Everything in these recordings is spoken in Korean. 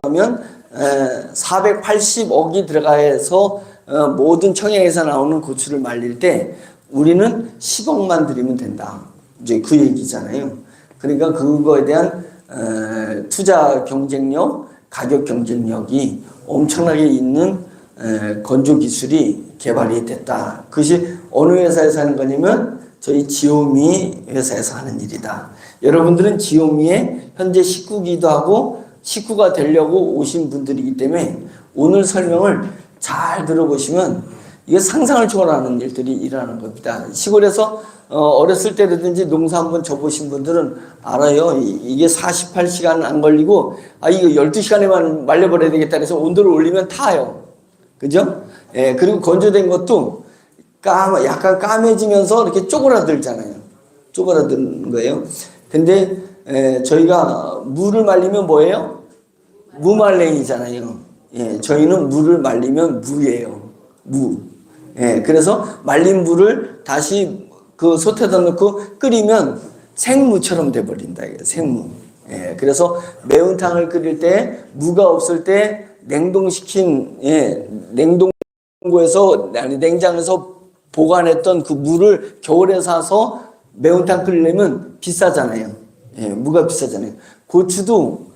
하면 480억이 들어가서 모든 청양에서 나오는 고추를 말릴 때 우리는 10억만 들이면 된다. 이제 그 얘기잖아요. 그러니까 그거에 대한 투자 경쟁력, 가격 경쟁력이 엄청나게 있는 건조 기술이 개발이 됐다. 그것이 어느 회사에서 하는 거냐면 저희 지오미 회사에서 하는 일이다. 여러분들은 지오미의 현재 식구기도 하고 식구가 되려고 오신 분들이기 때문에 오늘 설명을 잘 들어보시면 이게 상상을 초월하는 일들이 일어나는 겁니다. 시골에서 어렸을 때라든지 농사 한번 져보신 분들은 알아요. 이게 48시간 안 걸리고 이거 12시간에만 말려버려야 되겠다 해서 온도를 올리면 타요. 그죠? 예, 그리고 건조된 것도 약간 까매지면서 이렇게 쪼그라들잖아요. 쪼그라드는 거예요. 근데 저희가 물을 말리면 뭐예요? 무말랭이잖아요. 예, 저희는 물을 말리면 무예요. 무. 예, 그래서 말린 물을 다시 그 솥에다 넣고 끓이면 생무처럼 돼버린다. 이게 생무. 예, 그래서 매운탕을 끓일 때 무가 없을 때 냉동시킨 냉동고에서 아니 냉장에서 보관했던 그 무를 겨울에 사서 매운탕 끓이려면 비싸잖아요. 예, 무가 비싸잖아요. 고추도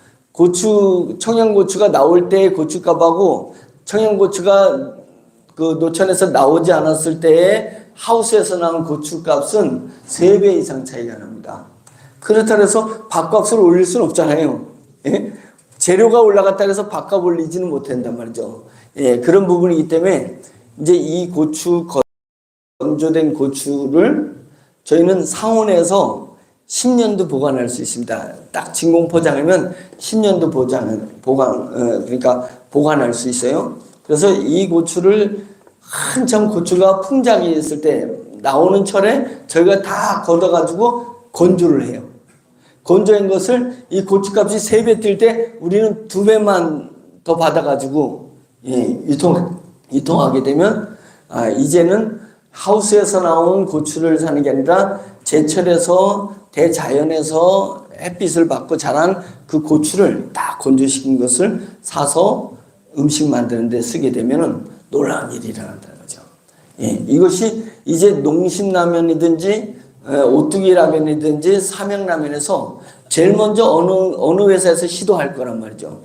청양고추가 나올 때 고춧값하고 청양고추가 그 노천에서 나오지 않았을 때의 하우스에서 나온 고추값은 3배 이상 차이가 납니다. 그렇다고 해서 밥값을 올릴 수는 없잖아요. 예? 재료가 올라갔다 해서 밥값 올리지는 못한단 말이죠. 예, 그런 부분이기 때문에 이제 이 건조된 고추를 저희는 상온에서 10년도 보관할 수 있습니다. 딱 진공 포장하면 10년도 그러니까 보관할 수 있어요. 그래서 이 고추를 한참 고추가 풍작이 있을 때 나오는 철에 저희가 다 걷어가지고 건조를 해요. 건조한 것을 이 고추값이 3배 뛸 때 우리는 2배만 더 받아가지고 유통하게 되면 이제는 하우스에서 나온 고추를 사는 게 아니라 제철에서 대자연에서 햇빛을 받고 자란 그 고추를 다 건조시킨 것을 사서 음식 만드는 데 쓰게 되면은 놀라운 일이 일어난다는 거죠. 예, 이것이 이제 농심라면이든지 오뚜기 라면이든지 삼양라면에서 제일 먼저 어느 회사에서 시도할 거란 말이죠.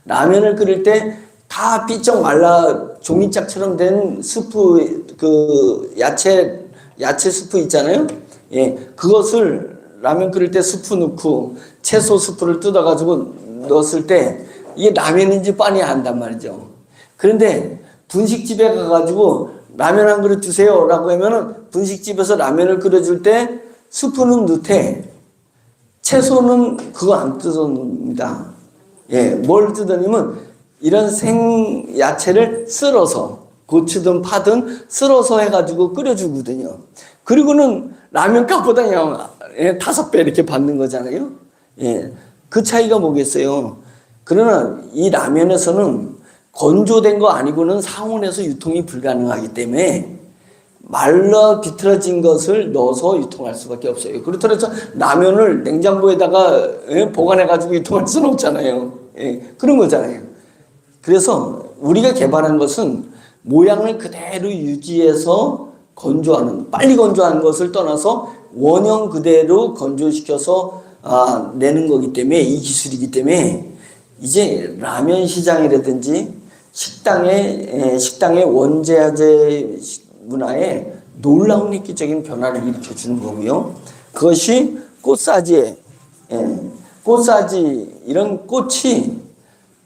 라면을 끓일 때 다 삐쩍 말라 종이짝처럼 된 스프 야채 스프 있잖아요. 예, 그것을 라면 끓일 때 스프 넣고 채소 스프를 뜯어가지고 넣었을 때 이게 라면인지 빤히 안단 말이죠. 그런데 분식집에 가가지고 라면 한 그릇 주세요 라고 하면은 분식집에서 라면을 끓여줄 때 스프는 넣되 채소는 그거 안 뜯어놓습니다. 예, 뭘 뜯어내면 이런 생 야채를 썰어서 고추든 파든 썰어서 해가지고 끓여주거든요. 그리고는 라면 값보다 그냥 5배 이렇게 받는 거잖아요. 예, 그 차이가 뭐겠어요. 그러나 이 라면에서는 건조된 거 아니고는 상온에서 유통이 불가능하기 때문에 말라 비틀어진 것을 넣어서 유통할 수밖에 없어요. 그렇다고 해서 라면을 냉장고에다가 보관해가지고 유통할 수는 없잖아요. 예, 그런 거잖아요. 그래서 우리가 개발한 것은 모양을 그대로 유지해서 빨리 건조하는 것을 떠나서 원형 그대로 건조시켜서 내는 거기 때문에 이 기술이기 때문에 이제 라면 시장이라든지 식당의 원재재 문화에 놀라운 획기적인 변화를 일으켜주는 거고요. 그것이 꽃사지 이런 꽃이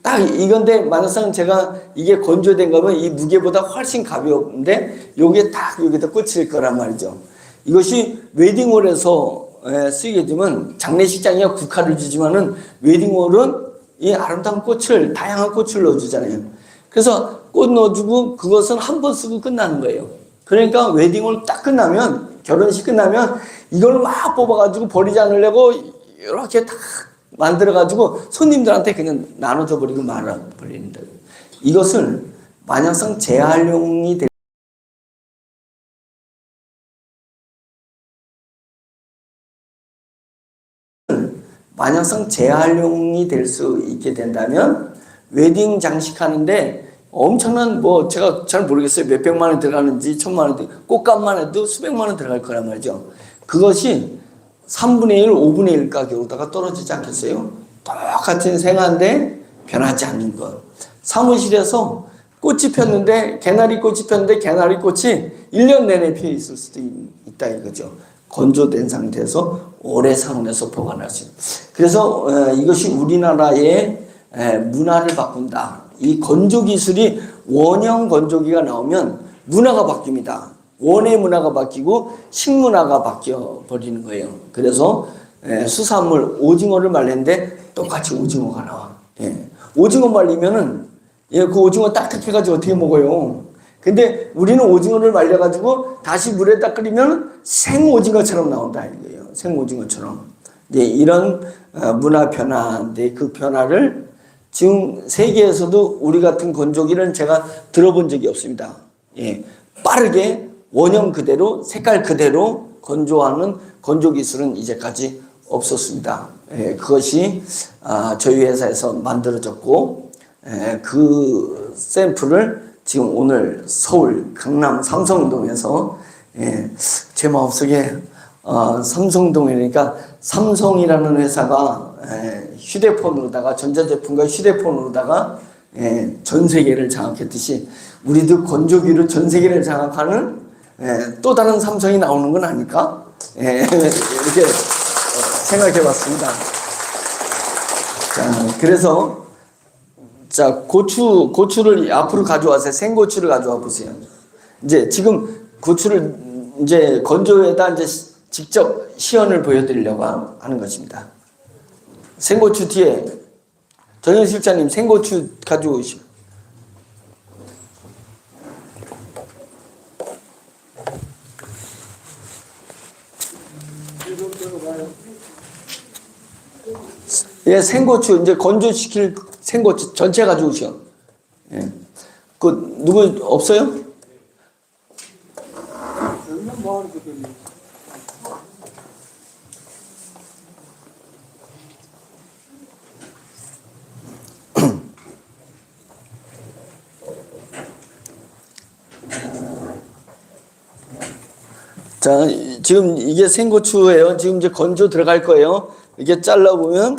딱 이건데 만약상 제가 이게 건조된 거면 이 무게보다 훨씬 가벼운데 요게 딱 여기다 꽂힐 거란 말이죠. 이것이 웨딩홀에서 쓰게 되면 장례식장이야 국화를 주지만은 웨딩홀은 이 아름다운 다양한 꽃을 넣어주잖아요. 그래서 꽃 넣어주고 그것은 한 번 쓰고 끝나는 거예요. 그러니까 웨딩홀 딱 끝나면 결혼식 끝나면 이걸 막 뽑아가지고 버리지 않으려고 이렇게 딱 만들어가지고 손님들한테 그냥 나눠줘 버리고 말아버립니다. 이것을 만약상 재활용이 될 수 있게 된다면 웨딩 장식하는데 엄청난 뭐 제가 잘 모르겠어요. 몇백만 원 들어가는지 천만 원, 꽃값만 해도 수백만 원 들어갈 거란 말이죠. 그것이 3분의 1, 5분의 1 가격으로다가 떨어지지 않겠어요? 똑같은 생화인데 변하지 않는 것. 사무실에서 꽃이 폈는데 개나리 꽃이 폈는데 개나리 꽃이 1년 내내 피어 있을 수도 있다 이거죠. 건조된 상태에서 오래 상온에서 보관할 수 있는. 그래서 이것이 우리나라의 문화를 바꾼다. 이 건조 기술이 원형 건조기가 나오면 문화가 바뀝니다. 원의 문화가 바뀌고 식문화가 바뀌어 버리는 거예요. 그래서 수산물 오징어를 말렸는데 똑같이 오징어가 나와. 오징어 말리면은 그 오징어 딱딱해가지고 어떻게 먹어요? 근데 우리는 오징어를 말려가지고 다시 물에다 끓이면 생 오징어처럼 나온다 이거예요. 생 오징어처럼. 이런 문화 변화인데 그 변화를 지금 세계에서도 우리 같은 건조기는 제가 들어본 적이 없습니다. 빠르게 원형 그대로 색깔 그대로 건조하는 건조 기술은 이제까지 없었습니다. 그것이 저희 회사에서 만들어졌고 그 샘플을 지금 오늘 서울 강남 삼성동에서 제 마음속에 삼성동이니까 삼성이라는 회사가 휴대폰으로다가 전자제품과 휴대폰으로다가 전 세계를 장악했듯이 우리도 건조기로 전 세계를 장악하는 또 다른 삼성이 나오는 건 아닐까? 이렇게 생각해 봤습니다. 자, 그래서 자, 고추를 앞으로 가져와서 생고추를 가져와 보세요. 이제 지금 고추를 이제 건조에다 이제 직접 시연을 보여드리려고 하는 것입니다. 생고추 뒤에 정현 실장님 생고추 가져오시오. 생고추 이제 건조시킬 생고추 전체 가져오시오. 그 누구 없어요? 자, 지금 이게 생고추예요. 지금 이제 건조 들어갈 거예요. 이게 잘라보면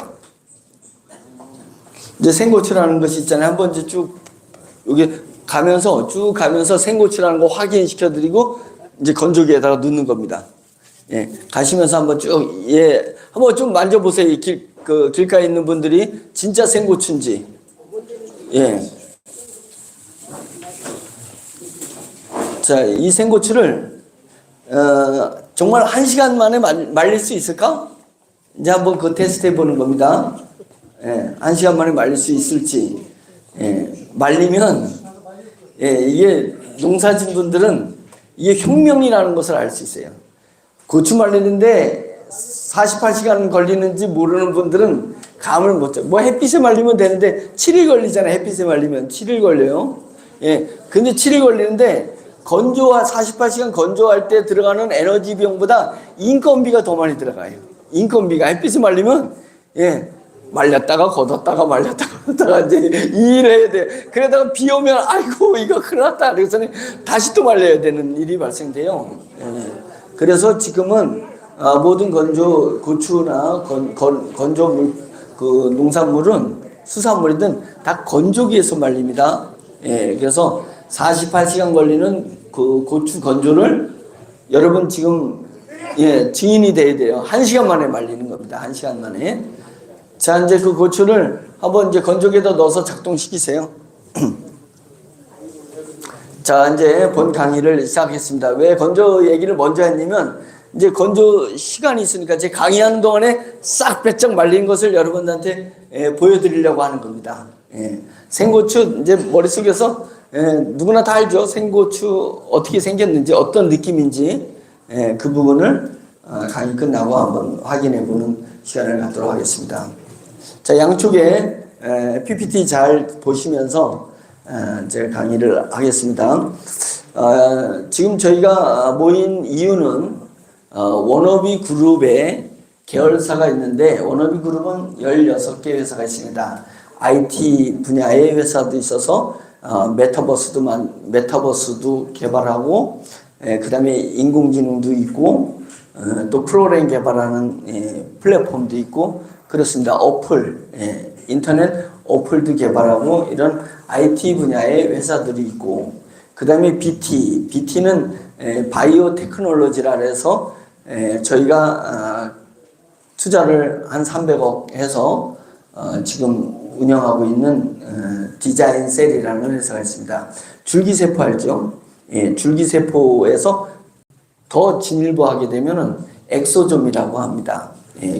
이제 생고추라는 것이 있잖아요. 한번 이제 쭉 여기 쭉 가면서 생고추라는 거 확인시켜드리고 이제 건조기에다가 넣는 겁니다. 가시면서 한번 쭉 한번 좀 만져보세요. 이 길가에 있는 분들이 진짜 생고추인지. 자, 이 생고추를 정말 1시간 만에 말릴 수 있을까? 이제 한번 그 테스트 해보는 겁니다. 1시간 만에 말릴 수 있을지. 말리면, 이게 농사진 분들은 이게 혁명이라는 것을 알 수 있어요. 고추 말리는데 48시간 걸리는지 모르는 분들은 감을 못 잡아요. 뭐 햇빛에 말리면 되는데 7일 걸리잖아요. 햇빛에 말리면 7일 걸려요. 근데 7일 걸리는데 48시간 건조할 때 들어가는 에너지 비용보다 인건비가 더 많이 들어가요. 인건비가 햇빛에 말리면 말렸다가 걷었다가 말렸다가 걷었다가 이제 이 일을 해야 돼. 그러다가 비 오면 아이고 이거 큰일 났다. 그래서 다시 또 말려야 되는 일이 발생돼요. 그래서 지금은 모든 고추나 건조물 그 농산물은 수산물이든 다 건조기에서 말립니다. 그래서 48시간 걸리는 그 고추 건조를 여러분 지금 증인이 돼야 돼요. 1시간 만에 말리는 겁니다. 1시간 만에. 자, 이제 그 고추를 한번 이제 건조기에다 넣어서 작동시키세요. 자, 이제 본 강의를 시작했습니다. 왜 건조 얘기를 먼저 했냐면 이제 건조 시간이 있으니까 제 강의하는 동안에 싹 배짱 말린 것을 여러분들한테 보여드리려고 하는 겁니다. 생고추 이제 머릿속에서 누구나 다 알죠. 생고추 어떻게 생겼는지 어떤 느낌인지 그 부분을 강의 끝나고 한번 확인해 보는 시간을 갖도록 하겠습니다. 자, 양쪽에 PPT 잘 보시면서 제가 강의를 하겠습니다. 지금 저희가 모인 이유는 워너비 그룹에 계열사가 있는데 워너비 그룹은 16개 회사가 있습니다. IT 분야의 회사도 있어서 메타버스도 개발하고 그다음에 인공지능도 있고 또 프로그램 개발하는 플랫폼도 있고 그렇습니다. 인터넷 어플도 개발하고 이런 IT 분야의 회사들이 있고 그다음에 BT는 바이오 테크놀로지라 해서 저희가 투자를 한 300억 해서 지금 운영하고 있는 디자인 셀이라는 회사가 있습니다. 줄기세포 알죠? 줄기세포에서 더 진일보하게 되면은 엑소좀이라고 합니다.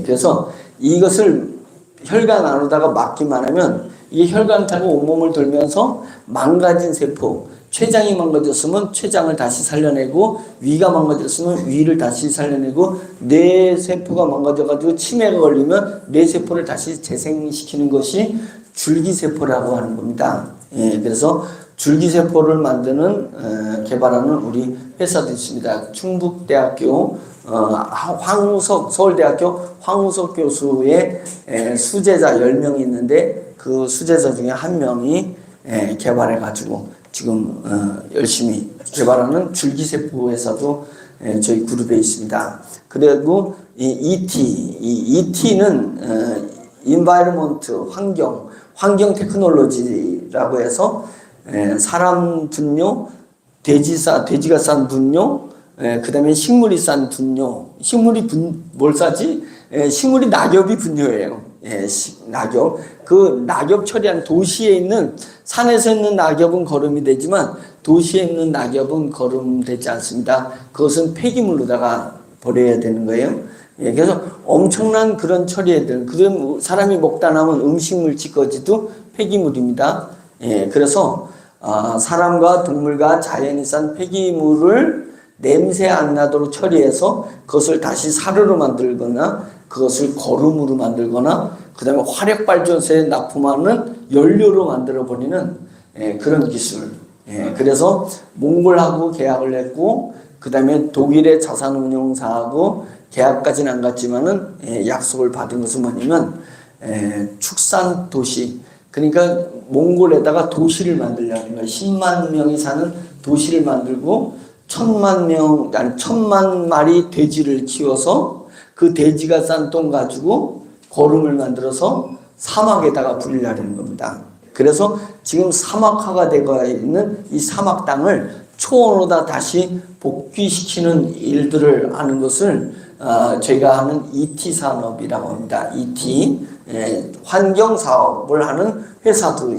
그래서 이것을 혈관 안으로다가 막기만 하면 이게 혈관 타고 온몸을 돌면서 망가진 세포, 췌장이 망가졌으면 췌장을 다시 살려내고 위가 망가졌으면 위를 다시 살려내고 뇌 세포가 망가져가지고 치매가 걸리면 뇌 세포를 다시 재생시키는 것이 줄기세포라고 하는 겁니다. 그래서 줄기세포를 만드는 개발하는 우리 회사도 있습니다. 충북대학교 서울대학교 황우석 교수의 수제자 10명이 있는데 그 수제자 중에 한 명이 개발해가지고 지금 열심히 개발하는 줄기세포 회사도 저희 그룹에 있습니다. 그리고 이 ET는 Environment 환경 테크놀로지라고 해서 사람 분뇨, 돼지가 싼 분뇨, 그 다음에 식물이 싼 분뇨. 뭘 싸지? 식물이 낙엽이 분뇨예요. 낙엽. 그 낙엽 처리한 도시에 있는, 산에서 있는 낙엽은 거름이 되지만 도시에 있는 낙엽은 거름되지 않습니다. 그것은 폐기물로다가 버려야 되는 거예요. 그래서 엄청난 그런 처리해야 그럼 사람이 먹다 남은 음식물 찌꺼기도 폐기물입니다. 그래서 사람과 동물과 자연이 싼 폐기물을 냄새 안 나도록 처리해서 그것을 다시 사료로 만들거나 그것을 거름으로 만들거나 그 다음에 화력발전소에 납품하는 연료로 만들어버리는 그런 기술. 그래서 몽골하고 계약을 했고 그 다음에 독일의 자산운용사하고 계약까지는 안 갔지만은 약속을 받은 것은 뭐냐면 축산 도시. 그러니까 몽골에다가 도시를 만들려는 거예요. 10만 명이 사는 도시를 만들고 1000만 마리 돼지를 키워서 그 돼지가 싼 똥 가지고 거름을 만들어서 사막에다가 뿌리려는 겁니다. 그래서 지금 사막화가 되고 있는 이 사막 땅을 초원으로다 다시 복귀시키는 일들을 하는 것을 저희가 하는 ET 산업이라고 합니다. ET 환경 사업을 하는 회사도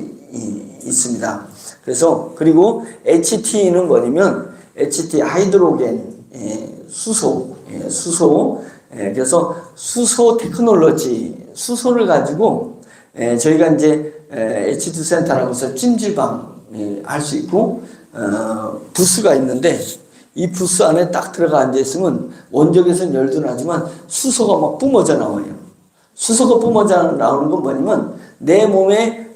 있습니다. 그래서 그리고 HT는 뭐냐면 HT 하이드로겐 수소 그래서 수소 테크놀로지 수소를 가지고 저희가 이제 H2 센터라고 해서 찜질방 할 수 있고 부스가 있는데 이 부스 안에 딱 들어가 앉아 있으면 원적에서는 열도 나지만 수소가 막 뿜어져 나와요. 수소가 뿜어져 나오는 건 뭐냐면 내 몸에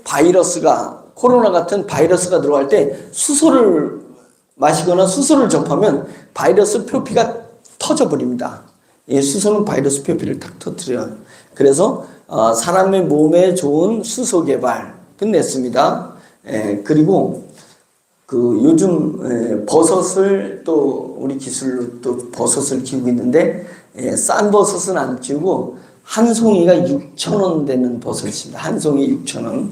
코로나 같은 바이러스가 들어갈 때 수소를 마시거나 수소를 접하면 바이러스 표피가 터져버립니다. 수소는 바이러스 표피를 탁 터뜨려요. 그래서 사람의 몸에 좋은 수소 개발 끝냈습니다. 그리고 그 요즘 버섯을 또 우리 기술로 또 버섯을 키우고 있는데 싼 버섯은 안 키우고 한 송이가 6,000원 되는 버섯입니다. 한 송이 6,000원.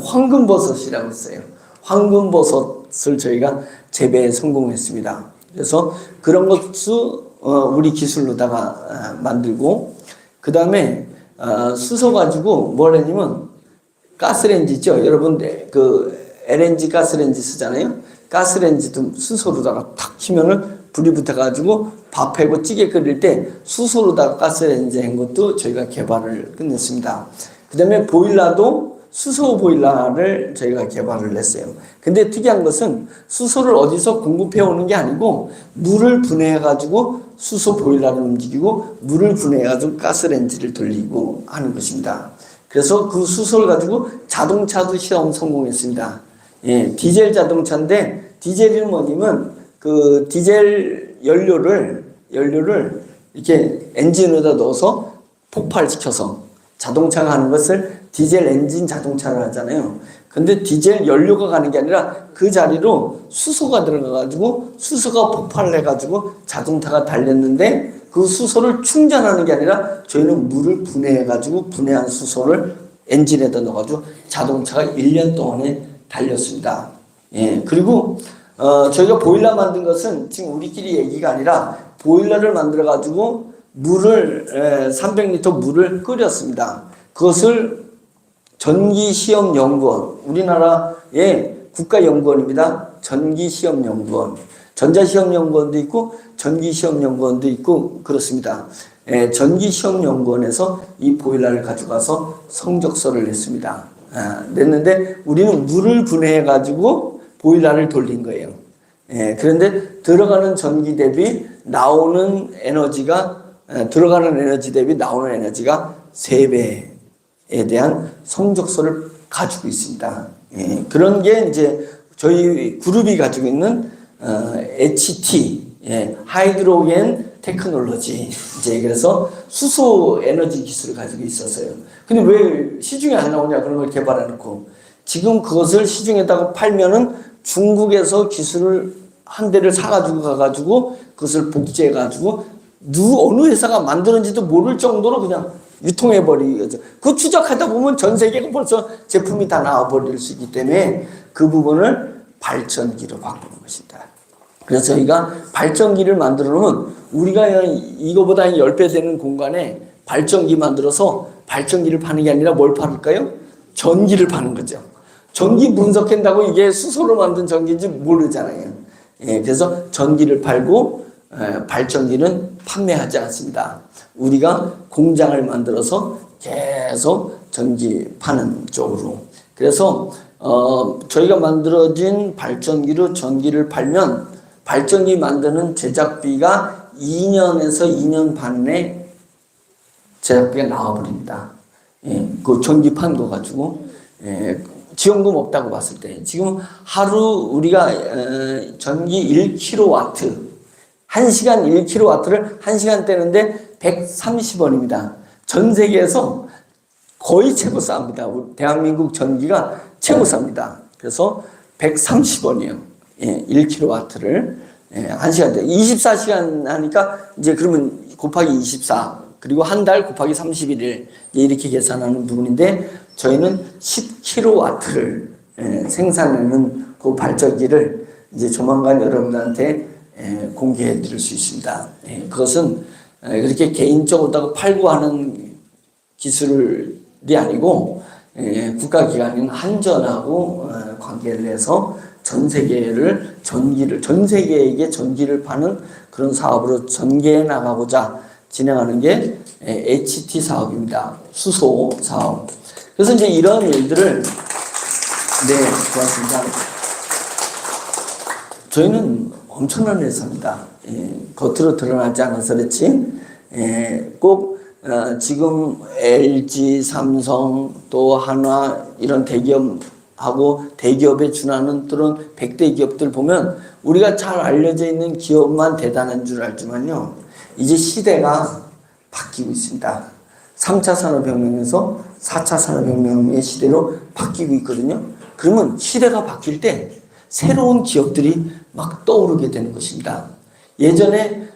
황금버섯이라고 했어요. 황금버섯을 저희가 재배에 성공했습니다. 그래서 그런 것을 우리 기술로다가 만들고 그 다음에 수소 가지고 뭘 했냐면 가스레인지 있죠. 여러분 그 LNG 가스레인지 쓰잖아요. 가스레인지도 수소로다가 탁 키면은 불이 붙어가지고 밥 해고 찌개 끓일 때 수소로다가 가스레인지 한 것도 저희가 개발을 끝냈습니다. 그 다음에 보일러도 수소 보일러를 저희가 개발을 했어요. 근데 특이한 것은 수소를 어디서 공급해 오는 게 아니고 물을 분해해가지고 수소 보일러를 움직이고 물을 분해해가지고 가스레인지를 돌리고 하는 것입니다. 그래서 그 수소를 가지고 자동차도 시험 성공했습니다. 디젤 자동차인데 디젤은 뭐냐면 그 디젤 연료를 이렇게 엔진에다 넣어서 폭발시켜서 자동차가 하는 것을 디젤 엔진 자동차를 하잖아요. 근데 디젤 연료가 가는 게 아니라 그 자리로 수소가 들어가가지고 수소가 폭발을 해가지고 자동차가 달렸는데 그 수소를 충전하는 게 아니라 저희는 물을 분해해가지고 분해한 수소를 엔진에다 넣어가지고 자동차가 1년 동안에 달렸습니다. 예, 그리고 저희가 보일러 만든 것은 지금 우리끼리 얘기가 아니라 보일러를 만들어가지고 물을 300리터 물을 끓였습니다. 그것을 전기시험연구원, 우리나라의 국가연구원입니다. 전기시험연구원, 전자시험연구원도 있고 전기시험연구원도 있고 그렇습니다. 전기시험연구원에서 이 보일러를 가져가서 성적서를 냈습니다. 냈는데 우리는 물을 분해해 가지고 보일러를 돌린 거예요. 그런데 들어가는 전기 대비 나오는 에너지가 들어가는 에너지 대비 나오는 에너지가 3배에 대한 성적서를 가지고 있습니다. 그런 게 이제 저희 그룹이 가지고 있는 HT 하이드로겐 테크놀로지 이제 그래서 수소 에너지 기술을 가지고 있었어요. 근데 왜 시중에 안 나오냐 그런 걸 개발해 놓고 지금 그것을 시중에다가 팔면은 중국에서 기술을 한 대를 사가지고 가가지고 그것을 복제해 가지고 어느 회사가 만드는지도 모를 정도로 그냥 유통해 버리죠. 그 추적하다 보면 전 세계가 벌써 제품이 다 나와 버릴 수 있기 때문에 그 부분을 발전기로 바꾸는 것이다. 그래서 저희가 발전기를 만들어 놓으면 우리가 이거보다 10배 되는 공간에 발전기 만들어서 발전기를 파는 게 아니라 뭘 팔을까요? 전기를 파는 거죠. 전기 분석한다고 이게 수소로 만든 전기인지 모르잖아요. 그래서 전기를 팔고 발전기는 판매하지 않습니다. 우리가 공장을 만들어서 계속 전기 파는 쪽으로. 그래서 저희가 만들어진 발전기로 전기를 팔면 발전기 만드는 제작비가 2년에서 2년 반 내에 제작비가 나와버립니다. 그 전기 판 거 가지고 지원금 없다고 봤을 때 지금 하루 우리가 전기 1kW 1시간 1kW를 1시간 떼는데 130원입니다. 전 세계에서 거의 최고 쌉니다. 대한민국 전기가 최고 쌉니다. 그래서 130원이에요. 1kW를 1시간 때 24시간 하니까 이제 그러면 곱하기 24 그리고 한 달 곱하기 31일 이렇게 계산하는 부분인데 저희는 10kW를 생산하는 그 발전기를 이제 조만간 여러분들한테 공개해 드릴 수 있습니다. 그것은 그렇게 개인적으로 팔고 하는 기술이 아니고 국가기관인 한전하고 관계를 해서 전 세계를 전 세계에게 전기를 파는 그런 사업으로 전개해 나가고자 진행하는 게 HT 사업입니다. 수소 사업. 그래서 이제 이런 일들을 고맙습니다. 저희는 엄청난 회사입니다. 겉으로 드러나지 않아서 그렇지 꼭 지금 LG, 삼성 또 한화 이런 대기업하고 대기업에 준하는 그런 100대 기업들 보면 우리가 잘 알려져 있는 기업만 대단한 줄 알지만요. 이제 시대가 바뀌고 있습니다. 3차 산업혁명에서 4차 산업혁명의 시대로 바뀌고 있거든요. 그러면 시대가 바뀔 때 새로운 기업들이 막 떠오르게 되는 것입니다. 예전에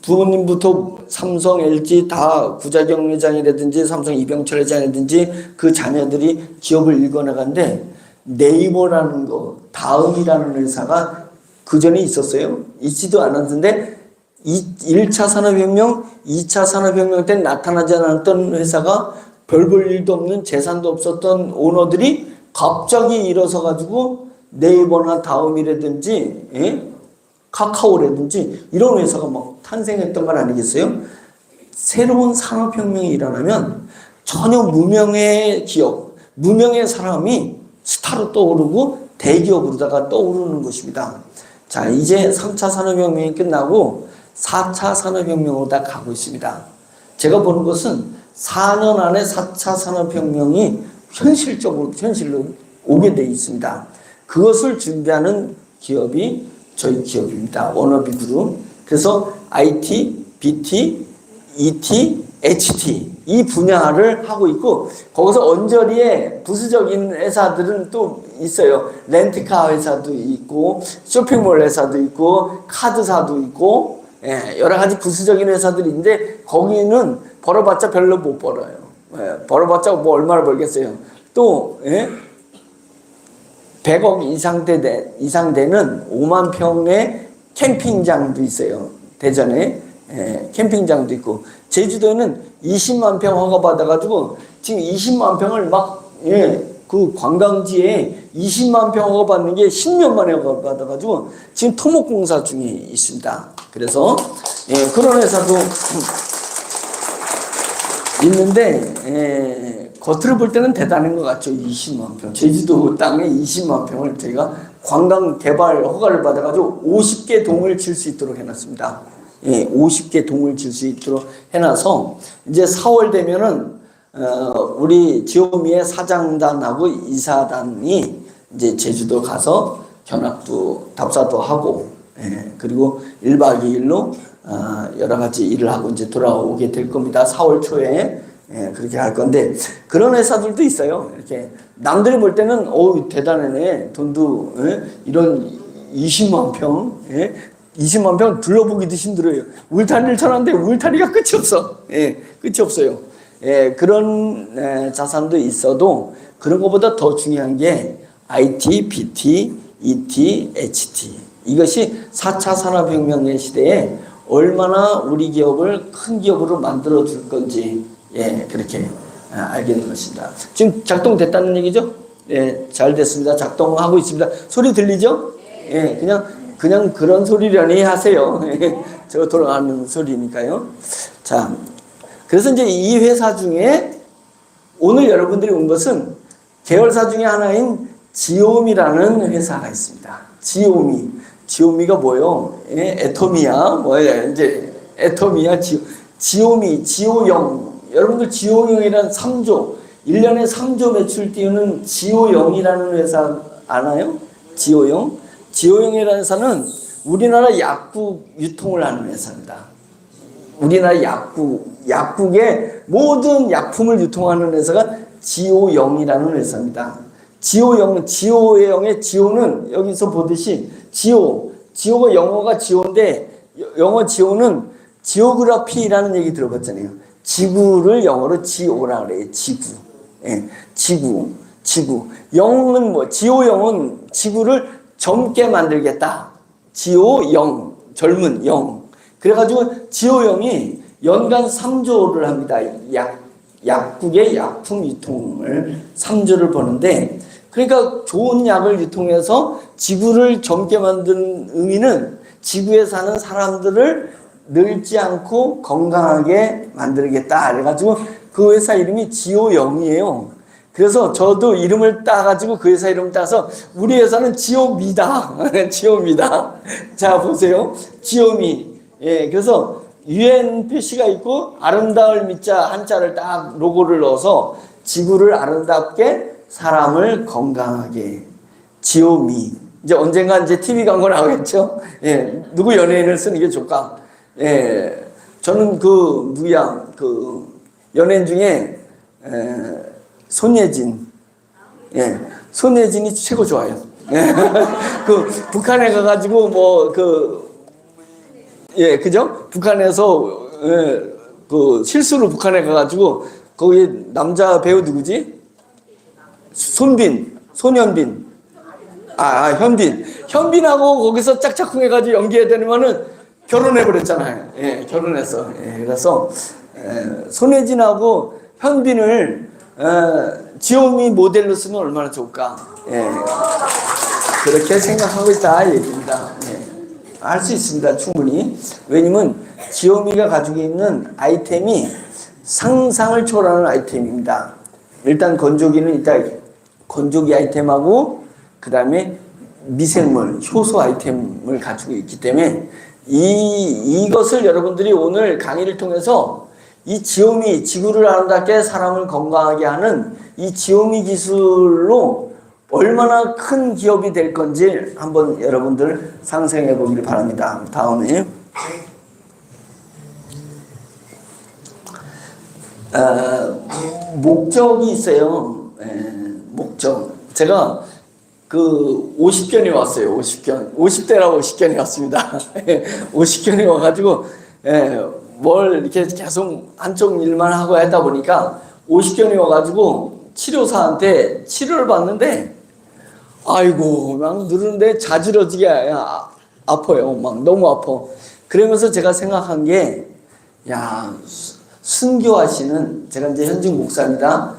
부모님부터 삼성, LG 다 구자경 회장이라든지 삼성 이병철 회장이라든지 그 자녀들이 기업을 일궈나가는데 네이버라는 거, 다음이라는 회사가 그 전에 있었어요? 있지도 않았는데 1차 산업혁명, 2차 산업혁명 때 나타나지 않았던 회사가 별 볼 일도 없는 재산도 없었던 오너들이 갑자기 일어서 가지고 네이버나 다음이라든지 카카오라든지 이런 회사가 막 탄생했던 건 아니겠어요? 새로운 산업혁명이 일어나면 전혀 무명의 기업, 무명의 사람이 스타로 떠오르고 대기업으로다가 떠오르는 것입니다. 자, 이제 3차 산업혁명이 끝나고 4차 산업혁명으로 다 가고 있습니다. 제가 보는 것은 4년 안에 4차 산업혁명이 현실로 오게 돼 있습니다. 그것을 준비하는 기업이 저희 기업입니다. 워너비 그룹. 그래서 IT, BT, ET, HT 이 분야를 하고 있고, 거기서 언저리에 부수적인 회사들은 또 있어요. 렌트카 회사도 있고, 쇼핑몰 회사도 있고, 카드사도 있고, 예, 여러 가지 부수적인 회사들이 있는데, 거기는 벌어봤자 별로 못 벌어요. 예, 벌어봤자 뭐 얼마나 벌겠어요. 또, 예? 100억 이상 되는 5만 평의 캠핑장도 있어요. 대전에. 예, 캠핑장도 있고. 제주도에는 20만 평 허가받아가지고 지금 20만 평을 막, 예, 그 관광지에 20만 평 허가받는 게 10년 만에 허가받아가지고 지금 토목공사 중에 있습니다. 그래서, 예, 그런 회사도 있는데, 예, 겉으로 볼 때는 대단한 것 같죠. 20만 평. 제주도 땅에 20만 평을 저희가 관광 개발 허가를 받아가지고 50개 동을 질 수 있도록 해놨습니다. 예, 50개 동을 질 수 있도록 해놔서 이제 4월 되면은 우리 지오미의 사장단하고 이사단이 이제 제주도 가서 견학도 답사도 하고, 예, 그리고 1박 2일로 여러 가지 일을 하고 이제 돌아오게 될 겁니다. 4월 초에. 예, 그렇게 할 건데, 그런 회사들도 있어요. 이렇게 남들이 볼 때는 어우 대단하네. 돈도, 예? 이런 20만 평, 예? 20만 평 둘러보기도 힘들어요. 울타리를 쳐놨는데 울타리가 끝이 없어. 예, 끝이 없어요. 예, 그런 자산도 있어도 그런 것보다 더 중요한 게 IT, BT, ET, HT. 이것이 4차 산업혁명의 시대에 얼마나 우리 기업을 큰 기업으로 만들어 줄 건지, 예, 그렇게 알게 된 것입니다. 지금 작동됐다는 얘기죠? 예, 잘 됐습니다. 작동하고 있습니다. 소리 들리죠? 예, 그냥 그런 소리려니 하세요. 저 돌아가는 소리니까요. 자, 그래서 이제 이 회사 중에 오늘 여러분들이 온 것은 계열사 중에 하나인 지오미라는 회사가 있습니다. 지오미가 뭐요? 예, 애토미야, 뭐야, 이제 애토미야, 지오미, 지오영. 여러분들 지오영이라는 3조, 1년에 3조 매출 띄우는 지오영이라는 회사 아나요? 지오영? 지오영이라는 회사는 우리나라 약국 유통을 하는 회사입니다. 우리나라 약국의 모든 약품을 유통하는 회사가 지오영이라는 회사입니다. 지오의 영의 지오는 여기서 보듯이 지오가 영어가 지오인데, 영어 지오는 지오그라피라는 얘기 들어봤잖아요. 지구를 영어로 지오라 그래요. 지구. 예, 지구. 영은 뭐, 지오영은 지구를 젊게 만들겠다. 지오영, 젊은 영. 그래가지고 지오영이 연간 3조를 합니다. 약국의 약품 유통을 3조를 버는데, 그러니까 좋은 약을 유통해서 지구를 젊게 만드는 의미는 지구에 사는 사람들을 늙지 않고 건강하게 만들겠다. 그래가지고 그 회사 이름이 지오영이에요. 그래서 저도 이름을 따가지고 그 회사 이름을 따서 우리 회사는 지오미다. 지오미다. 자, 보세요. 지오미. 예, 그래서 UN 표시가 있고 아름다울 미자 한자를 딱 로고를 넣어서 지구를 아름답게 사람을 건강하게. 지오미. 이제 언젠가 이제 TV 광고 나오겠죠? 예, 누구 연예인을 쓰는 게 좋을까? 예, 저는 연예인 중에, 손예진. 예, 손예진이 최고 좋아요. 예, 북한에 가가지고 그죠? 북한에서, 실수로 북한에 가가지고, 거기 남자 배우 누구지? 손현빈. 현빈하고 거기서 짝짝꿍 해가지고 연기해야 되면은 결혼해버렸잖아요. 예, 결혼해서. 예, 그래서, 손혜진하고 현빈을, 지오미 모델로 쓰면 얼마나 좋을까. 예, 그렇게 생각하고 있다, 얘기입니다. 예, 알 수 있습니다, 충분히. 왜냐면, 지오미가 가지고 있는 아이템이 상상을 초월하는 아이템입니다. 일단 건조기는 건조기 아이템하고, 그 다음에 미생물, 효소 아이템을 가지고 있기 때문에 이것을 여러분들이 오늘 강의를 통해서 이 지오미, 지구를 아름답게 사람을 건강하게 하는 이 지오미 기술로 얼마나 큰 기업이 될 건지 한번 여러분들 상상해 보기를 바랍니다. 다음에 목적이 있어요. 목적. 제가 그 50견이 왔어요. 50견. 50대라고 50견이 왔습니다. 50견이 와가지고 뭘 이렇게 계속 한쪽 일만 하고 하다 보니까 50견이 와가지고 치료사한테 치료를 받는데 아이고 막 누르는데 자지러지게 아파요. 막 너무 아파. 그러면서 제가 생각한 게 야, 순교하시는 제가 이제 현직 목사입니다.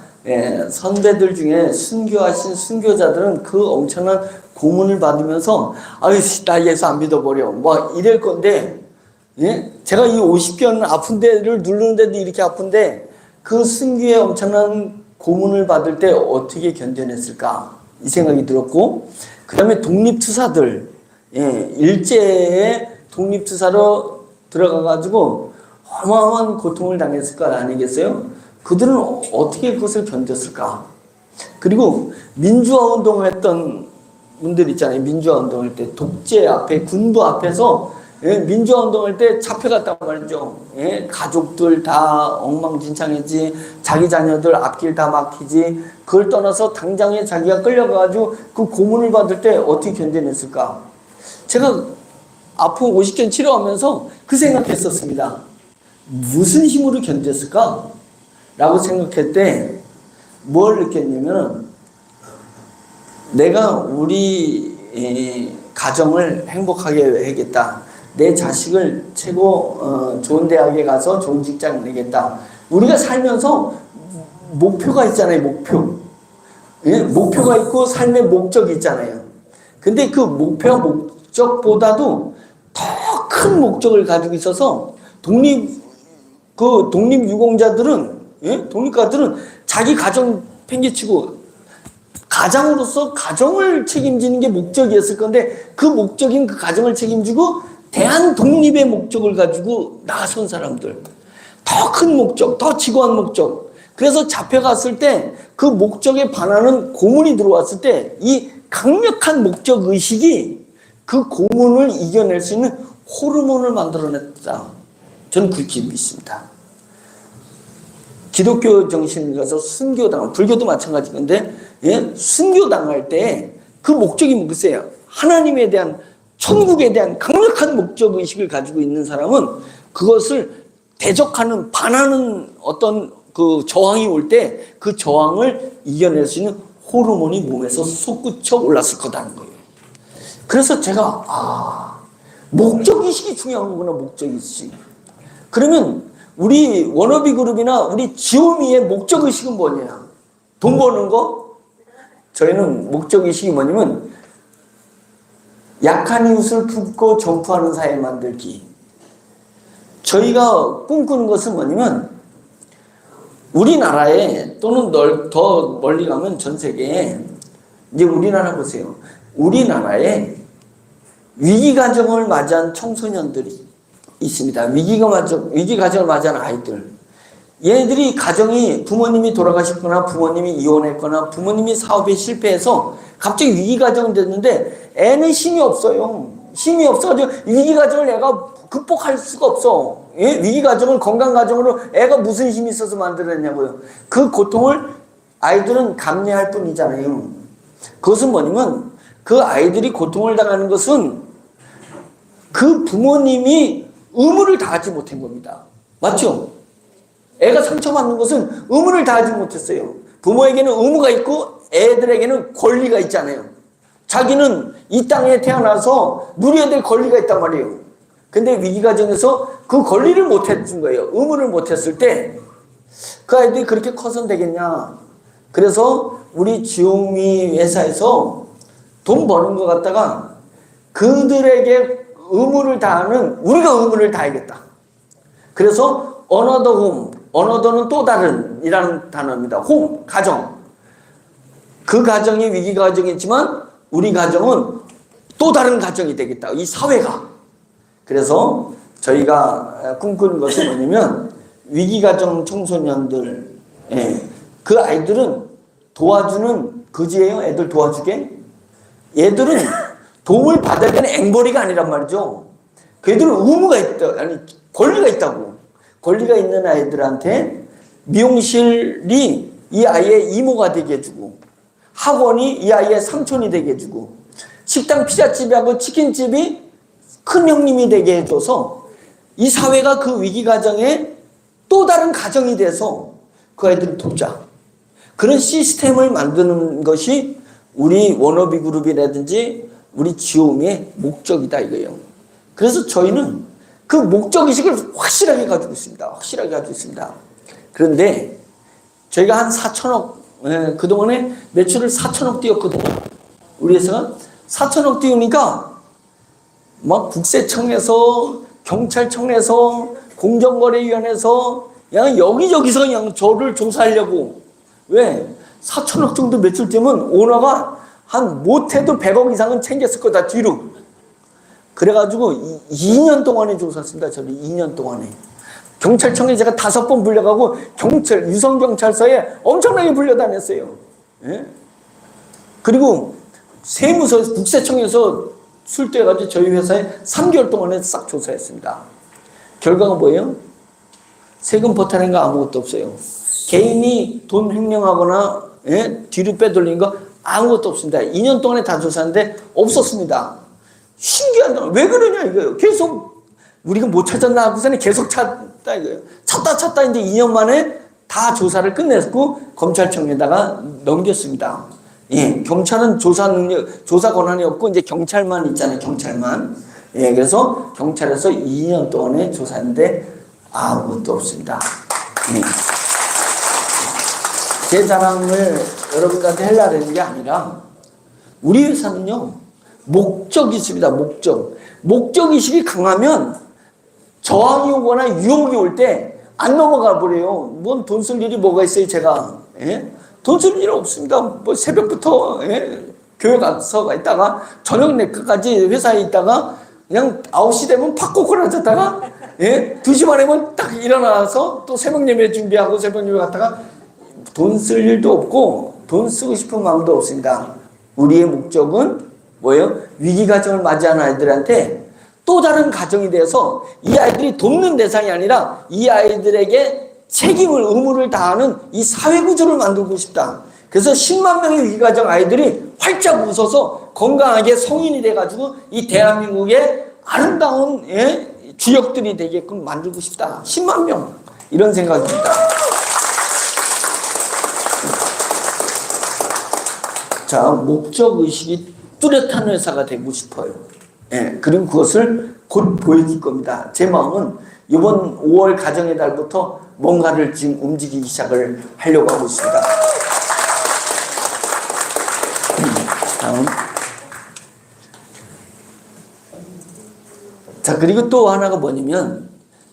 선배들 중에 순교하신 순교자들은 그 엄청난 고문을 받으면서 아유 나 예수 안 믿어버려 막 이럴 건데 제가 이 50견 아픈 데를 누르는데도 이렇게 아픈데 그 순교의 엄청난 고문을 받을 때 어떻게 견뎌냈을까 이 생각이 들었고 그 다음에 독립투사들 일제에 독립투사로 들어가가지고 어마어마한 고통을 당했을 것 아니겠어요? 그들은 어떻게 그것을 견뎠을까? 그리고 민주화 운동을 했던 분들 있잖아요. 민주화 운동할 때 독재 앞에 군부 앞에서 민주화 운동할 때 잡혀갔단 말이죠. 가족들 다 엉망진창이지 자기 자녀들 앞길 다 막히지 그걸 떠나서 당장에 자기가 끌려가가지고 그 고문을 받을 때 어떻게 견뎌냈을까? 제가 아픈 50견 치료하면서 그 생각했었습니다. 무슨 힘으로 견뎠을까? 라고 생각할 때 뭘 느꼈냐면 내가 우리 가정을 행복하게 해야겠다. 내 자식을 최고 좋은 대학에 가서 좋은 직장 내겠다. 우리가 살면서 목표가 있잖아요. 목표가 있고 삶의 목적이 있잖아요. 근데 그 목표와 목적보다도 더 큰 목적을 가지고 있어서 독립유공자들은 독립가들은 자기 가정 팽개치고 가장으로서 가정을 책임지는 게 목적이었을 건데 그 목적인 그 가정을 책임지고 대한 독립의 목적을 가지고 나선 사람들 더 큰 목적, 더 지고한 목적. 그래서 잡혀갔을 때 그 목적에 반하는 고문이 들어왔을 때 이 강력한 목적 의식이 그 고문을 이겨낼 수 있는 호르몬을 만들어냈다. 저는 그렇게 믿습니다. 기독교 정신을 가서 순교당할, 불교도 마찬가지인데, 순교당할 때 그 목적이 뭐겠어요? 하나님에 대한, 천국에 대한 강력한 목적의식을 가지고 있는 사람은 그것을 대적하는, 반하는 어떤 그 저항이 올 때 그 저항을 이겨낼 수 있는 호르몬이 몸에서 솟구쳐 올랐을 거다는 거예요. 그래서 제가, 목적의식이 중요한 거구나, 목적의식. 그러면 우리 워너비 그룹이나 우리 지오미의 목적의식은 뭐냐? 돈 버는 거? 저희는 목적의식이 뭐냐면 약한 이웃을 품고 전투하는 사회 만들기. 저희가 꿈꾸는 것은 뭐냐면 우리나라에 또는 더 멀리 가면 전 세계에 이제 우리나라 보세요. 우리나라에 위기가정을 맞이한 청소년들이 있습니다. 위기가정을 맞이한 아이들. 얘들이 가정이 부모님이 돌아가셨거나 부모님이 이혼했거나 부모님이 사업에 실패해서 갑자기 위기가정이 됐는데 애는 힘이 없어요. 힘이 없어가지고 위기가정을 애가 극복할 수가 없어. 위기가정을 건강가정으로 애가 무슨 힘이 있어서 만들어냈냐고요. 그 고통을 아이들은 감내할 뿐이잖아요. 그것은 뭐냐면 그 아이들이 고통을 당하는 것은 그 부모님이 의무를 다하지 못한 겁니다. 맞죠? 애가 상처받는 것은 의무를 다하지 못했어요. 부모에게는 의무가 있고 애들에게는 권리가 있잖아요. 자기는 이 땅에 태어나서 누려야 될 권리가 있단 말이에요. 근데 위기가정에서 그 권리를 못해준 거예요. 의무를 못했을 때 그 아이들이 그렇게 커서는 되겠냐. 그래서 우리 지오미 회사에서 돈 버는 것 갖다가 그들에게 의무를 다하는 우리가 의무를 다하겠다. 그래서 another home, another는 또 다른 이라는 단어입니다. home, 가정. 그 가정이 위기 가정이지만 우리 가정은 또 다른 가정이 되겠다. 이 사회가. 그래서 저희가 꿈꾸는 것은 뭐냐면 위기 가정 청소년들, 그 아이들은 도와주는 거지예요. 애들 도와주게. 얘들은 도움을 받아야 되는 앵벌이가 아니란 말이죠. 그 애들은 의무가 있다. 아니 권리가 있다고. 권리가 있는 아이들한테 미용실이 이 아이의 이모가 되게 해주고, 학원이 이 아이의 삼촌이 되게 해주고, 식당 피자집하고 치킨집이 큰 형님이 되게 해줘서 이 사회가 그 위기 가정에 또 다른 가정이 돼서 그 아이들을 돕자. 그런 시스템을 만드는 것이 우리 워너비 그룹이라든지 우리 지오미의 목적이다 이거예요. 그래서 저희는 그 목적의식을 확실하게 가지고 있습니다. 확실하게 가지고 있습니다. 그런데 저희가 한 4천억, 그동안에 매출을 4천억 띄웠거든요. 우리 회사가 4천억 띄우니까 막 국세청에서, 경찰청에서, 공정거래위원회에서 그냥 여기저기서 그냥 저를 조사하려고. 왜? 4천억 정도 매출 띄우면 오너가 한 못해도 100억 이상은 챙겼을 거다 뒤로. 그래가지고 2년 동안에 조사했습니다. 저를 2년 동안에. 경찰청에 제가 5번 불려가고 유성경찰서에 엄청나게 불려다녔어요. 예? 그리고 세무서에서 국세청에서 출두해가지고 저희 회사에 3개월 동안에 싹 조사했습니다. 결과가 뭐예요? 세금 포탈한 거 아무것도 없어요. 개인이 돈 횡령하거나 뒤로 빼돌린 거 아무것도 없습니다. 2년 동안에 다 조사했는데 없었습니다. 신기하다. 왜 그러냐 이거예요. 계속 우리가 못 찾았나 하고서는 계속 찾다 이거예요. 찾다 이제 2년 만에 다 조사를 끝냈고 검찰청에다가 넘겼습니다. 예, 경찰은 조사 권한이 없고 이제 경찰만 있잖아요. 경찰만. 예, 그래서 경찰에서 2년 동안에 조사했는데 아무것도 없습니다. 예. 제 자랑을 여러분들한테 하려고 하는 게 아니라 우리 회사는요. 목적이 있습니다. 목적의식이 강하면 저항이 오거나 유혹이 올 때 안 넘어가 버려요. 뭔 돈 쓸 일이 뭐가 있어요, 제가. 예? 돈 쓸 일 없습니다. 뭐 새벽부터 교회 가서 있다가 저녁 늦게까지 회사에 있다가 그냥 9시 되면 팍 꼬꾸라 잤다가 2시 반에면 딱 일어나서 또 새벽 예배 준비하고 새벽 예배 갔다가 돈 쓸 일도 없고 돈 쓰고 싶은 마음도 없습니다. 우리의 목적은 뭐예요? 위기 가정을 맞이하는 아이들한테 또 다른 가정이 돼서 이 아이들이 돕는 대상이 아니라 이 아이들에게 책임을, 의무를 다하는 이 사회구조를 만들고 싶다. 그래서 10만 명의 위기 가정 아이들이 활짝 웃어서 건강하게 성인이 돼가지고 이 대한민국의 아름다운 주역들이 되게끔 만들고 싶다. 10만 명. 이런 생각입니다. 자, 목적의식이 뚜렷한 회사가 되고 싶어요. 예, 그리고 그것을 곧 보여줄 겁니다. 제 마음은 이번 5월 가정의 달부터 뭔가를 지금 움직이기 시작을 하려고 하고 있습니다. 다음. 자, 그리고 또 하나가 뭐냐면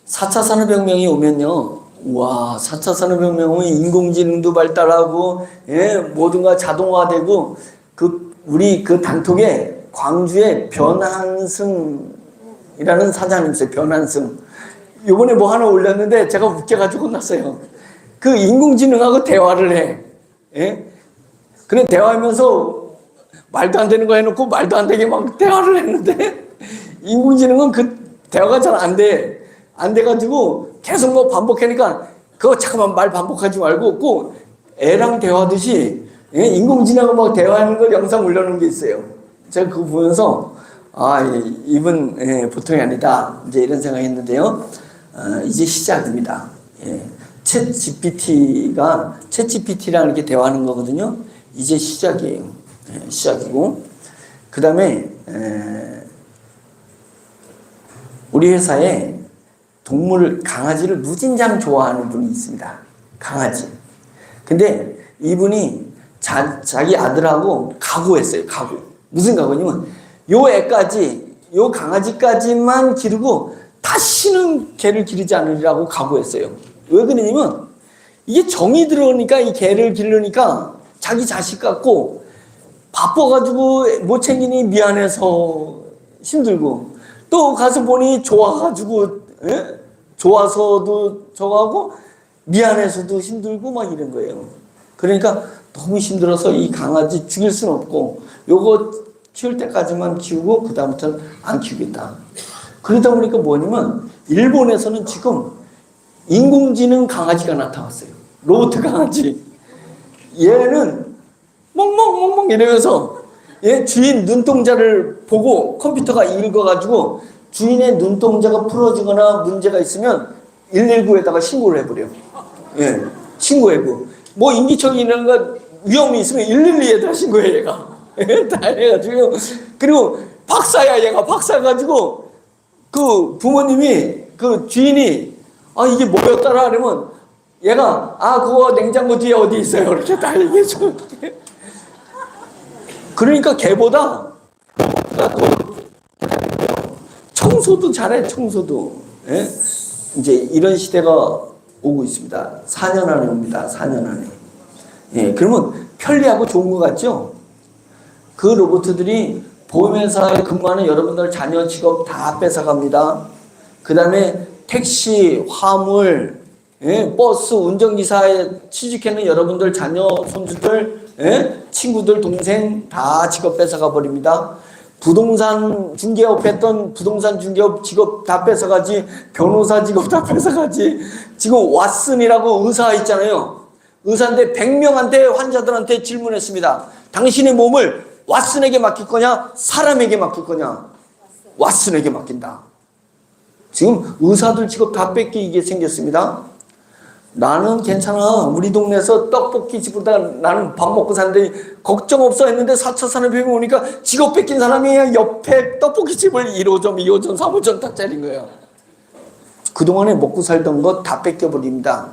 4차 산업혁명이 오면요. 와, 4차 산업혁명 오면 인공지능도 발달하고 모든가 자동화되고 우리 그 단톡에 광주에 변한승이라는 사장님 있어요. 변한승. 요번에 뭐 하나 올렸는데 제가 웃겨가지고 났어요. 그 인공지능하고 대화를 해. 예? 그래 대화하면서 말도 안 되는 거 해놓고 말도 안 되게 막 대화를 했는데 인공지능은 그 대화가 잘 안 돼. 안 돼가지고 계속 뭐 반복하니까 그거 잠깐만 말 반복하지 말고 꼭 애랑 대화하듯이 인공지능하고 막 대화하는 걸 영상 올려놓은 게 있어요. 제가 그거 보면서 이분 보통이 아니다 이제 이런 생각했는데요. 이제 시작입니다. 챗 GPT랑 이렇게 대화하는 거거든요. 이제 시작이에요. 시작이고 그 다음에 우리 회사에 강아지를 무진장 좋아하는 분이 있습니다. 강아지. 근데 이분이 자기 아들하고 각오했어요. 각오. 무슨 각오냐면 요 강아지까지만 기르고 다시는 개를 기르지 않으리라고 각오했어요. 왜 그러냐면 이게 정이 들어오니까 이 개를 기르니까 자기 자식 같고 바빠가지고 못 챙기니 미안해서 힘들고 또 가서 보니 좋아가지고 좋아서도 저거하고 미안해서도 힘들고 막 이런 거예요. 그러니까 너무 힘들어서 이 강아지 죽일 수는 없고 요거 키울 때까지만 키우고 그 다음부터는 안 키우겠다. 그러다 보니까 뭐냐면 일본에서는 지금 인공지능 강아지가 나타났어요. 로봇 강아지. 얘는 멍멍멍멍 이러면서 얘 주인 눈동자를 보고 컴퓨터가 읽어가지고 주인의 눈동자가 풀어지거나 문제가 있으면 119에다가 신고를 해버려. 예, 신고해고. 뭐 인기척이 이런 거 위험이 있으면 112에다가 신고해 얘가. 다 해가지고. 그리고 박사야 얘가. 박사가지고 그 부모님이 그 주인이 아 이게 뭐였더라 그러면 얘가 아 그거 냉장고 뒤에 어디 있어요 이렇게 다 얘기해줘. 그러니까 걔보다 청소도 잘해. 청소도. 예? 이제 이런 시대가 오고 있습니다. 4년 안에 옵니다. 4년 안에. 예, 그러면 편리하고 좋은 것 같죠? 그 로봇들이 보험회사에 근무하는 여러분들 자녀 직업 다 뺏어갑니다. 그 다음에 택시, 화물, 예, 버스, 운전기사에 취직하는 여러분들 자녀, 손주들, 예, 친구들, 동생 다 직업 뺏어가 버립니다. 부동산 중개업 했던 부동산 중개업 직업 다 뺏어가지. 변호사 직업 다 뺏어가지. 지금 왓슨이라고 의사 있잖아요. 의사인데 100명한테 환자들한테 질문했습니다. 당신의 몸을 왓슨에게 맡길 거냐 사람에게 맡길 거냐. 왓슨에게 맡긴다. 지금 의사들 직업 다 뺏기게 생겼습니다. 나는 괜찮아. 우리 동네에서 떡볶이 집보다 나는 밥 먹고 사는데 걱정 없어 했는데 4차 산업혁명 오니까 직업 뺏긴 사람이 옆에 떡볶이 집을 1호점, 2호점, 3호점 딱 차린 거예요. 그동안에 먹고 살던 거 다 뺏겨버립니다.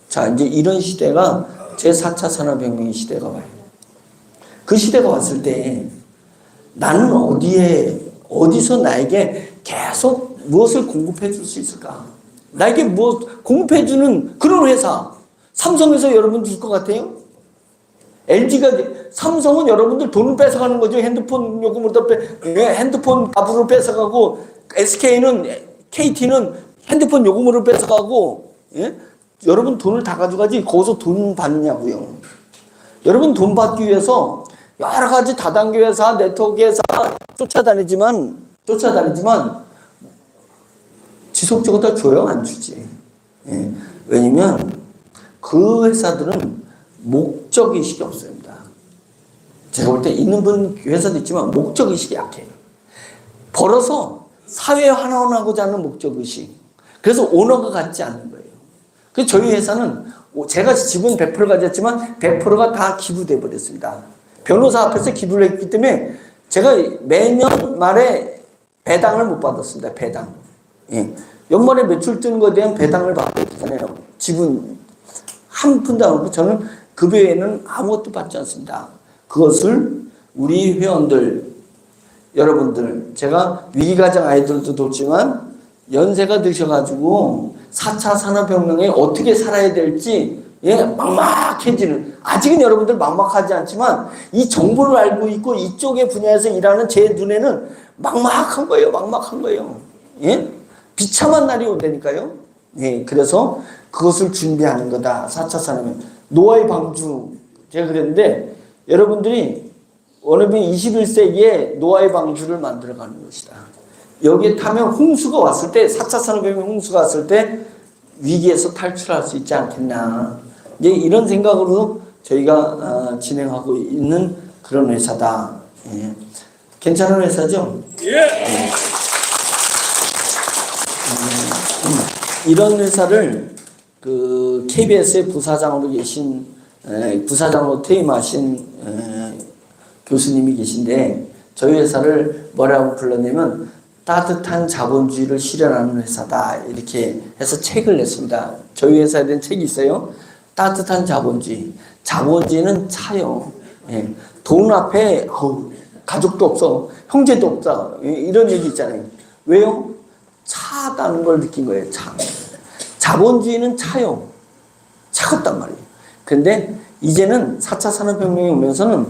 자, 이제 이런 시대가 제4차 산업혁명의 시대가 와요. 그 시대가 왔을 때 나는 어디서 나에게 계속 무엇을 공급해 줄 수 있을까? 나에게 무엇 공급해주는 그런 회사. 삼성에서 여러분 줄 것 같아요? LG가, 삼성은 여러분들 돈을 뺏어가는 거죠. 핸드폰 요금을 핸드폰 값으로 뺏어가고, KT는 핸드폰 요금으로 뺏어가고, 예? 여러분 돈을 다 가져가지, 거기서 돈 받느냐고요. 여러분 돈 받기 위해서 여러 가지 다단계 회사, 네트워크 회사 쫓아다니지만, 지속적으로 다 줘요? 안 주지. 예. 왜냐면 그 회사들은 목적의식이 없습니다. 제가 볼 때 있는 분 회사도 있지만 목적의식이 약해요. 벌어서 사회 환원하고자 하는 목적의식. 그래서 오너가 갖지 않는 거예요. 그래서 저희 회사는 제가 지분 100% 가졌지만 100%가 다 기부돼 버렸습니다. 변호사 앞에서 기부를 했기 때문에 제가 매년 말에 배당을 못 받았습니다. 배당. 예. 연말에 매출 뜨는 것에 대한 배당을 받고 있잖아요. 지분 한 푼도 안 받고 저는 그 외에는 아무것도 받지 않습니다. 그것을 우리 회원들, 여러분들, 제가 위기가정 아이들도 돕지만 연세가 드셔가지고 4차 산업혁명에 어떻게 살아야 될지 예, 막막해지는, 아직은 여러분들 막막하지 않지만 이 정보를 알고 있고 이쪽의 분야에서 일하는 제 눈에는 막막한 거예요. 막막한 거예요. 예? 비참한 날이 온다니까요. 예, 그래서 그것을 준비하는 거다. 4차 산업은 노아의 방주. 제가 그랬는데 여러분들이 원어민 21세기에 노아의 방주를 만들어가는 것이다. 여기에 타면 홍수가 왔을 때, 4차 산업혁명 홍수가 왔을 때 위기에서 탈출할 수 있지 않겠나. 이제 이런 생각으로 저희가 진행하고 있는 그런 회사다. 예. 괜찮은 회사죠? 예. 이런 회사를 그 KBS의 부사장으로 계신 부사장으로 퇴임하신 교수님이 계신데 저희 회사를 뭐라고 불렀냐면 따뜻한 자본주의를 실현하는 회사다 이렇게 해서 책을 냈습니다. 저희 회사에 대한 책이 있어요. 따뜻한 자본주의. 자본주의는 차요. 예. 돈 앞에 가족도 없어, 형제도 없다 이런 얘기 있잖아요. 왜요? 차다는 걸 느낀 거예요. 차. 자본주의는 차요. 차갑단 말이에요. 근데 이제는 4차 산업혁명이 오면서는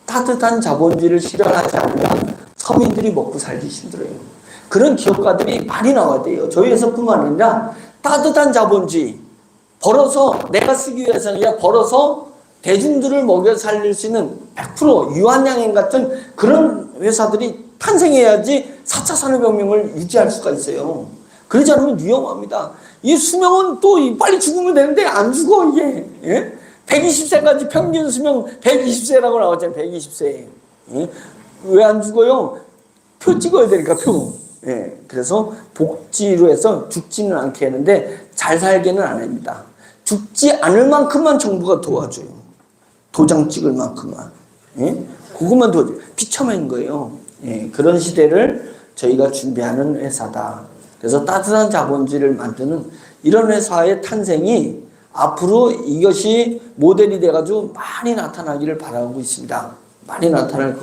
따뜻한 자본주의를 실현하지 않으면 서민들이 먹고 살기 힘들어요. 그런 기업가들이 많이 나와야 돼요. 저희 회사뿐만 아니라 따뜻한 자본주의. 벌어서 내가 쓰기 위해서는 아니라 벌어서 대중들을 먹여 살릴 수 있는 100% 유한양행 같은 그런 회사들이 탄생해야지 4차 산업혁명을 유지할 수가 있어요. 그러지 않으면 위험합니다. 이 수명은 또 빨리 죽으면 되는데 안 죽어 이게. 예? 120세까지 평균 수명 120세라고 나왔잖아요. 120세. 예? 왜 안 죽어요? 표 찍어야 되니까 표. 예. 그래서 복지로 해서 죽지는 않게 하는데 잘 살게는 안 합니다. 죽지 않을 만큼만 정부가 도와줘요. 도장 찍을 만큼만. 예? 그것만 도와줘요. 비참한 거예요. 예. 그런 시대를 저희가 준비하는 회사다. 그래서 따뜻한 자본주의를 만드는 이런 회사의 탄생이 앞으로 이것이 모델이 돼가지고 많이 나타나기를 바라고 있습니다. 많이 나타날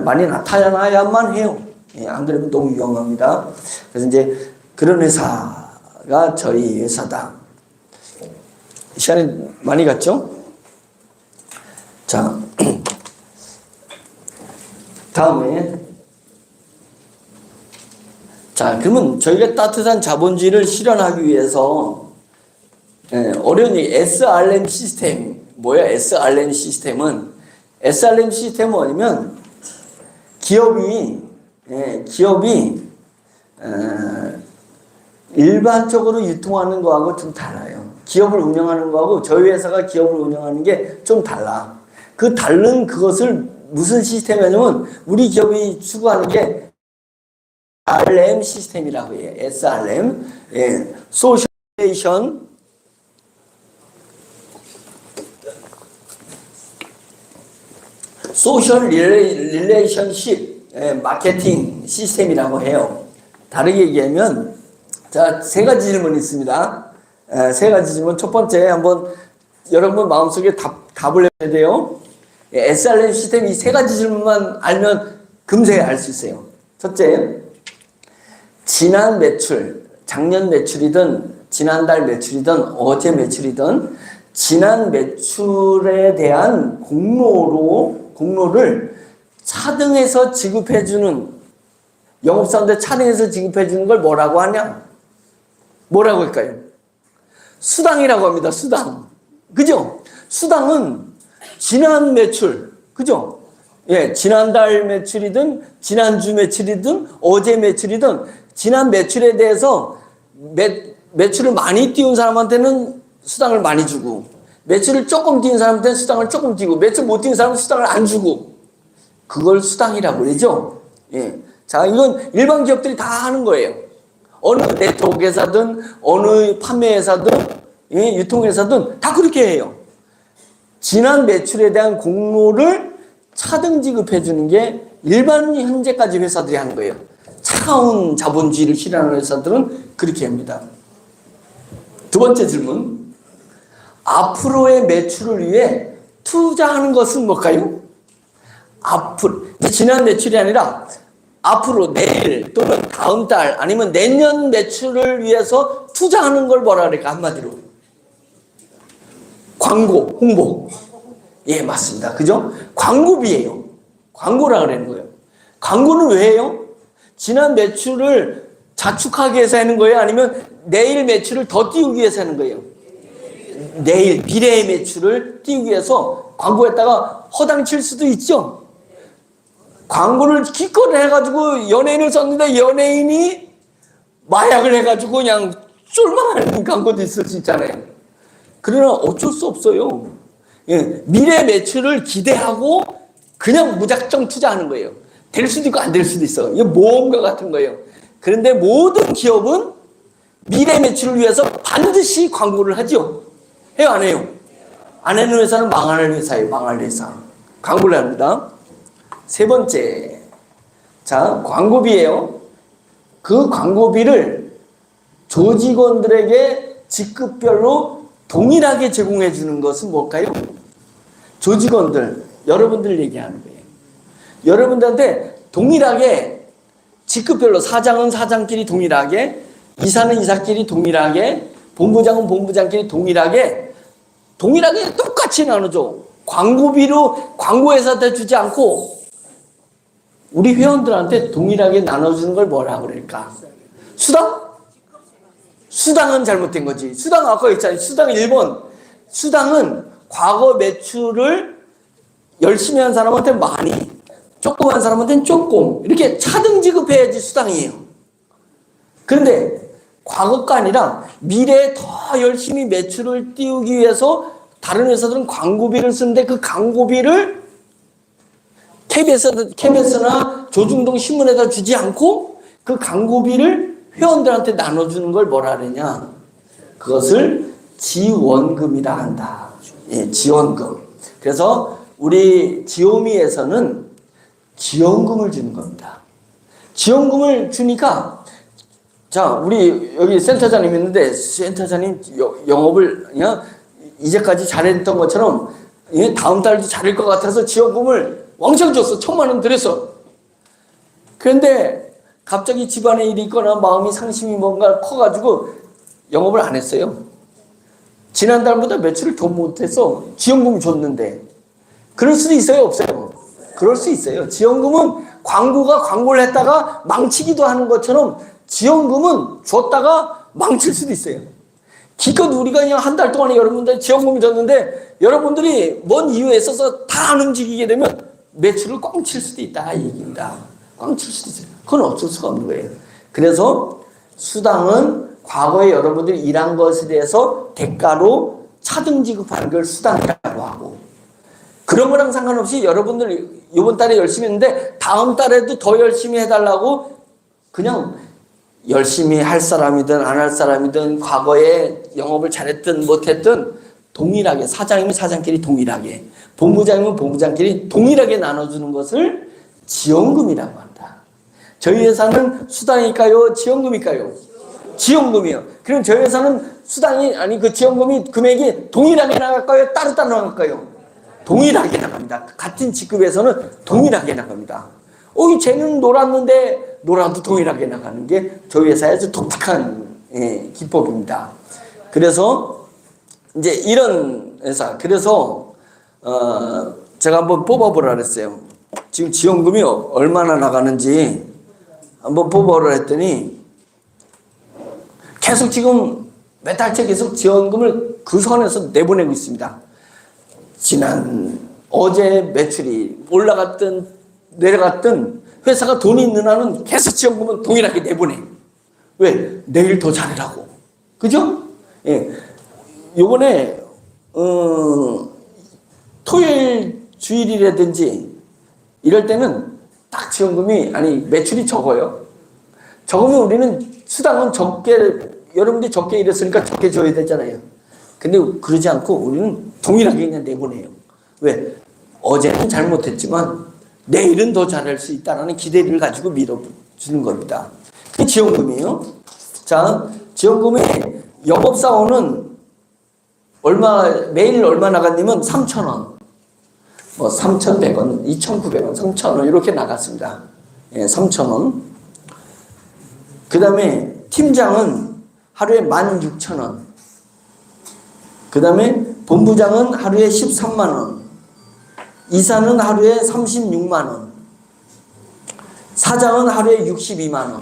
많이 나타나야만 해요. 예, 안 그러면 너무 위험합니다. 그래서 이제 그런 회사가 저희 회사다. 시간이 많이 갔죠? 자, 다음에 자, 그러면 저희가 따뜻한 자본주의를 실현하기 위해서 어려운 얘기, SRM 시스템, 뭐야? SRM 시스템은 뭐냐면 기업이 일반적으로 유통하는 거하고 좀 달라요. 기업을 운영하는 거하고 저희 회사가 기업을 운영하는 게 좀 달라. 그 다른 그것을 무슨 시스템이냐면 우리 기업이 추구하는 게 SRM 시스템이라고 해요. SRM, 예, 소셜 릴레이션십 마케팅 시스템이라고 해요. 다르게 얘기하면 자, 세 가지 질문이 있습니다. 세 가지 질문. 첫 번째 한번 여러분 마음속에 답을 해야 돼요. SRM 시스템 이 세 가지 질문만 알면 금세 알 수 있어요. 첫째, 지난 매출, 작년 매출이든 지난달 매출이든 어제 매출이든 지난 매출에 대한 공로를 차등해서 지급해주는 영업사원들 차등해서 지급해주는 걸 뭐라고 하냐? 뭐라고 할까요? 수당이라고 합니다. 수당. 그죠? 수당은 지난 매출, 그죠? 예, 지난달 매출이든 지난주 매출이든 어제 매출이든 지난 매출에 대해서 매출을 많이 띄운 사람한테는 수당을 많이 주고 매출을 조금 띄운 사람한테는 수당을 조금 띄고 매출 못 띄운 사람은 수당을 안 주고 그걸 수당이라고 그러죠. 예. 자, 이건 일반 기업들이 다 하는 거예요. 어느 네트워크 회사든 어느 판매 회사든 예, 유통 회사든 다 그렇게 해요. 지난 매출에 대한 공로를 차등 지급해 주는 게 일반 현재까지 회사들이 하는 거예요. 차가운 자본주의를 실현하는 회사들은 그렇게 합니다. 두 번째 질문. 앞으로의 매출을 위해 투자하는 것은 뭘까요? 지난 매출이 아니라 앞으로 내일 또는 다음 달 아니면 내년 매출을 위해서 투자하는 걸 뭐라 그럴까? 한마디로. 광고, 홍보. 예, 맞습니다. 그죠? 광고비예요. 광고라 그러는 거예요. 광고는 왜 해요? 지난 매출을 자축하기 위해서 하는 거예요? 아니면 내일 매출을 더 띄우기 위해서 하는 거예요? 내일, 미래의 매출을 띄우기 위해서 광고에다가 허당 칠 수도 있죠? 광고를 기껏 해가지고 연예인을 썼는데 연예인이 마약을 해가지고 그냥 쫄망하는 광고도 있을 수 있잖아요. 그러나 어쩔 수 없어요. 예, 미래 매출을 기대하고 그냥 무작정 투자하는 거예요. 될 수도 있고 안 될 수도 있어. 이게 모험과 같은 거예요. 그런데 모든 기업은 미래 매출을 위해서 반드시 광고를 하죠. 해요, 안 해요? 안 하는 회사는 망할 회사예요. 망할 회사. 광고를 합니다. 세 번째. 자, 광고비예요. 그 광고비를 조직원들에게 직급별로 동일하게 제공해 주는 것은 뭘까요? 조직원들, 여러분들 얘기하는 거예요. 여러분들한테 동일하게 직급별로 사장은 사장끼리 동일하게, 이사는 이사끼리 동일하게, 본부장은 본부장끼리 동일하게 똑같이 나눠줘. 광고비로 광고회사한테 주지 않고 우리 회원들한테 동일하게 나눠주는 걸 뭐라고 그럴까? 수당? 수당은 잘못된 거지. 수당 아까 했잖아요. 수당 1번. 수당은 과거 매출을 열심히 한 사람한테 많이, 조금 한 사람한테는 조금 이렇게 차등 지급해야지 수당이에요. 그런데 과거가 아니라 미래에 더 열심히 매출을 띄우기 위해서 다른 회사들은 광고비를 쓰는데 그 광고비를 KBS나 조중동 신문에다 주지 않고 그 광고비를 회원들한테 나눠주는 걸 뭐라 그러냐. 그것을 지원금이라 한다. 예, 지원금. 그래서 우리 지오미에서는 지원금을 주는 겁니다. 지원금을 주니까 자, 우리 여기 센터장님 있는데 센터장님 영업을 그냥 이제까지 잘했던 것처럼 다음 달도 잘할 것 같아서 지원금을 왕창 줬어. 1,000,000원 들였어. 그런데 갑자기 집안에 일이 있거나 마음이 상심이 뭔가 커가지고 영업을 안 했어요. 지난달보다 매출을 더 못해서 지원금 줬는데 그럴 수도 있어요? 없어요? 그럴 수 있어요. 지원금은 광고가 광고를 했다가 망치기도 하는 것처럼 지원금은 줬다가 망칠 수도 있어요. 기껏 우리가 그냥 한 달 동안에 여러분들 지원금을 줬는데 여러분들이 뭔 이유에 있어서 다 안 움직이게 되면 매출을 꽝칠 수도 있다 이 얘기입니다. 꽝칠 수도 있어요. 그건 어쩔 수가 없는 거예요. 그래서 수당은 과거에 여러분들이 일한 것에 대해서 대가로 차등 지급하는 걸 수당이라고 하고 그런 거랑 상관없이 여러분들 이번 달에 열심히 했는데 다음 달에도 더 열심히 해달라고 그냥 열심히 할 사람이든 안 할 사람이든 과거에 영업을 잘했든 못했든 동일하게 사장이면 사장끼리 동일하게 본부장이면 본부장끼리 동일하게 나눠주는 것을 지원금이라고 한다. 저희 회사는 수당일까요? 지원금일까요? 지원금이요. 그럼 저희 회사는 수당이 아니 그 지원금이 금액이 동일하게 나갈까요? 따로따로 나갈까요? 동일하게 나갑니다. 같은 직급에서는 동일하게 나갑니다. 쟤는 놀았는데 놀아도 동일하게 나가는 게 저희 회사에서 독특한 기법입니다. 그래서 이제 이런 회사 그래서 제가 한번 뽑아보라 그랬어요. 지금 지원금이 얼마나 나가는지 한번 뽑아보라 했더니 계속 지금 몇 달째 계속 지원금을 그 선에서 내보내고 있습니다. 어제 매출이 올라갔든 내려갔든 회사가 돈이 있는 한은 계속 지원금은 동일하게 내보내. 왜? 내일 더 잘하라고. 그죠? 예. 요번에 토요일 주일이라든지 이럴 때는 딱 지원금이 매출이 적어요. 적으면 우리는 수당은 여러분들이 적게 일했으니까 적게 줘야 되잖아요. 근데 그러지 않고 우리는 동일하게 그냥 내보내요. 왜? 어제는 잘못했지만 내일은 더 잘할 수 있다는 기대를 가지고 밀어주는 겁니다. 그게 지원금이에요. 자, 지원금의 영업사원은 매일 얼마 나갔냐면 3,000원, 3,100원, 2,900원, 3,000원 이렇게 나갔습니다. 예, 3,000원. 그 다음에 팀장은 하루에 16,000원. 그 다음에 본부장은 하루에 13만원. 이사는 하루에 36만원. 사장은 하루에 62만원.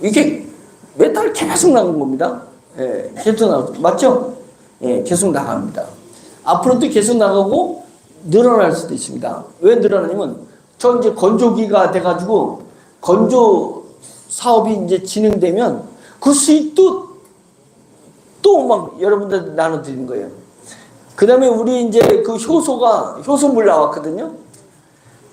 이게 몇 달 계속 나간 겁니다. 예, 계속 나가고. 맞죠? 예, 계속 나갑니다. 앞으로도 계속 나가고 늘어날 수도 있습니다. 왜 늘어나냐면 저 이제 건조기가 돼가지고 건조 사업이 이제 진행되면 그 수익도 또 막 여러분들 나눠드리는 거예요. 그 다음에 우리 이제 그 효소물 나왔거든요.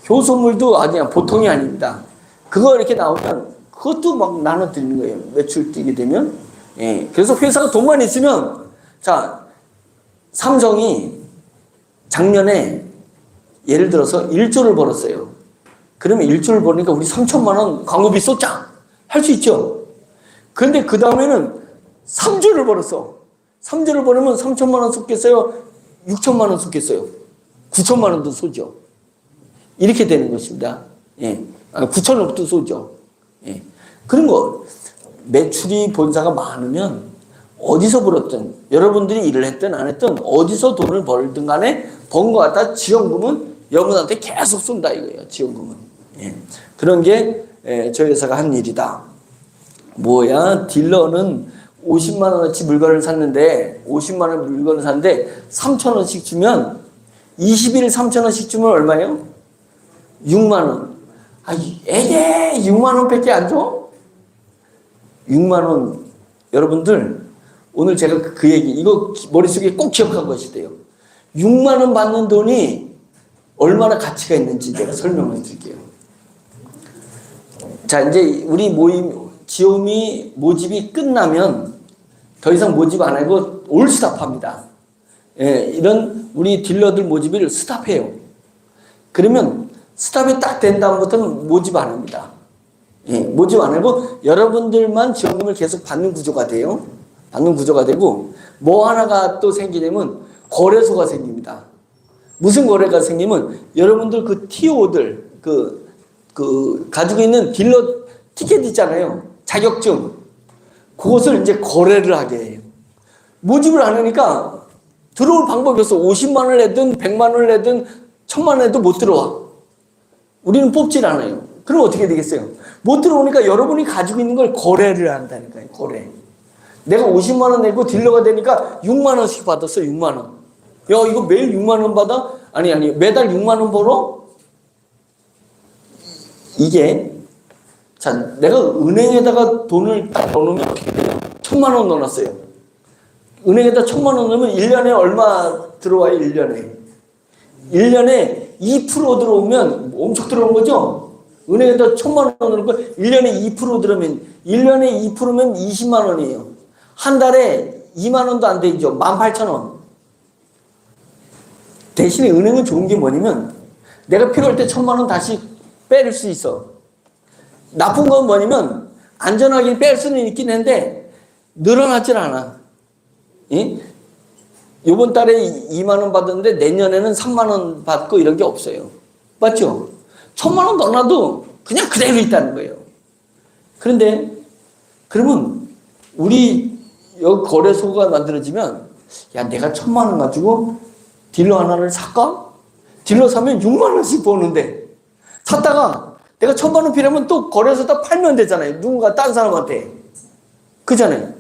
효소물도 그냥 보통이 아닙니다. 그거 이렇게 나오면 그것도 막 나눠드리는 거예요. 매출 뛰게 되면. 예. 그래서 회사가 돈만 있으면, 자, 삼성이 작년에 예를 들어서 1조를 벌었어요. 그러면 1조를 벌으니까 우리 3천만 원 광고비 쏟자! 할 수 있죠. 그런데 그 다음에는 3조를 벌었어. 3조를 벌으면 3천만 원 쏟겠어요? 6천만 원 쏟겠어요? 9천만 원도 쏘죠. 이렇게 되는 것입니다. 예. 9천억도 쏘죠. 예. 그런 거, 매출이 본사가 많으면 어디서 벌었든, 여러분들이 일을 했든 안 했든, 어디서 돈을 벌든 간에 번 거 갖다 지원금은 여러분한테 계속 쏜다 이거예요. 지원금은. 예. 그런 게 저희 회사가 한 일이다. 뭐야? 딜러는 50만 원어치 물건을 샀는데 50만 원 물건을 샀는데 3천 원씩 주면 20일 3천 원씩 주면 얼마예요? 6만 원. 에게 6만 원밖에 안 줘? 6만 원. 여러분들 오늘 제가 그 얘기 이거 머릿속에 꼭 기억할 것이 돼요. 6만 원 받는 돈이 얼마나 가치가 있는지 제가 설명을 드릴게요. 자, 이제 우리 지오미 모집이 끝나면 더 이상 모집 안 하고 올 스탑합니다. 예, 이런 우리 딜러들 모집을 스탑해요. 그러면 스탑이 딱 된 다음부터는 모집 안 합니다. 예, 모집 안 하고 여러분들만 지원금을 계속 받는 구조가 돼요. 받는 구조가 되고 뭐 하나가 또 생기냐면 거래소가 생깁니다. 무슨 거래가 생기면 여러분들 그 TO들 가지고 있는 딜러 티켓 있잖아요. 자격증. 그것을 이제 거래를 하게 해요. 모집을 안 하니까 들어올 방법이 없어. 50만 원을 내든 100만 원을 내든 1000만 원 내도 못 들어와. 우리는 뽑질 않아요. 그럼 어떻게 되겠어요? 못 들어오니까 여러분이 가지고 있는 걸 거래를 한다니까요. 거래. 내가 50만 원 내고 딜러가 되니까 6만 원씩 받았어. 6만 원. 야, 이거 매일 6만 원 받아? 아니 매달 6만 원 벌어? 이게 자, 내가 은행에다가 돈을 딱 넣어놓으면 어떻게 돼요? 1000만 원 넣어놨어요. 은행에다 1000만 원 넣으면 1년에 얼마 들어와요? 1년에 2% 들어오면 엄청 들어온 거죠? 은행에다 1000만 원 넣는 거 1년에 2% 들어오면 1년에 2%면 20만 원이에요. 한 달에 2만 원도 안 되죠. 18,000원. 대신에 은행은 좋은 게 뭐냐면 내가 필요할 때 1000만 원 다시 빼낼 수 있어. 나쁜 건 뭐냐면 안전하게 뺄 수는 있긴 한데 늘어나질 않아. 예? 이번 달에 2만 원 받았는데 내년에는 3만 원 받고 이런 게 없어요. 맞죠? 1000만 원 넣어놔도 그냥 그대로 있다는 거예요. 그런데 그러면 우리 여기 거래소가 만들어지면 야, 내가 1000만 원 가지고 딜러 하나를 살까? 딜러 사면 6만 원씩 버는데 샀다가 내가 1000만 원 필요하면 또 거래소에다 팔면 되잖아요. 누군가 딴 사람한테. 그잖아요.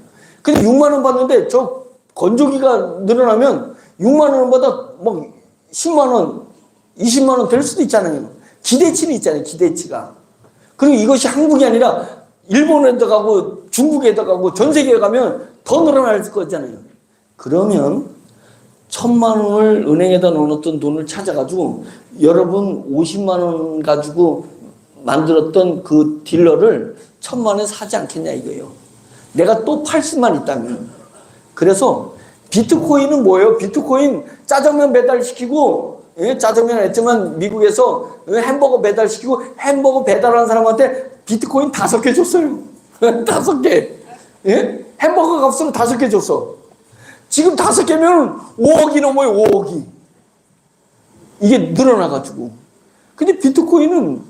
근데 6만 원 받는데 저 건조기가 늘어나면 6만 원보다 막 10만 원, 20만 원 될 수도 있잖아요. 기대치는 있잖아요. 기대치가. 그리고 이것이 한국이 아니라 일본에도 가고 중국에도 가고 전 세계에 가면 더 늘어날 거잖아요. 그러면 1000만 원을 은행에다 넣어놓던 돈을 찾아가지고 여러분 50만 원 가지고 만들었던 그 딜러를 1000만 원에 사지 않겠냐 이거예요. 내가 또 팔 수만 있다면. 그래서 비트코인은 뭐예요? 비트코인 짜장면 배달시키고, 예? 짜장면 했지만 미국에서 햄버거 배달시키고 햄버거 배달하는 사람한테 비트코인 5개 줬어요. 5개. 예? 햄버거 값으로 5개 줬어. 지금 5개면 5억이 넘어요. 5억이. 이게 늘어나가지고. 근데 비트코인은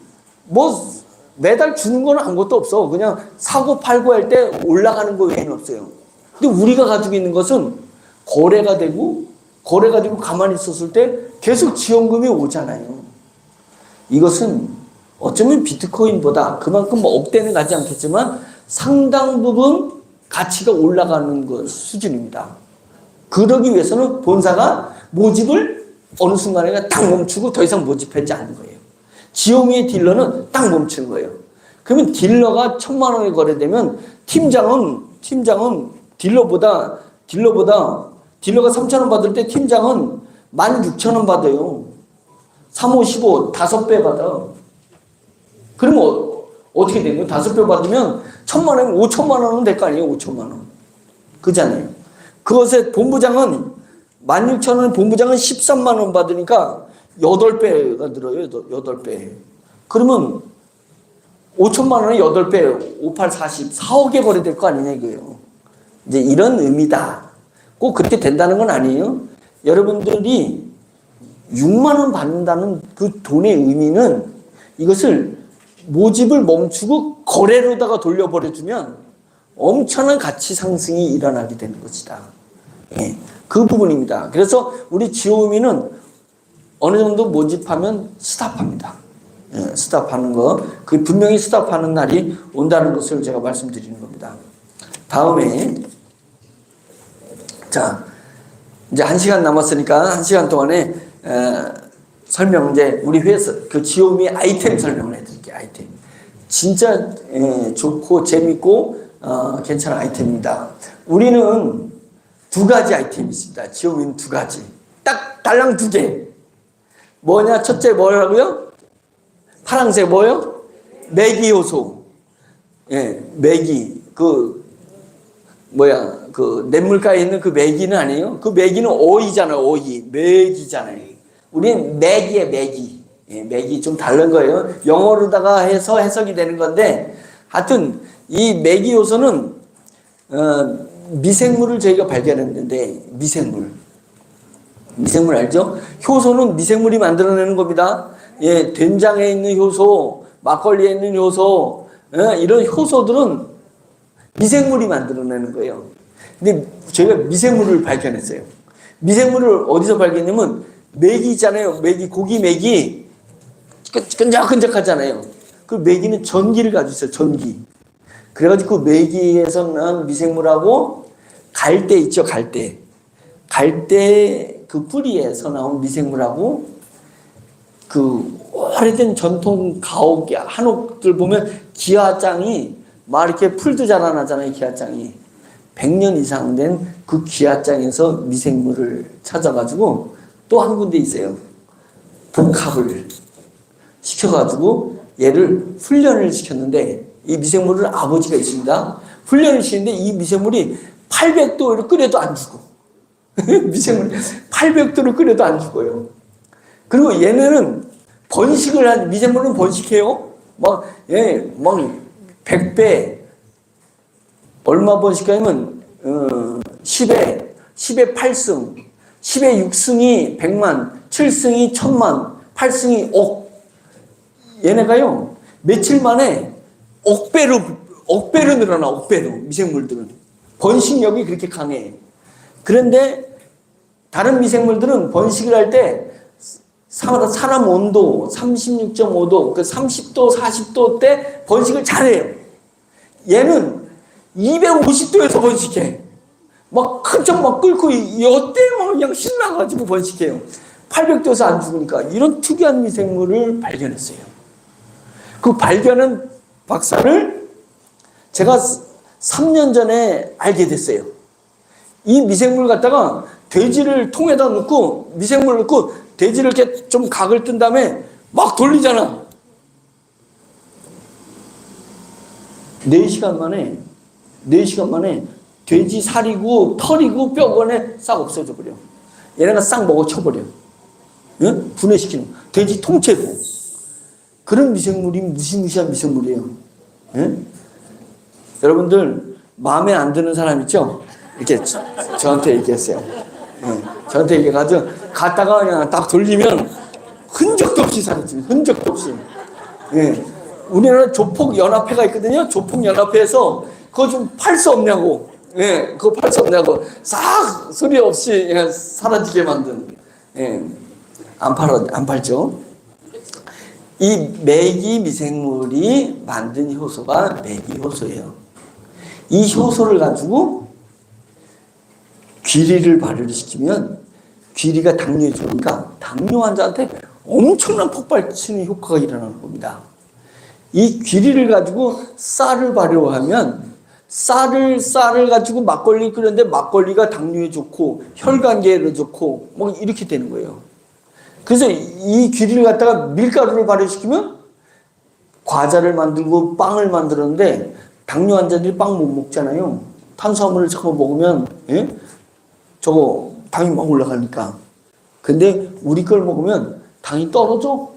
뭐 매달 주는 건 아무것도 없어. 그냥 사고 팔고 할 때 올라가는 거 외에는 없어요. 근데 우리가 가지고 있는 것은 거래가 되고 가만히 있었을 때 계속 지원금이 오잖아요. 이것은 어쩌면 비트코인보다 그만큼 뭐 억대는 가지 않겠지만 상당 부분 가치가 올라가는 것 수준입니다. 그러기 위해서는 본사가 모집을 어느 순간에 딱 멈추고 더 이상 모집하지 않는 거예요. 지오미의 딜러는 딱 멈춘 거예요. 그러면 딜러가 1000만 원에 거래되면 팀장은 딜러가 3,000원 받을 때 팀장은 16,000원 받아요. 3, 5, 15, 5배 받아. 그러면 어떻게 되는 거예요? 5배 받으면 1000만 원이면 5천만 원은 될 거 아니에요? 5천만 원. 그잖아요. 그것에 본부장은 16,000원, 본부장은 13만 원 받으니까 8배가 늘어요. 8배. 그러면 5천만 원에 8배, 5, 8, 40, 4억에 거래될 거 아니냐 이거예요. 이제 이런 의미다. 꼭 그렇게 된다는 건 아니에요. 여러분들이 6만 원 받는다는 그 돈의 의미는 이것을 모집을 멈추고 거래로다가 돌려버려주면 엄청난 가치 상승이 일어나게 되는 것이다. 예, 그 부분입니다. 그래서 우리 지오미는 어느 정도 모집하면 스탑합니다. 예, 스탑하는 거. 그 분명히 스탑하는 날이 온다는 것을 제가 말씀드리는 겁니다. 다음에 자 이제 1시간 남았으니까 1시간 동안에 설명 이제 우리 회사 그 지오미 아이템 설명을 해드릴게요. 아이템 진짜 좋고 재밌고 괜찮은 아이템입니다. 우리는 두 가지 아이템이 있습니다. 지오민 두 가지. 딱 달랑 두 개. 뭐냐? 첫째 뭐라고요? 파란색 뭐요? 매기 효소. 예, 매기. 그 냇물가에 있는 그 매기는 아니에요. 그 매기는 오이잖아요. 오이. 매기잖아요. 우리는 매기에 매기. 예, 매기 좀 다른 거예요. 영어로다가 해서 해석이 되는 건데, 하여튼 이 매기 요소는 미생물을 저희가 발견했는데, 미생물 알죠? 효소는 미생물이 만들어내는 겁니다. 예, 된장에 있는 효소, 막걸리에 있는 효소, 이런 효소들은 미생물이 만들어내는 거예요. 근데 저희가 미생물을 발견했어요. 미생물을 어디서 발견했냐면, 메기 있잖아요. 메기, 고기 메기. 끈적끈적하잖아요. 그 메기는 전기를 가지고 있어요. 전기. 그래가지고 그 메기에서 난 미생물하고 갈대 있죠. 갈대 그 뿌리에서 나온 미생물하고 그 오래된 전통 가옥, 한옥들 보면 기와장이 막 이렇게 풀도 자라나잖아요. 기와장이 100년 이상 된 그 기와장에서 미생물을 찾아가지고 또 한 군데 있어요. 복합을 시켜가지고 얘를 훈련을 시켰는데, 이 미생물을 아버지가 있습니다. 훈련을 시키는데 이 미생물이 800도를 끓여도 안 죽어. 미생물이 800도를 끓여도 안 죽어요. 그리고 얘네는 미생물은 번식해요. 막 100배, 얼마 번식하냐면, 10에 8승, 10에 6승이 100만, 7승이 1000만, 8승이 억. 얘네가요, 며칠 만에 억배로 늘어나, 억배로. 미생물들은. 번식력이 그렇게 강해. 그런데 다른 미생물들은 번식을 할 때 사람 온도 36.5도, 그 30도, 40도 때 번식을 잘해요. 얘는 250도에서 번식해. 막 한참 막 끓고, 이때 막 그냥 신나가지고 번식해요. 800도에서 안 죽으니까. 이런 특이한 미생물을 발견했어요. 그 발견한 박사를 제가 3년 전에 알게 됐어요. 이 미생물 갖다가 돼지를 통에다 넣고, 미생물을 넣고, 돼지를 이렇게 좀 각을 뜬 다음에 막 돌리잖아. 4시간 만에 돼지 살이고 털이고 뼈건에 싹 없어져 버려. 얘네가 싹 먹어 쳐버려. 응? 분해시키는. 돼지 통째로. 그런 미생물이 무시무시한 미생물이에요. 응? 여러분들 마음에 안 드는 사람 있죠? 이렇게 저한테 얘기했어요. 응. 저한테 얘기해가지고 갔다가 그냥 딱 돌리면 흔적도 없이 사라지는. 흔적도 없이. 예. 우리나라 조폭연합회가 있거든요. 조폭연합회에서 그거 좀 팔 수 없냐고. 예, 그거 팔 수 없냐고. 싹 소리 없이 그냥 사라지게 만든. 예. 안 팔죠. 이 매기 미생물이 만든 효소가 매기 효소예요. 이 효소를 가지고 귀리를 발효를 시키면 귀리가 당뇨에 좋으니까 당뇨 환자한테 엄청난 폭발치는 효과가 일어나는 겁니다. 이 귀리를 가지고 쌀을 발효하면 쌀을 가지고 막걸리 끓였는데 막걸리가 당뇨에 좋고 혈관계에 좋고 뭐 이렇게 되는 거예요. 그래서 이 귀리를 갖다가 밀가루를 발효시키면 과자를 만들고 빵을 만들었는데 당뇨 환자들이 빵 못 먹잖아요. 탄수화물을 저거 먹으면 저거 당이 막 올라가니까. 근데 우리 걸 먹으면 당이 떨어져?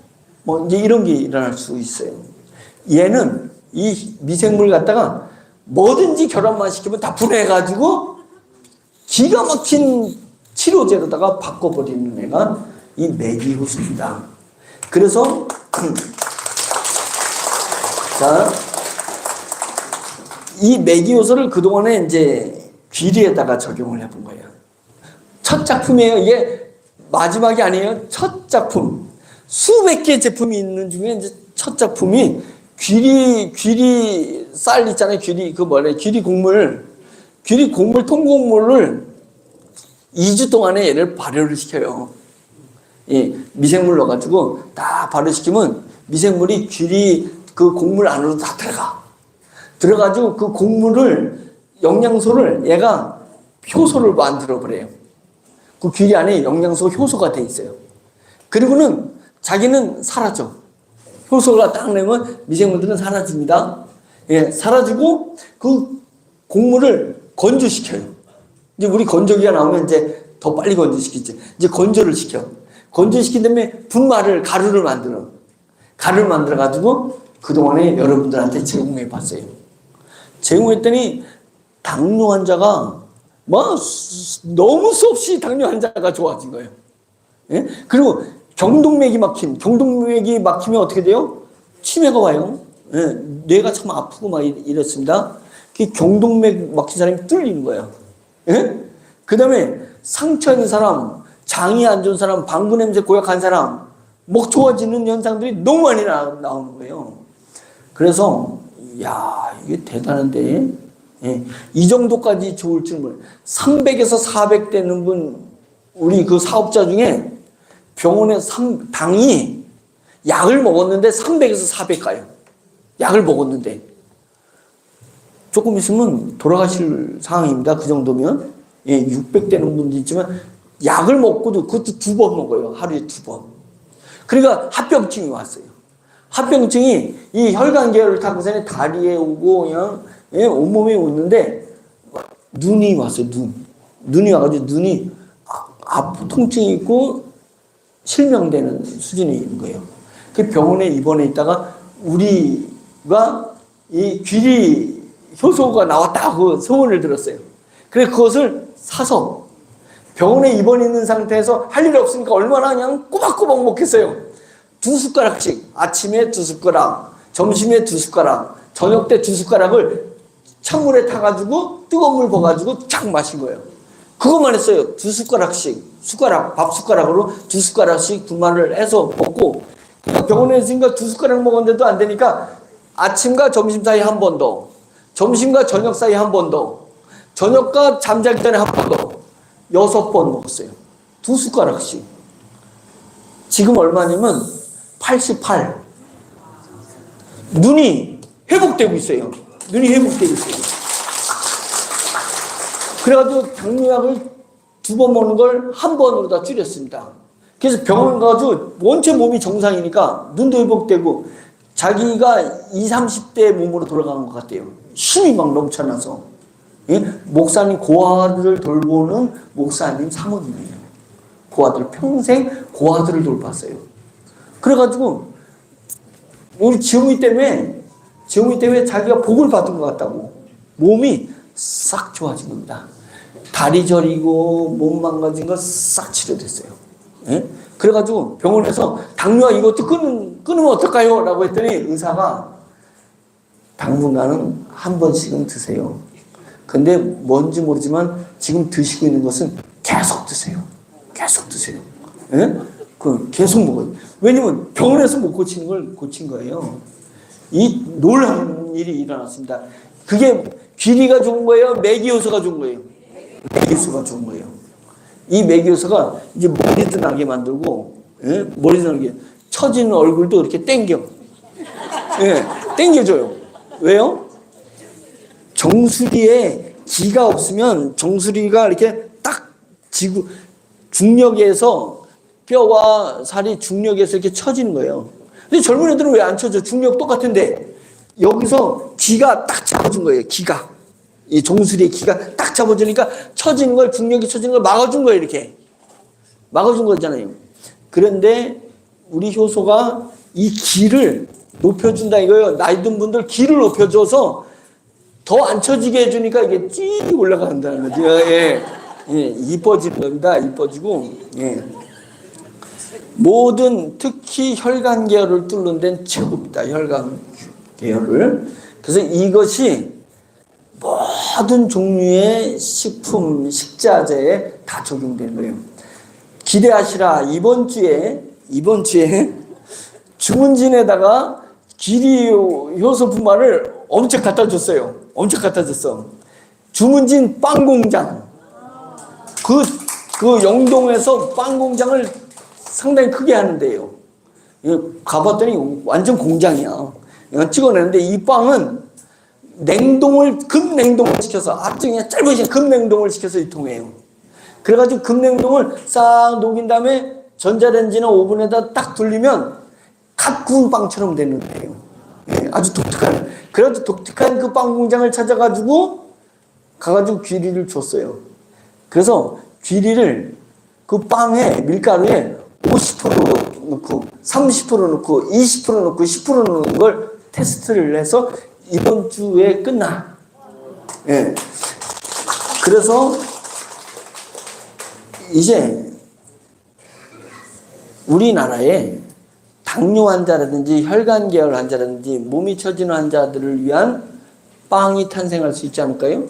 뭐 이제 이런 게 일어날 수 있어요. 얘는 이 미생물 갖다가 뭐든지 결합만 시키면 다 분해해가지고 기가 막힌 치료제로다가 바꿔버리는 애가 이 매기 효소입니다. 그래서 자, 이 매기 효소를 그동안에 이제 귀리에다가 적용을 해본 거예요. 첫 작품이에요. 이게 마지막이 아니에요. 첫 작품. 수백 개 제품이 있는 중에 이제 첫 작품이 귀리 쌀 있잖아요. 귀리 귀리 곡물 통곡물을 2주 동안에 얘를 발효를 시켜요. 예, 미생물 넣어가지고 다 발효시키면 미생물이 귀리 그 곡물 안으로 다 들어가. 들어가지고 그 곡물을, 영양소를 얘가 효소를 만들어 버려요. 그 귀리 안에 영양소 효소가 돼 있어요. 그리고는 자기는 사라져. 효소가 딱 내면 미생물들은 사라집니다. 예, 사라지고 그 곡물을 건조시켜요. 이제 우리 건조기가 나오면 이제 더 빨리 건조시키지. 이제 건조를 시켜. 건조시킨 다음에 분말을, 가루를 만들어. 가루를 만들어가지고 그동안에 여러분들한테 제공해 봤어요. 제공했더니 당뇨 환자가 뭐 너무 수없이 당뇨 환자가 좋아진 거예요. 예? 그리고 경동맥이 막히면 어떻게 돼요? 치매가 와요. 예, 뇌가 참 아프고 막 이렇습니다. 그 경동맥 막힌 사람이 뚫리는 거예요. 예? 그 다음에 상처 있는 사람, 장이 안 좋은 사람, 방구 냄새 고약한 사람, 목 좋아지는 현상들이 너무 많이 나오는 거예요. 그래서 야, 이게 대단한데, 예, 이 정도까지 좋을 줄 몰라요. 300에서 400 되는 분, 우리 그 사업자 중에 병원에 당이 약을 먹었는데 300에서 400 가요. 약을 먹었는데. 조금 있으면 돌아가실 상황입니다. 그 정도면. 예, 600 되는 분도 있지만, 약을 먹고도 그것도 2번 먹어요. 하루에 2번. 그러니까 합병증이 왔어요. 합병증이 이 혈관계열을 타고서 다리에 오고 그냥, 예, 온몸에 오는데 눈이 왔어요. 눈이 와가지고 눈이 통증이 있고 실명되는 수준에 있는 거예요. 그 병원에 입원해 있다가 우리가 이 귀리 효소가 나왔다고 소문을 들었어요. 그래서 그것을 사서 병원에 입원해 있는 상태에서 할 일이 없으니까 얼마나 그냥 꼬박꼬박 먹겠어요. 2숟가락씩, 아침에 2숟가락, 점심에 2숟가락, 저녁 때 2숟가락을 찬물에 타가지고 뜨거운 물 부어가지고 쫙 마신 거예요. 그것만 했어요. 2숟가락씩, 밥 숟가락으로 2숟가락씩 분말을 해서 먹고, 병원에 있으니까 2숟가락 먹었는데도 안 되니까 아침과 점심 사이 한 번 더, 점심과 저녁 사이 한 번 더, 저녁과 잠자기 전에 한 번 더, 6번 먹었어요. 2숟가락씩. 지금 얼마냐면 88. 눈이 회복되고 있어요. 눈이 회복되고 있어요. 그래가지고 당뇨약을 2번 먹는 걸 1번으로 다 줄였습니다. 그래서 병원 가서 원체 몸이 정상이니까 눈도 회복되고 자기가 20, 30대 몸으로 돌아가는 것 같아요. 힘이 막 넘쳐나서. 예? 목사님, 고아들을 돌보는 목사님 사모님이에요. 고아들, 평생 고아들을 돌봤어요. 그래가지고 우리 지용이 때문에 자기가 복을 받은 것 같다고 몸이 싹 좋아진 겁니다. 다리 저리고 몸 망가진 거 싹 치료됐어요. 예? 그래가지고 병원에서 당뇨 이것도 끊으면 어떨까요? 라고 했더니 의사가 당분간은 한 번씩은 드세요. 근데 뭔지 모르지만 지금 드시고 있는 것은 계속 드세요. 계속 드세요. 예? 계속 먹어요. 왜냐면 병원에서 못 고치는 걸 고친 거예요. 이 놀라운 일이 일어났습니다. 그게 귀리가 좋은 거예요? 매기효소가 좋은 거예요? 매기효소가 좋은 거예요. 이 매기효소가 이제 머리도 나게 만들고, 예? 머리도 나게, 처지는 얼굴도 이렇게 땡겨. 예, 땡겨줘요. 왜요? 정수리에 기가 없으면 정수리가 이렇게 딱 중력에서 뼈와 살이 중력에서 이렇게 처지는 거예요. 근데 젊은 애들은 왜 안 쳐져? 중력 똑같은데 여기서 기가 딱 잡아준 거예요. 기가. 이 정수리에 기가 딱 잡아주니까 처지는 걸, 중력이 처지는 걸 막아준 거예요. 이렇게. 막아준 거잖아요. 그런데 우리 효소가 이 기를 높여준다 이거예요. 나이 든 분들 기를 높여줘서 더 안 처지게 해주니까 이게 쭉 올라간다는 거죠. 예. 예. 이뻐지는 겁니다. 이뻐지고. 예. 모든 특히 혈관 계열을 뚫는 데는 최고입니다. 혈관 계열을. 그래서 이것이 모든 종류의 식품, 식자재에 다 적용되는 거예요. 기대하시라. 이번 주에 주문진에다가 귀리 효소 분말을 엄청 갖다 줬어요. 엄청 갖다 줬어. 주문진 빵 공장. 그 영동에서 빵 공장을 상당히 크게 하는데요. 가봤더니 완전 공장이야. 찍어내는데 이 빵은 냉동을 급냉동을 시켜서 아주 그냥 짧은 시간 급냉동을 시켜서 유통해요. 그래가지고 급냉동을 싹 녹인 다음에 전자레인지나 오븐에다 딱 돌리면 갓 구운 빵처럼 되는 거예요. 예, 아주 독특한. 그래도 독특한 그 빵 공장을 찾아가지고 가가지고 귀리를 줬어요. 그래서 귀리를 그 빵에 밀가루에 50% 넣고 30% 넣고 20% 넣고 10% 넣는 걸 테스트를 해서 이번 주에 끝나. 예. 그래서 이제 우리나라에 당뇨 환자라든지 혈관 계열 환자라든지 몸이 처지는 환자들을 위한 빵이 탄생할 수 있지 않을까요?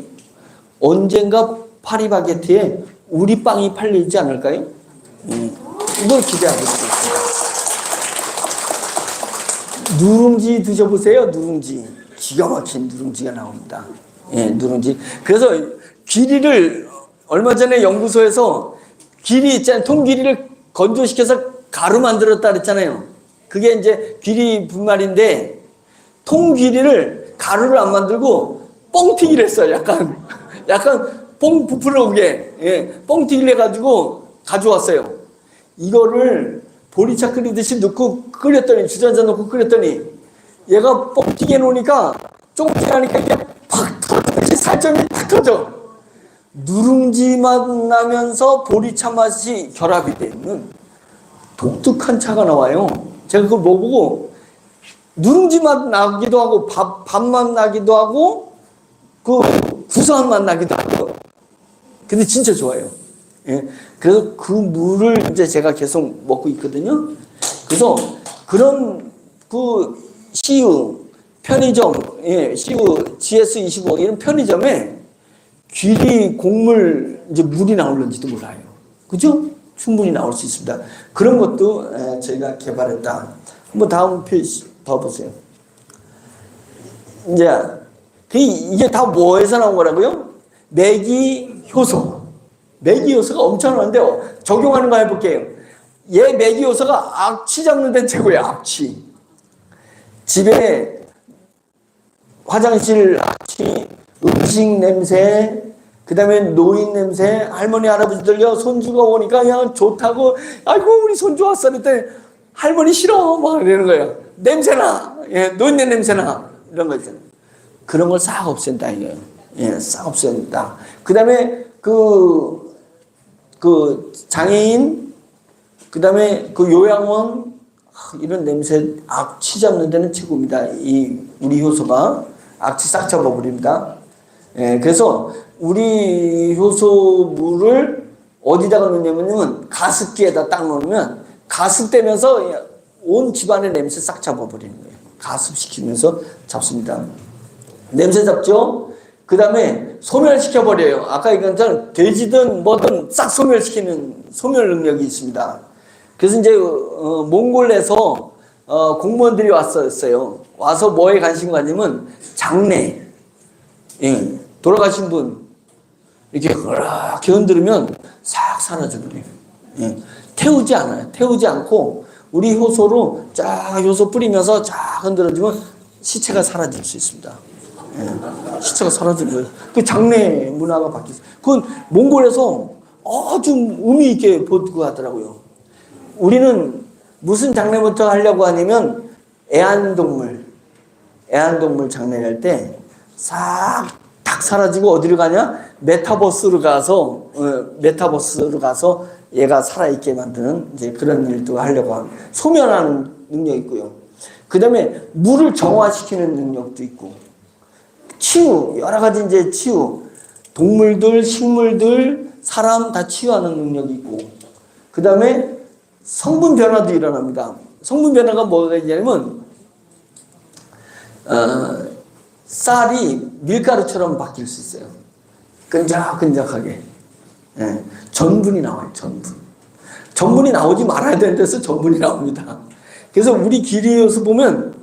언젠가 파리바게트에 우리 빵이 팔리지 않을까요? 이걸 기대하고 있습니다. 누룽지 드셔보세요. 누룽지. 기가 막힌 누룽지가 나옵니다. 예, 누룽지. 그래서 귀리를 얼마 전에 연구소에서 귀리 있잖아요. 통귀리를 건조시켜서 가루 만들었다 그랬잖아요. 그게 이제 귀리 분말인데 통귀리를 가루를 안 만들고 뻥튀기를 했어요. 약간 뻥 부풀어 오게. 예, 뻥튀기를 해가지고 가져왔어요. 이거를 보리차 끓이듯이 넣고 끓였더니 주전자 넣고 끓였더니 얘가 뻥튀기 해놓으니까 조금 지나니까 이게 팍 터지듯이 살점이 팍 터져. 누룽지 맛 나면서 보리차 맛이 결합이 되는 독특한 차가 나와요. 제가 그걸 먹어보고 누룽지 맛 나기도 하고 밥맛 나기도 하고 그 구수한 맛 나기도 하고. 근데 진짜 좋아요. 예. 그래서 그 물을 이제 제가 계속 먹고 있거든요. 그래서 그런 그 CU 편의점, 예, CU GS25 이런 편의점에 귀리 곡물 이제 물이 나올는지도 몰라요. 그죠? 충분히 나올 수 있습니다. 그런 것도 저희가 개발했다. 한번 다음 페이지 더 보세요. 이제 이게 다 뭐에서 나온 거라고요? 매기 효소. 매기 효소가 엄청난데요. 적용하는 거 해볼게요. 얘 매기 효소가 악취 잡는 데 최고예요. 악취. 집에 화장실 악취, 음식 냄새, 그 다음에 노인 냄새, 할머니 할아버지들요 손주가 오니까 그냥 좋다고 아이고 우리 손주 왔어 그랬더니 할머니 싫어 막 이러는 거예요. 냄새나, 예, 노인네 냄새나 이런 거 있잖아요. 그런 걸 싹 없앤다 이거예요. 예, 싹 없앤다. 그 다음에 그 장애인, 그 다음에 그 요양원 이런 냄새 악취 잡는 데는 최고입니다. 이 우리 효소가 악취 싹 잡아버립니다. 예, 그래서 우리 효소물을 어디다가 넣냐면 가습기에다 딱 넣으면 가습되면서 온 집안의 냄새 싹 잡아버리는 거예요. 가습시키면서 잡습니다. 냄새 잡죠? 그 다음에 소멸시켜버려요. 아까 얘기한 것처럼 돼지든 뭐든 싹 소멸시키는 소멸 능력이 있습니다. 그래서 이제 몽골에서 공무원들이 왔었어요. 와서 뭐에 관심 가냐면 장례. 예, 돌아가신 분 이렇게 그렇게 흔들으면 싹 사라져버려요. 예, 태우지 않아요. 태우지 않고 우리 효소로 쫙 효소 뿌리면서 쫙 흔들어주면 시체가 사라질 수 있습니다. 예, 시체가 사라지는 거예요. 그 장례 문화가 바뀌었어요. 그건 몽골에서 아주 의미 있게 보고 하더라고요. 우리는 무슨 장례부터 하려고 하냐면 애완동물 장례를 할 때 싹 딱 사라지고 어디로 가냐? 메타버스로 가서 얘가 살아있게 만드는 이제 그런 일도 하려고 합니다. 소멸하는 능력이 있고요. 그 다음에 물을 정화시키는 능력도 있고, 치유, 여러 가지 이제 치유, 동물들, 식물들, 사람 다 치유하는 능력이 있고, 그 다음에 성분 변화도 일어납니다. 성분 변화가 뭐가 있냐면, 쌀이 밀가루처럼 바뀔 수 있어요. 끈적끈적하게. 예, 전분이 나와요, 전분. 전분이 나오지 말아야 되는 데서 전분이 나옵니다. 그래서 우리 귀리효소 보면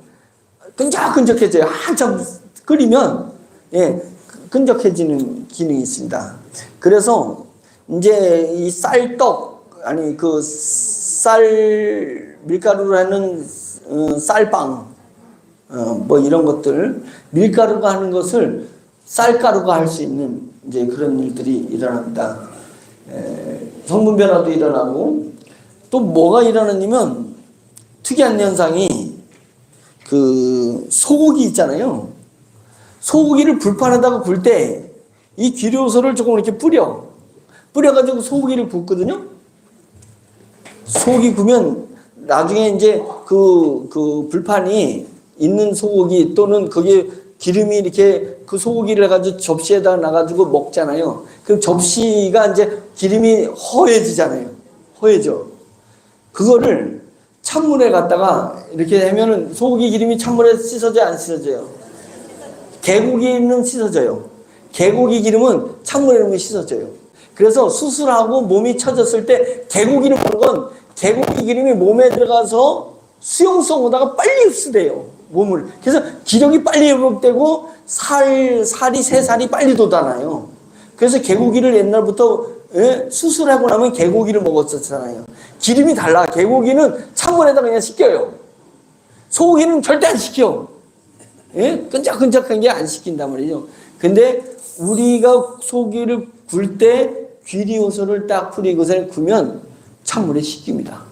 끈적끈적해져요. 한참 끓이면, 예, 끈적해지는 기능이 있습니다. 그래서 이제 이 쌀떡, 아니, 밀가루로 하는 쌀빵, 뭐 이런 것들, 밀가루가 하는 것을 쌀가루가 할 수 있는 이제 그런 일들이 일어납니다. 성분 변화도 일어나고 또 뭐가 일어나냐면 특이한 현상이 그 소고기 있잖아요. 소고기를 불판에다가 굴 때 이 기료소를 조금 이렇게 뿌려가지고 소고기를 굽거든요. 소고기 구면 나중에 이제 그 불판이 있는 소고기 또는 거기에 기름이 이렇게 그 소고기를 가지고 접시에다 놔가지고 먹잖아요. 그럼 접시가 이제 기름이 허해지잖아요. 허해져. 그거를 찬물에 갖다가 이렇게 하면은 소고기 기름이 찬물에 씻어져요, 안 씻어져요? 개고기는 씻어져요. 개고기 기름은 찬물에 넣으면 씻어져요. 그래서 수술하고 몸이 처졌을 때 개고기를 먹는 건 개고기 기름이 몸에 들어가서 수용성보다가 빨리 흡수돼요. 몸을. 그래서 기력이 빨리 회복되고 살이 새살이 빨리 돋아나요. 그래서 개고기를 옛날부터 수술하고 나면 개고기를 먹었었잖아요. 기름이 달라. 개고기는 찬물에다 그냥 식혀요. 소고기는 절대 안 식혀. 끈적끈적한 게 안 식힌단 말이죠. 근데 우리가 소고기를 굴 때 귀리호소를 딱 뿌리고서 구면 찬물에 식힙니다.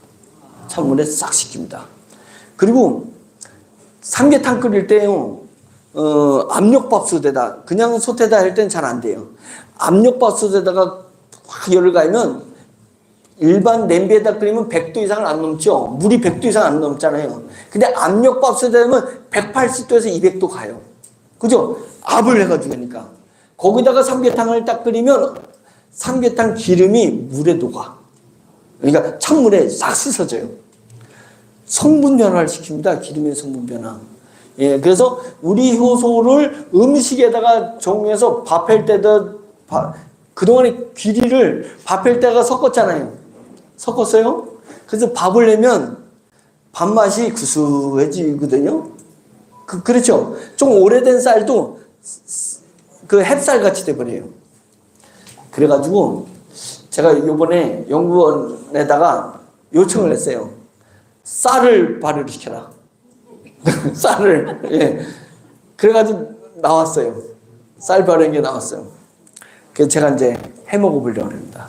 찬물에 싹 식힙니다. 그리고 삼계탕 끓일 때요, 압력밥솥에다, 그냥 솥에다 할 땐 잘 안 돼요. 압력밥솥에다가 확 열을 가면 일반 냄비에다 끓이면 100도 이상을 안 넘죠. 물이 100도 이상 안 넘잖아요. 근데 압력밥솥에 하면 180도에서 200도 가요. 그죠? 압을 해가지고 하니까. 거기다가 삼계탕을 딱 끓이면 삼계탕 기름이 물에 녹아. 그러니까 찬물에 싹 씻어져요. 성분 변화를 시킵니다. 기름의 성분 변화. 예, 그래서 우리 효소를 음식에다가 정해서 밥할 때도 그동안에 귀리를 밥할 때가 섞었잖아요. 섞었어요? 그래서 밥을 내면 밥맛이 구수해지거든요. 그렇죠? 좀 오래된 쌀도 그 햅쌀같이 돼버려요. 그래가지고 제가 이번에 연구원에다가 요청을 했어요. 쌀을 발효시켜라. 쌀을. 예. 그래가지고 나왔어요. 쌀 발효한 게 나왔어요. 그래서 제가 이제 해 먹어보려고 합니다.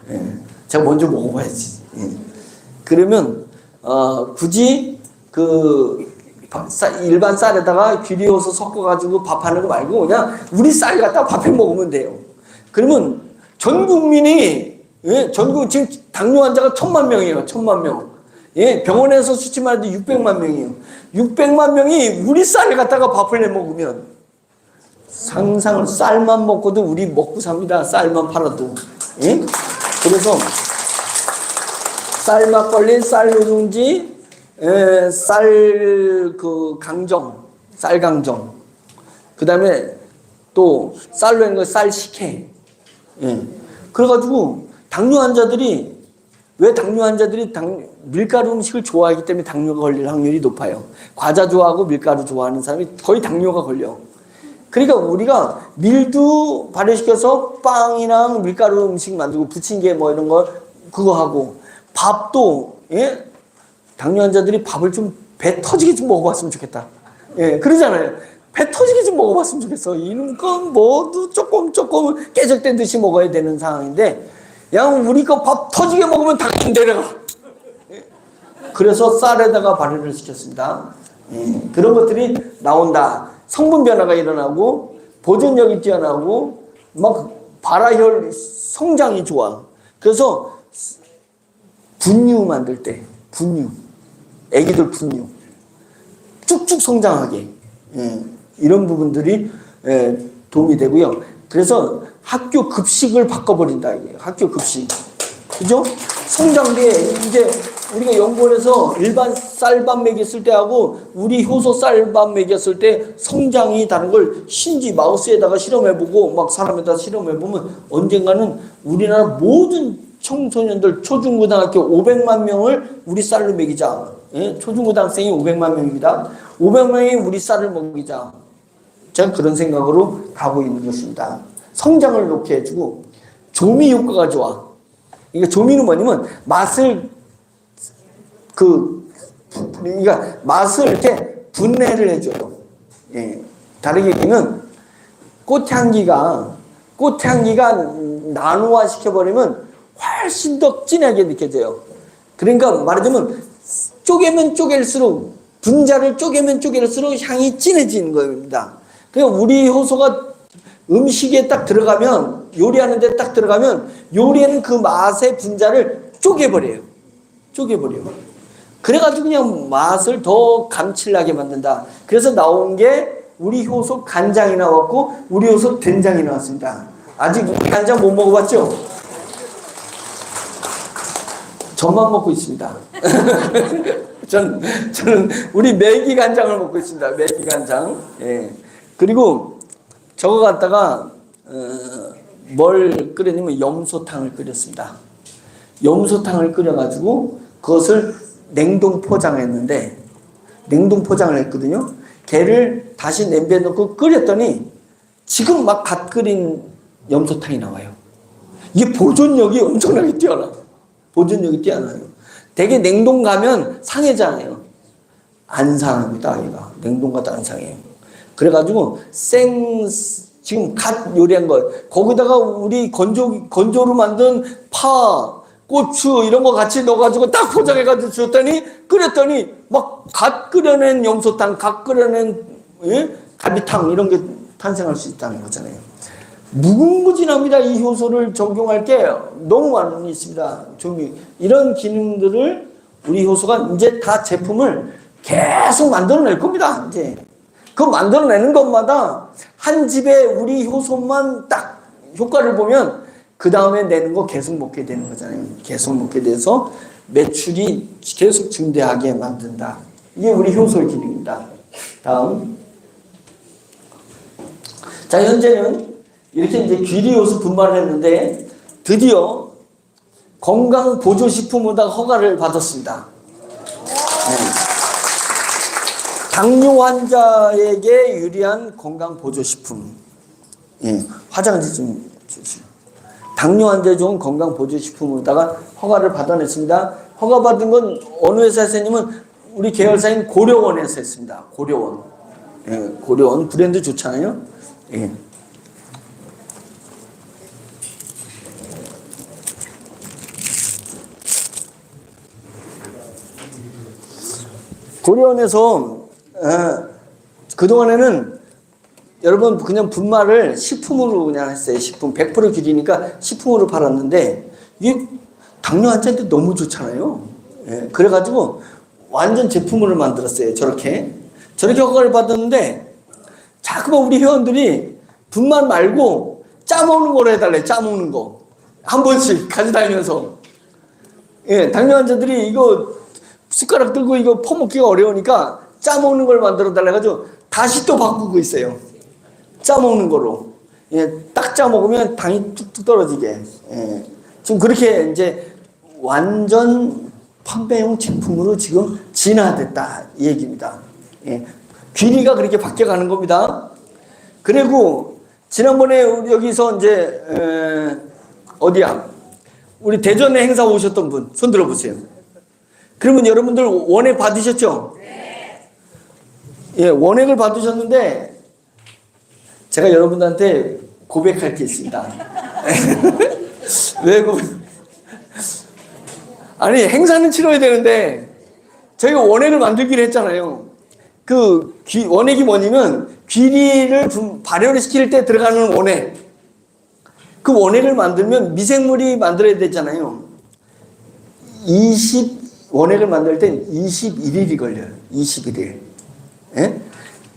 예. 제가 먼저 먹어봐야지. 예. 그러면 굳이 일반 쌀에다가 귀리호소 섞어가지고 밥하는 거 말고 그냥 우리 쌀 갖다가 밥해 먹으면 돼요. 그러면 전 국민이, 예, 전국 지금 당뇨 환자가 1000만 명이에요. 1000만 명. 예, 병원에서 수치만 해도 600만 명이에요. 600만 명이 우리 쌀을 갖다가 밥을 해 먹으면 상상을 쌀만 먹고도 우리 먹고 삽니다. 쌀만 팔아도. 예? 그래서 쌀 막걸리, 쌀 누룽지, 쌀 강정, 쌀 강정. 그다음에 또 쌀로 한 거 쌀 식혜. 예. 그래가지고 당뇨 환자들이 밀가루 음식을 좋아하기 때문에 당뇨가 걸릴 확률이 높아요. 과자 좋아하고 밀가루 좋아하는 사람이 거의 당뇨가 걸려. 그러니까 우리가 밀도 발효시켜서 빵이랑 밀가루 음식 만들고 부침개 뭐 이런 거 그거 하고 밥도, 예? 당뇨 환자들이 밥을 좀 배 터지게 좀 먹어봤으면 좋겠다. 예, 그러잖아요. 배 터지게 좀 먹어봤으면 좋겠어. 이런 건 뭐도 조금 깨적된 듯이 먹어야 되는 상황인데, 양 우리 거 밥 터지게 먹으면 당연히 내려가. 그래서 쌀에다가 발효를 시켰습니다. 예, 그런 것들이 나온다. 성분 변화가 일어나고 보존력이 뛰어나고 막 발화혈 성장이 좋아. 그래서 분유 만들 때 애기들 분유 쭉쭉 성장하게, 예, 이런 부분들이 도움이 되고요. 그래서 학교 급식을 바꿔버린다. 이게 학교 급식, 그죠? 성장기에 이제 우리가 연구원에서 일반 쌀밥 먹였을 때하고 우리 효소 쌀밥 먹였을 때 성장이 다른 걸 신지 마우스에다가 실험해보고 막 사람에다 실험해보면 언젠가는 우리나라 모든 청소년들 초중고등학교 500만 명을 우리 쌀로 먹이자. 예? 초중고등학생이 500만 명입니다. 500명이 우리 쌀을 먹이자. 제가 그런 생각으로 가고 있는 것입니다. 성장을 높게 해주고 조미 효과가 좋아. 그러니까 조미는 뭐냐면 맛을 그러니까 맛을 이렇게 분해를 해줘요. 예. 다르게 얘기하면 꽃향기가 나누화 시켜버리면 훨씬 더 진하게 느껴져요. 그러니까 말하자면 쪼개면 쪼갤수록, 분자를 쪼개면 쪼갤수록 향이 진해지는 겁니다. 그러니까 우리 효소가 음식에 딱 들어가면, 요리하는 데 딱 들어가면 요리에는 그 맛의 분자를 쪼개버려요. 그래가지고 그냥 맛을 더 감칠나게 만든다. 그래서 나온 게 우리 효소 간장이 나왔고 우리 효소 된장이 나왔습니다. 아직 간장 못 먹어봤죠? 저만 먹고 있습니다. 저는 우리 매기 간장을 먹고 있습니다. 매기 간장. 예. 그리고 저거 갖다가 뭘 끓였냐면 염소탕을 끓였습니다. 염소탕을 끓여가지고 그것을 냉동 포장했는데, 냉동 포장을 했거든요. 걔를 다시 냄비에 넣고 끓였더니 지금 막 갓 끓인 염소탕이 나와요. 이게 보존력이 엄청나게 뛰어나요. 되게 냉동 가면 상해잖아요. 안 상합니다. 얘가 냉동 가도 안 상해요. 그래가지고 지금 갓 요리한 거, 거기다가 우리 건조로 만든 파, 고추 이런 거 같이 넣어가지고 딱 포장해가지고 줬더니 끓였더니 막 갓 끓여낸 염소탕, 갓 끓여낸 갈비탕 이런 게 탄생할 수 있다는 거잖아요. 무궁무진합니다. 이 효소를 적용할 게 너무 많이 있습니다. 이런 기능들을 우리 효소가 이제 다 제품을 계속 만들어낼 겁니다. 이제 그 만들어내는 것마다 한 집에 우리 효소만 딱 효과를 보면 그 다음에 내는 거 계속 먹게 되는 거잖아요. 계속 먹게 돼서 매출이 계속 증대하게 만든다. 이게 우리 효소의 기능입니다. 다음. 자, 현재는 이렇게 이제 귀리 효소 분말을 했는데 드디어 건강 보조식품으로 허가를 받았습니다. 네. 당뇨 환자에게 유리한 건강 보조식품. 예, 화장지 좀 주시죠. 당뇨 환자에 좋은 건강 보조식품으로다가 허가를 받아냈습니다. 허가받은 건 어느 회사에서 했냐면 우리 계열사인 고려원에서 했습니다. 고려원. 예, 고려원 브랜드 좋잖아요. 예. 고려원에서 그동안에는 여러분 그냥 분말을 식품으로 그냥 했어요. 식품 100% 귀리니까 식품으로 팔았는데 이게 당뇨 환자한테 너무 좋잖아요. 예, 그래가지고 완전 제품으로 만들었어요. 저렇게 허가를 받았는데 자꾸만 우리 회원들이 분말 말고 짜먹는 거로 해달래. 짜먹는 거 한 번씩 가져다니면서. 예, 당뇨 환자들이 이거 숟가락 들고 이거 퍼먹기가 어려우니까 짜먹는 걸 만들어 달래가지고 다시 또 바꾸고 있어요. 짜먹는 거로. 예, 딱 짜먹으면 당이 뚝뚝 떨어지게. 예, 지금 그렇게 이제 완전 판매용 제품으로 지금 진화됐다. 이 얘기입니다. 예, 귀리가 그렇게 바뀌어가는 겁니다. 그리고 지난번에 우리 여기서 이제 어디야? 우리 대전에 행사 오셨던 분 손 들어보세요. 그러면 여러분들 원액 받으셨죠? 네. 예, 원액을 받으셨는데 제가 여러분들한테 고백할 게 있습니다. 왜 아니 행사는 치러야 되는데 저희가 원액을 만들기로 했잖아요. 그 원액이 뭐냐면 귀리를 발효를 시킬 때 들어가는 원액. 그 원액을 만들면 미생물이 만들어야 되잖아요. 원액을 만들 땐 21일이 걸려요. 21일. 예?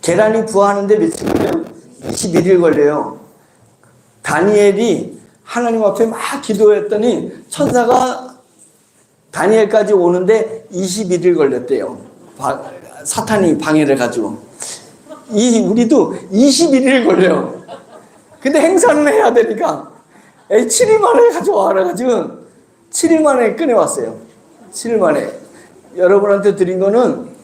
계란이 부화하는데 며칠 걸려요? 21일 걸려요. 다니엘이 하나님 앞에 막 기도했더니 천사가 다니엘까지 오는데 21일 걸렸대요. 사탄이 방해를 가지고. 우리도 21일 걸려요. 근데 행사는 해야 되니까 7일 만에 가져와. 그래가지고 7일 만에 꺼내왔어요. 7일 만에. 여러분한테 드린 거는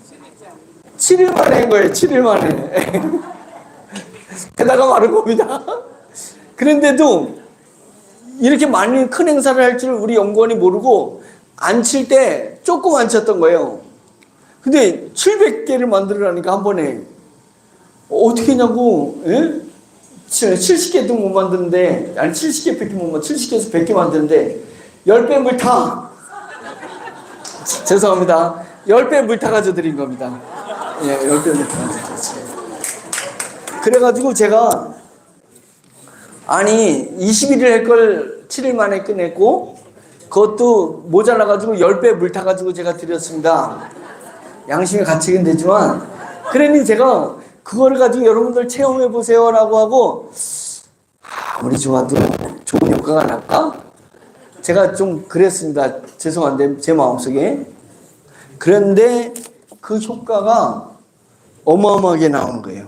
7일 만에 한 거예요. 7일 만에. 게다가 마른 겁니다. 그런데도 이렇게 많이 큰 행사를 할 줄 우리 연구원이 모르고 안 칠 때 조금 안 쳤던 거예요. 근데 700개를 만들으라니까 한 번에 어떻게 하냐고. 예? 70개도 못 만드는데, 아니 70개밖에 못 만드, 70개에서 100개 만드는데 10배 물 타. 죄송합니다. 10배 물 타가지고 드린 겁니다. 예, 10배 물 타가지고. 그래가지고 제가 아니 21일 할 걸 7일 만에 끝냈고 그것도 모자라가지고 10배 물 타가지고 제가 드렸습니다. 양심의 가책은 되지만 그러니 제가 그거를 가지고 여러분들 체험해 보세요 라고 하고 아무리 좋아도 좋은 효과가 날까? 제가 좀 그랬습니다. 죄송한데 제 마음속에. 그런데 그 효과가 어마어마하게 나오는 거예요.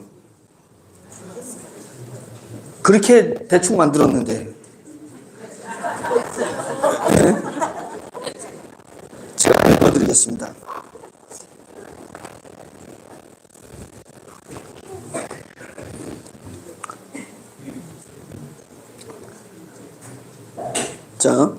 그렇게 대충 만들었는데. 네? 제가 읽어드리겠습니다. 자,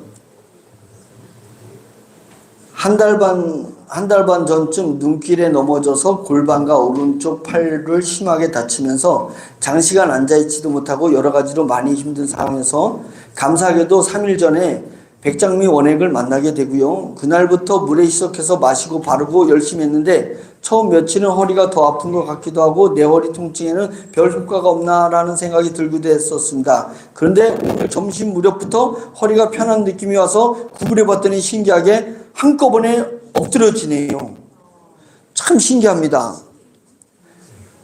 한 달 반 전쯤 눈길에 넘어져서 골반과 오른쪽 팔을 심하게 다치면서 장시간 앉아있지도 못하고 여러 가지로 많이 힘든 상황에서 감사하게도 3일 전에 백장미 원액을 만나게 되고요. 그날부터 물에 희석해서 마시고 바르고 열심히 했는데 처음 며칠은 허리가 더 아픈 것 같기도 하고 내 허리 통증에는 별 효과가 없나라는 생각이 들기도 했었습니다. 그런데 오늘 점심 무렵부터 허리가 편한 느낌이 와서 구부려 봤더니 신기하게 한꺼번에 엎드려지네요. 참 신기합니다.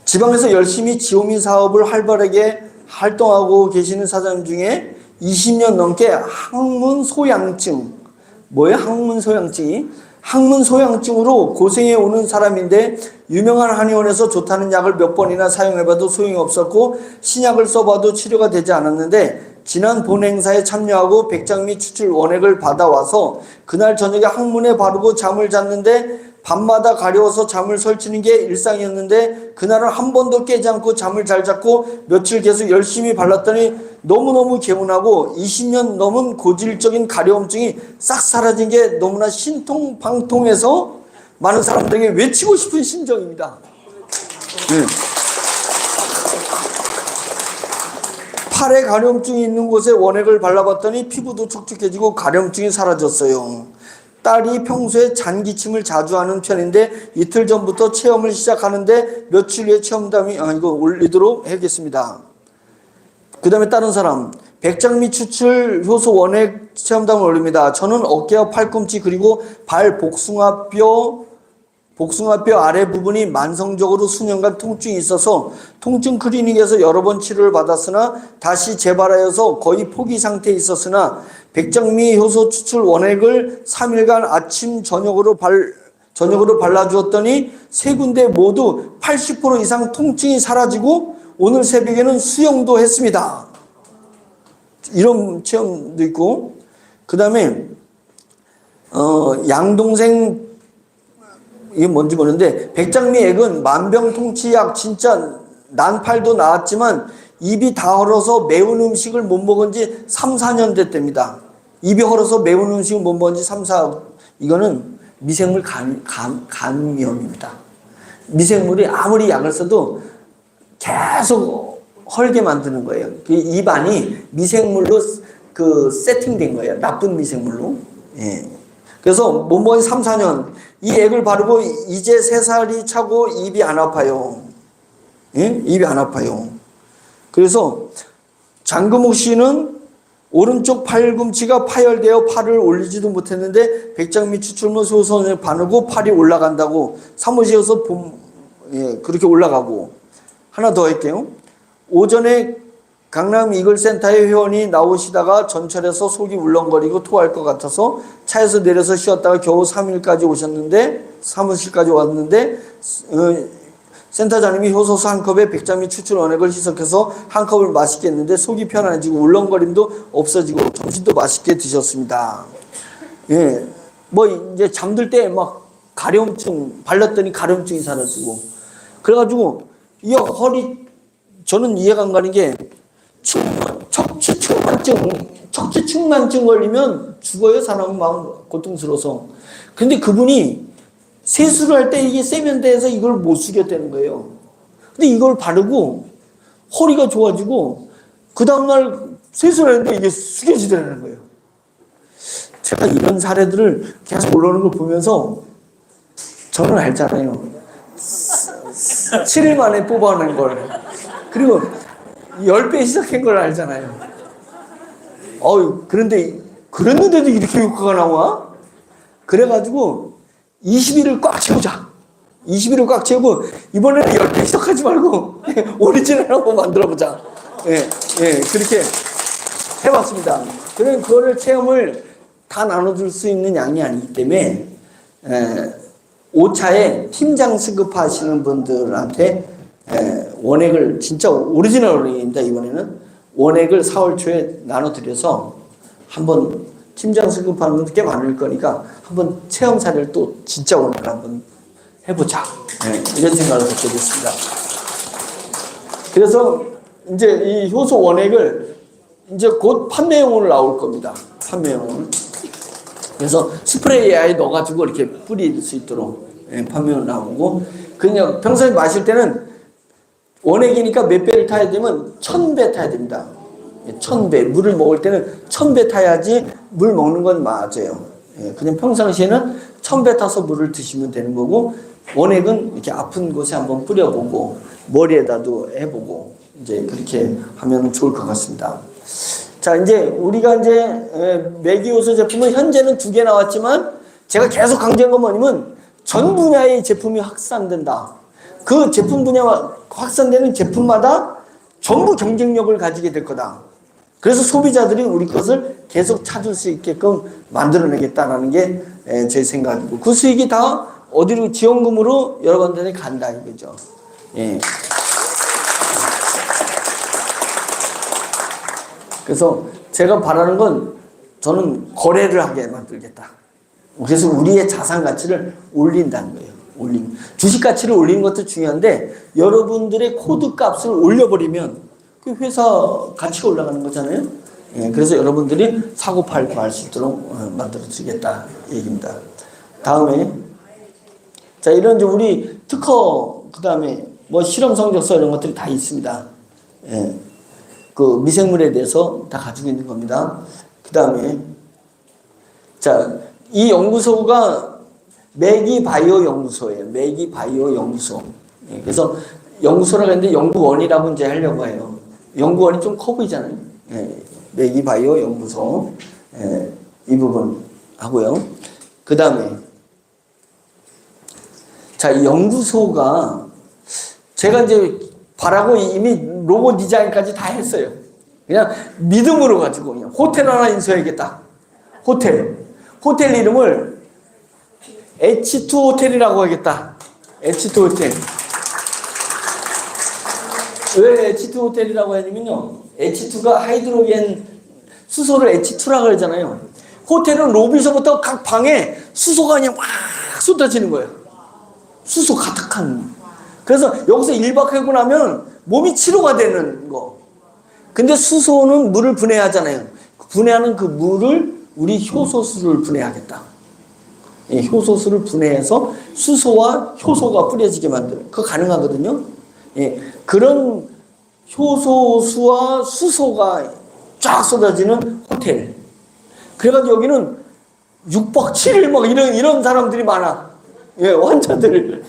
지방에서 열심히 지오미 사업을 활발하게 활동하고 계시는 사장님 중에 20년 넘게 항문 소양증, 뭐예요? 항문 소양증이? 항문 소양증으로 고생해 오는 사람인데 유명한 한의원에서 좋다는 약을 몇 번이나 사용해봐도 소용이 없었고 신약을 써봐도 치료가 되지 않았는데 지난 본 행사에 참여하고 백장미 추출 원액을 받아와서 그날 저녁에 항문에 바르고 잠을 잤는데 밤마다 가려워서 잠을 설치는 게 일상이었는데 그날은 한 번도 깨지 않고 잠을 잘 잤고 며칠 계속 열심히 발랐더니 너무너무 개운하고 20년 넘은 고질적인 가려움증이 싹 사라진 게 너무나 신통방통해서 많은 사람들에게 외치고 싶은 심정입니다. 네. 팔에 가려움증이 있는 곳에 원액을 발라봤더니 피부도 촉촉해지고 가려움증이 사라졌어요. 딸이 평소에 잔기침을 자주 하는 편인데 이틀 전부터 체험을 시작하는데 며칠 후에 체험담이 이거 올리도록 해야겠습니다. 그 다음에 다른 사람 백장미 추출 효소 원액 체험담을 올립니다. 저는 어깨와 팔꿈치 그리고 발 복숭아뼈 아래 부분이 만성적으로 수년간 통증이 있어서 통증 클리닉에서 여러 번 치료를 받았으나 다시 재발하여서 거의 포기 상태에 있었으나 백장미 효소 추출 원액을 3일간 아침 저녁으로 발라주었더니 세 군데 모두 80% 이상 통증이 사라지고 오늘 새벽에는 수영도 했습니다. 이런 체험도 있고 그 다음에 양동생 이게 뭔지 모르는데 백장미 액은 만병통치약 진짜 난 팔도 나았지만 입이 다 얼어서 매운 음식을 못 먹은 지 3, 4년 됐답니다. 입이 얼어서 매운 음식을 못 먹은 지 3, 4 이거는 미생물 감염입니다. 미생물이 아무리 약을 써도 계속 헐게 만드는 거예요. 그 입안이 미생물로 세팅된 거예요. 나쁜 미생물로. 예. 그래서 못 먹은 3, 4년 이 액을 바르고 이제 3살이 차고 입이 안 아파요. 예? 입이 안 아파요. 그래서 장금옥 씨는 오른쪽 팔꿈치가 파열되어 팔을 올리지도 못했는데 백장미 추출물 효소를 바르고 팔이 올라간다고 사무실에서 그렇게 올라가고 하나 더 할게요. 오전에 강남 이글센터의 회원이 나오시다가 전철에서 속이 울렁거리고 토할 것 같아서 차에서 내려서 쉬었다가 겨우 3일까지 오셨는데 사무실까지 왔는데 센터장님이 효소수 한 컵에 백장미 추출 원액을 희석해서 한 컵을 맛있게 했는데 속이 편안해지고 울렁거림도 없어지고 점심도 맛있게 드셨습니다. 예, 뭐 이제 잠들 때 막 가려움증 발랐더니 가려움증이 사라지고 그래가지고 이 허리 저는 이해가 안 가는 게 척추측만증 걸리면 죽어요. 사람은 마음 고통스러워서. 근데 그분이 세수를 할 때 이게 세면대에서 이걸 못 숙였다는 거예요. 근데 이걸 바르고 허리가 좋아지고 그 다음날 세수를 했는데 이게 숙여지더라는 거예요. 제가 이런 사례들을 계속 올라오는 걸 보면서 저는 알잖아요. 7일 만에 뽑아낸 걸. 그리고 10배 시작한 걸 알잖아요. 그런데 그랬는데도 이렇게 효과가 나와? 그래가지고 20일을 꽉 채우자. 20일을 꽉 채우고 이번에는 10배 시작하지 말고 오리지널 한번 만들어보자. 그렇게 해봤습니다. 그러면 그거를 체험을 다 나눠줄 수 있는 양이 아니기 때문에 5차에 팀장 승급하시는 분들한테 원액을 진짜 오리지널 원액입니다. 이번에는 원액을 4월 초에 나눠드려서 한번 팀장 승급하는 분들 꽤 많을 거니까 한번 체험 사례를 또 진짜 원액을 한번 해보자. 이런 생각을 갖게 됐습니다. 그래서 이제 이 효소 원액을 이제 곧 판매용으로 나올 겁니다. 판매용. 그래서 스프레이에 넣어가지고 이렇게 뿌릴 수 있도록 판매용으로 나오고, 그냥 평소에 마실 때는 원액이니까 몇 배를 타야 되면 1000배 타야 됩니다. 1000배. 물을 먹을 때는 1000배 타야지 물 먹는 건 맞아요. 그냥 평상시에는 1000배 타서 물을 드시면 되는 거고, 원액은 이렇게 아픈 곳에 한번 뿌려보고 머리에다도 해보고 이제 그렇게 하면 좋을 것 같습니다. 자, 이제 우리가 이제 매기효소 제품은 현재는 2개 나왔지만 제가 계속 강조한 건 뭐냐면 전 분야의 제품이 확산된다. 그 제품 분야와 확산되는 제품마다 전부 경쟁력을 가지게 될 거다. 그래서 소비자들이 우리 것을 계속 찾을 수 있게끔 만들어내겠다라는 게 제 생각이고, 그 수익이 다 어디로 지원금으로 여러분들이 간다 이거죠. 그래서 제가 바라는 건 저는 거래를 하게 만들겠다. 그래서 우리의 자산 가치를 올린다는 거예요. 주식 가치를 올리는 것도 중요한데 여러분들의 코드 값을 올려버리면 그 회사 가치가 올라가는 거잖아요. 그래서 여러분들이 사고 팔고 할 수 있도록 만들어 주겠다 얘기입니다. 다음에 자, 이런 이제 우리 특허, 그 다음에 뭐 실험 성적서 이런 것들이 다 있습니다. 그 미생물에 대해서 다 가지고 있는 겁니다. 그 다음에 자, 이 연구소가 매기바이오 연구소예요. 매기바이오 연구소. 그래서 연구소라고 했는데 연구원이라고 이제 하려고 해요. 연구원이 좀 커 보이잖아요. 매기바이오 연구소. 이 부분 하고요. 그 다음에 자, 이 연구소가 제가 이제 바라고 이미 로고 디자인까지 다 했어요. 그냥 믿음으로 가지고 그냥 호텔 하나 인수해야겠다. 호텔 이름을 H2 호텔이라고 하겠다. H2 호텔. 왜 H2 호텔이라고 하냐면요, H2가 하이드로겐 수소를 H2라고 그러잖아요. 호텔은 로비서부터 각 방에 수소가 그냥 막 쏟아지는 거예요. 수소 가득한. 그래서 여기서 1박 하고 나면 몸이 치료가 되는 거. 근데 수소는 물을 분해하잖아요. 분해하는 그 물을 우리 효소수를 분해하겠다. 효소수를 분해해서 수소와 효소가 뿌려지게 만들어요. 그거 가능하거든요. 그런 효소수와 수소가 쫙 쏟아지는 호텔. 그래가지고 여기는 6박 7일 막 이런 사람들이 많아. 환자들.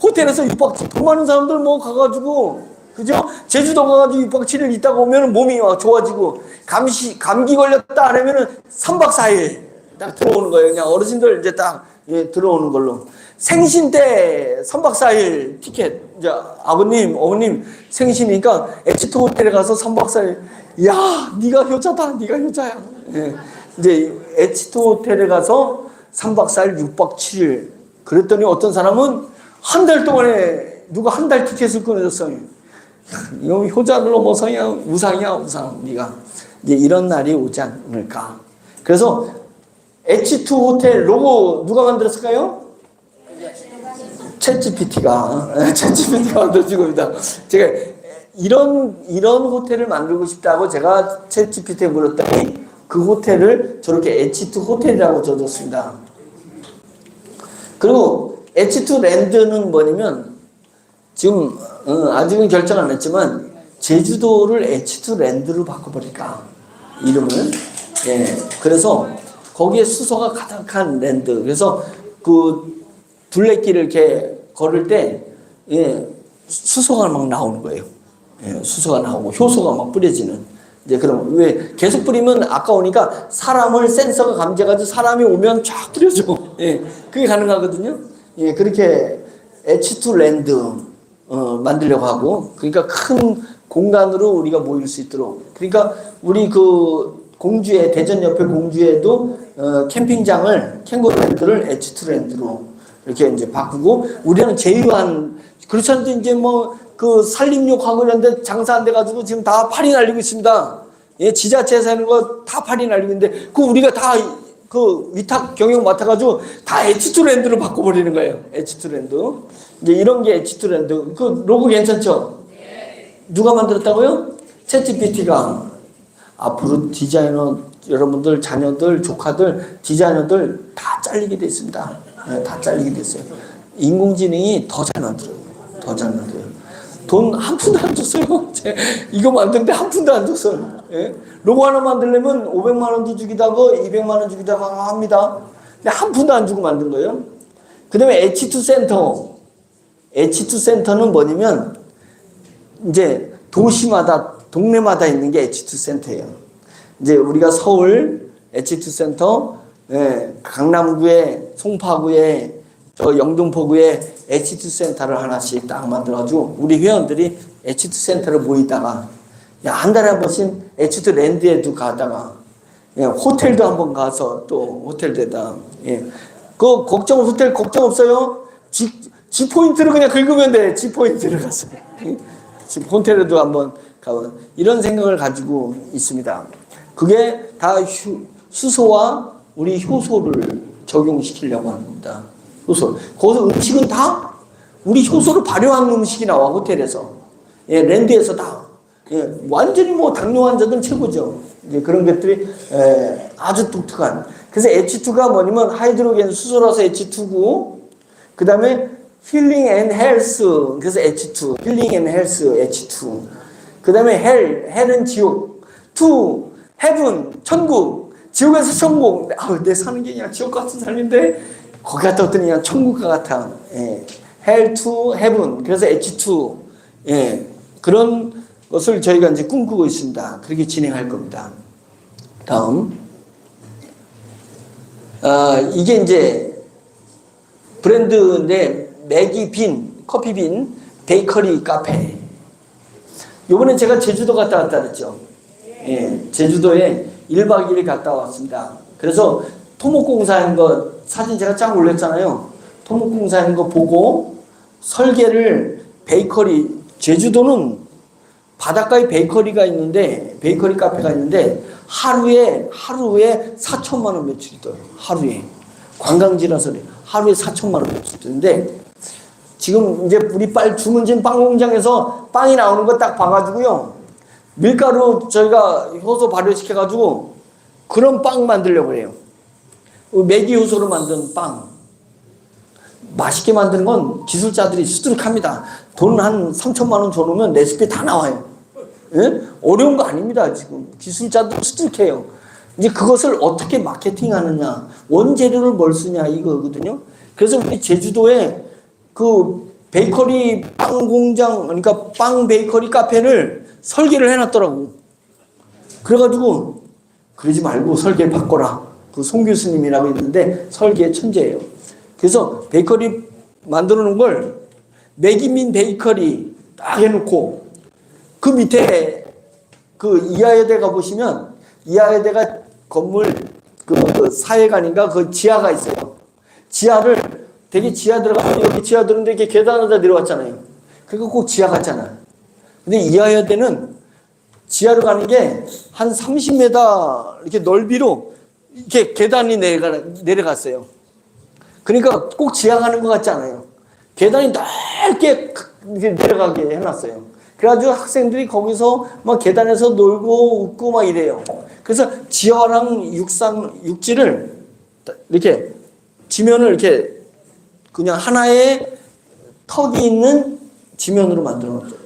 호텔에서 6박 7일 돈 많은 사람들 뭐 가가지고, 그죠? 제주도 가가지고 6박 7일 있다가 오면 몸이 막 좋아지고, 감기 걸렸다 하면은 3박 4일 딱 들어오는 거예요. 그냥 어르신들 이제 딱 들어오는 걸로. 생신 때 3박 4일 티켓. 이제 아버님, 어머님 생신이니까 H2 호텔에 가서 3박 4일. 야, 네가 효자다. 네가 효자야. 이제 H2 호텔에 가서 3박 4일, 6박 7일. 그랬더니 어떤 사람은 한 달 동안에 누가 한 달 티켓을 끊어줬어요. 이거 효자를 넘어서야 우상이야, 우상. 네가 이제 이런 날이 오지 않을까. 그래서 H2 호텔 로고 누가 만들었을까요? 챗GPT가 만들어준 겁니다. 제가 이런 호텔을 만들고 싶다고 제가 챗GPT에 물었더니 그 호텔을 저렇게 H2 호텔이라고 적었습니다. 그리고 H2 랜드는 뭐냐면 지금 아직은 결정 안 했지만 제주도를 H2 랜드로 바꿔버릴까 이름을. 예, 그래서 거기에 수소가 가득한 랜드. 그래서 그 둘레길을 이렇게 걸을 때 예, 수소가 막 나오는 거예요. 예, 수소가 나오고 효소가 막 뿌려지는. 이제 그럼 왜 계속 뿌리면 아까우니까 사람을 센서가 감지해가지고 사람이 오면 쫙 뿌려줘. 예, 그게 가능하거든요. 예, 그렇게 H2 랜드 만들려고 하고, 그러니까 큰 공간으로 우리가 모일 수 있도록. 그러니까 우리 그 공주에 대전 옆에 공주에도 캠핑장을 캥거루랜드를 H2 랜드로 이렇게 이제 바꾸고, 우리는 제휴한 그렇지 않아도 이제 뭐 그 산림욕하고 이런데 장사 안 돼가지고 지금 다 파리 날리고 있습니다. 예, 지자체에서 하는 거 다 파리 날리고 있는데 그 우리가 다 그 위탁 경영 맡아가지고 다 H2 랜드로 바꿔버리는 거예요. H2 랜드. 이제 이런 게 H2 랜드. 그 로고 괜찮죠? 누가 만들었다고요? 챗GPT가. 앞으로 디자이너 여러분들 자녀들 조카들 디자이너들 다 잘리게 돼 있습니다. 네, 다 잘리게 됐어요. 인공지능이 더 잘 만들어요. 더 잘 만들어요. 돈 한 푼도 안 줬어요. 이거 만드는데 한 푼도 안 줬어요. 예? 로고 하나 만들려면 500만 원도 주기도 하고 200만 원 주기도 하고 합니다. 근데 한 푼도 안 주고 만든 거예요. 그 다음에 H2 센터. H2 센터는 뭐냐면 이제 도시마다 동네마다 있는 게 H2 센터예요. 이제 우리가 서울 H2 센터, 예, 강남구에, 송파구에, 저 영등포구에 H2 센터를 하나씩 딱 만들어가지고 우리 회원들이 H2 센터를 모이다가 야, 한 달에 한 번씩 H2 랜드에도 가다가 예, 호텔도 한번 가서 또 호텔에다 예. 그 호텔 걱정 없어요. G 포인트를 그냥 긁으면 돼. G 포인트를 가서 호텔에도 한번 가고 이런 생각을 가지고 있습니다. 그게 다 수소와 우리 효소를 적용시키려고 하는 겁니다. 효소. 거기서 음식은 다 우리 효소를 발효한 음식이 나와 호텔에서. 예, 랜드에서 다. 예, 완전히 뭐 당뇨 환자들 최고죠. 이제 그런 것들이 아주 독특한. 그래서 H2가 뭐냐면 하이드로겐 수소라서 H2고, 그 다음에 힐링 앤 헬스. 그래서 H2. 힐링 앤 헬스 H2. 그 다음에 헬은 지옥. 투 헤븐 천국. 지옥에서 천국. 내 사는 게 그냥 지옥 같은 삶인데 거기 갔다 왔더니 그냥 천국과 같아. 예. 헬 투 헤븐. 그래서 H2. 예. 그런 것을 저희가 이제 꿈꾸고 있습니다. 그렇게 진행할 겁니다. 다음. 이게 이제 브랜드인데 매기빈, 커피빈, 베이커리 카페. 요번에 제가 제주도 갔다 왔다 그랬죠. 예, 제주도에 1박 2일 갔다 왔습니다. 그래서 토목공사한 거 사진 제가 쫙 올렸잖아요. 토목공사한 거 보고 설계를 베이커리, 제주도는 바닷가에 베이커리가 있는데, 베이커리 카페가 있는데 하루에 4천만 원 매출이 떠요. 하루에. 관광지라서 하루에 4천만 원 매출이 뜨는데 지금 이제 우리 주문진 빵 공장에서 빵이 나오는 거 딱 봐가지고요. 밀가루 저희가 효소 발효시켜가지고 그런 빵 만들려고 해요. 메기 효소로 만든 빵. 맛있게 만드는 건 기술자들이 수두룩합니다. 돈 한 3천만 원 줘놓으면 레시피 다 나와요. 예? 어려운 거 아닙니다. 지금 기술자들 수두룩해요. 이제 그것을 어떻게 마케팅하느냐, 원재료를 뭘 쓰냐 이거거든요. 그래서 우리 제주도에 그 베이커리 빵 공장, 그러니까 빵 베이커리 카페를 설계를 해놨더라고. 그래가지고 그러지 말고 설계 바꿔라. 그 송 교수님이라고 있는데 설계 천재예요. 그래서 베이커리 만들어 놓은 걸 매기민 베이커리 딱 해놓고 그 밑에 그 이하여대 가보시면 이하여대가 건물 그 사회관인가 그 지하가 있어요. 지하를 되게 지하 들어가면 여기 지하 들어오는데 이렇게 계단에다 내려왔잖아요. 그러니까 꼭 지하 같잖아요. 근데 이하여대는 지하로 가는 게 한 30m 이렇게 넓이로 이렇게 계단이 내려갔어요. 그러니까 꼭 지하 가는 것 같지 않아요. 계단이 넓게 내려가게 해놨어요. 그래가지고 학생들이 거기서 막 계단에서 놀고 웃고 막 이래요. 그래서 지하랑 육지를 이렇게 지면을 이렇게 그냥 하나의 턱이 있는 지면으로 만들어 놨죠.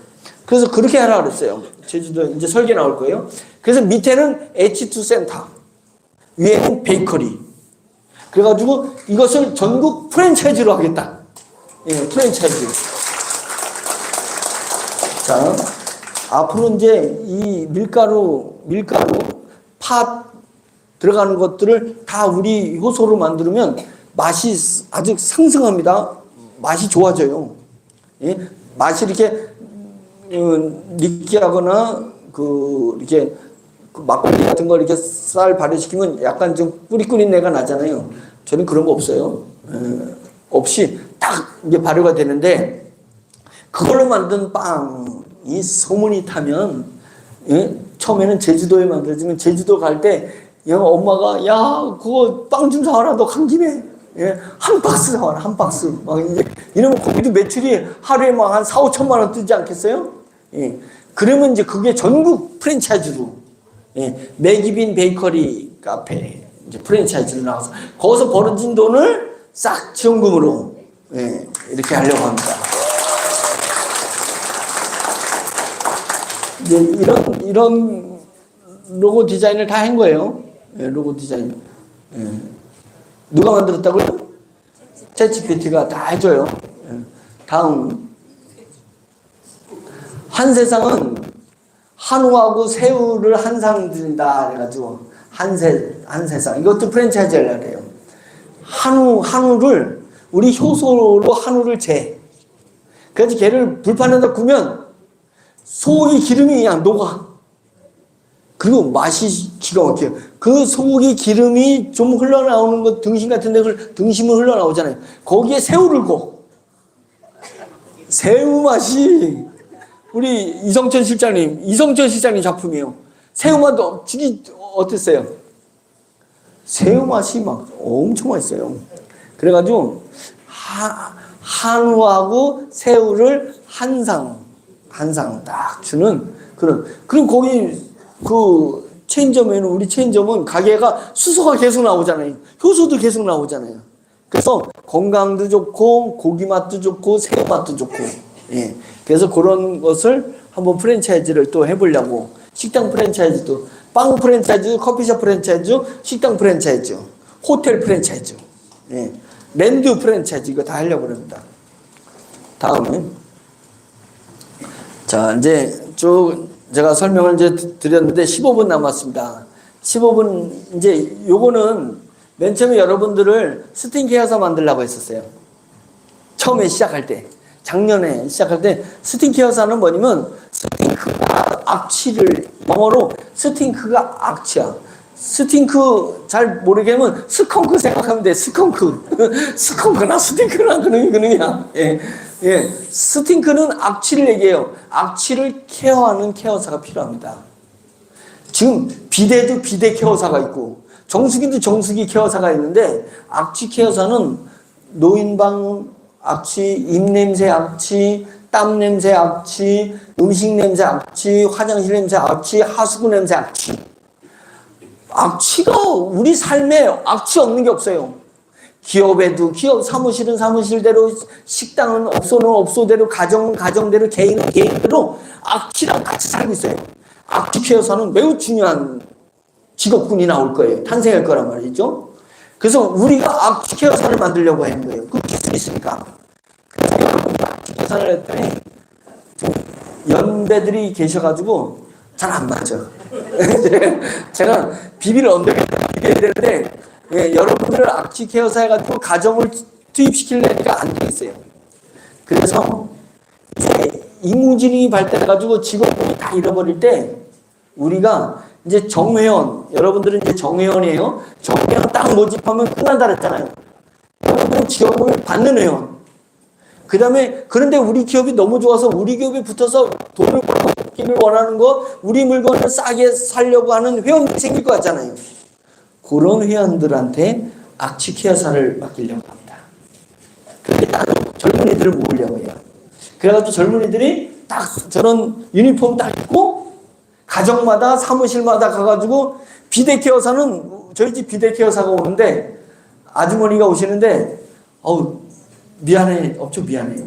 그래서 그렇게 하라 그랬어요. 제주도 이제 설계 나올 거예요. 그래서 밑에는 H2 센터, 위에는 베이커리. 그래가지고 이것을 전국 프랜차이즈로 하겠다. 예, 프랜차이즈. 자, 앞으로 이제 이 밀가루, 팥 들어가는 것들을 다 우리 효소로 만들면 맛이 아주 상승합니다. 맛이 좋아져요. 예? 맛이 이렇게 느끼하거나 이렇게 막걸리 같은 걸 이렇게 쌀 발효시키면 약간 좀 뿌리뿌린 내가 나잖아요. 저는 그런 거 없어요. 없이 딱 이게 발효가 되는데 그걸로 만든 빵이 소문이 타면 처음에는 제주도에 만들어지면 제주도 갈 때 엄마가 야 그거 빵 좀 사와라 너 간 김에 한 박스 사와라 한 박스 막 이러면 거기도 매출이 하루에 막 한 4, 5천만 원 뜨지 않겠어요? 그러면 이제 그게 전국 프랜차이즈로 맥이빈 베이커리 카페 이제 프랜차이즈로 나와서 거기서 벌어진 돈을 싹 지원금으로 이렇게 하려고 합니다. 이제 이런 로고 디자인을 다 한 거예요. 로고 디자인. 누가 만들었다고요? 챗GPT가 다 해줘요. 다음. 한세상은 한우하고 새우를 한상 드린다 그래가지고 한세상 이것도 프랜차이즈 하려고 해요. 한우를 우리 효소로 한우를 재. 그래서 걔를 불판에다 구면 소고기 기름이 그냥 녹아. 그리고 맛이 기가 막혀요. 그 소고기 기름이 좀 흘러나오는 거 등심 같은 데 등심은 흘러나오잖아요. 거기에 새우를 구워. 새우 맛이 우리 이성천 실장님 작품이에요. 새우 맛도 어땠어요? 새우 맛이 막 엄청 맛있어요. 그래가지고 한우하고 새우를 한상 딱 주는 그럼 거기 우리 체인점은 가게가 수소가 계속 나오잖아요. 효소도 계속 나오잖아요. 그래서 건강도 좋고 고기 맛도 좋고 새우 맛도 좋고 그래서 그런 것을 한번 프랜차이즈를 또 해보려고 식당 프랜차이즈도 빵 프랜차이즈, 커피숍 프랜차이즈, 식당 프랜차이즈, 호텔 프랜차이즈, 랜드 프랜차이즈 이거 다 하려고 합니다. 다음에 자 이제 쭉 제가 설명을 이제 드렸는데 15분 남았습니다. 15분 이제 요거는 맨 처음에 여러분들을 스킨케어사 만들려고 했었어요. 처음에 시작할 때. 작년에 시작할 때 스킨케어사는 뭐냐면 스팅크가 악취를 영어로 스팅크가 악취야. 스팅크 잘 모르게 하면 스컹크 생각하면 돼. 스컹크나 스팅크나 그놈이야. 스팅크는 악취를 얘기해요. 악취를 케어하는 케어사가 필요합니다. 지금 비데도 비데 케어사가 있고 정수기도 정수기 케어사가 있는데 악취 케어사는 노인방 악취, 입냄새 악취, 땀냄새 악취, 음식 냄새 악취, 화장실 냄새 악취, 하수구 냄새 악취. 악취가 우리 삶에 악취 없는 게 없어요. 기업에도 사무실은 사무실대로, 식당은 업소는 업소대로, 가정은 가정대로, 개인은 개인대로 악취랑 같이 살고 있어요. 악취 케어사는 매우 중요한 직업군이 나올 거예요. 탄생할 거란 말이죠. 그래서 우리가 악취 케어사를 만들려고 하는 거예요. 그 기술이 있으니까. 그래서 여러분이 악취 케어사를 했더니 연배들이 계셔가지고 잘 안 맞아. 제가 비비를 언덕에 비벼야 되는데 여러분들을 악취 케어사 해가지고 가정을 투입시키려니까 안 되겠어요. 그래서 이제 인공지능이 발달해가지고 직업군이 다 잃어버릴 때 우리가 이제 정회원, 여러분들은 이제 정회원이에요. 정회원 딱 모집하면 끝난다 그랬잖아요. 여러분들은 직업을 받는 회원. 그 다음에 그런데 우리 기업이 너무 좋아서 우리 기업에 붙어서 돈을 벌기를 원하는 거, 우리 물건을 싸게 사려고 하는 회원들이 생길 것 같잖아요. 그런 회원들한테 악취 케어사를 맡기려고 합니다. 그렇게 딱 젊은이들을 모으려고 해요. 그래가지고 젊은이들이 딱 저런 유니폼 딱 입고 가정마다 사무실마다 가가지고 비대 케어사는 저희 집 비대 케어사가 오는데 아주머니가 오시는데 엄청 미안해요.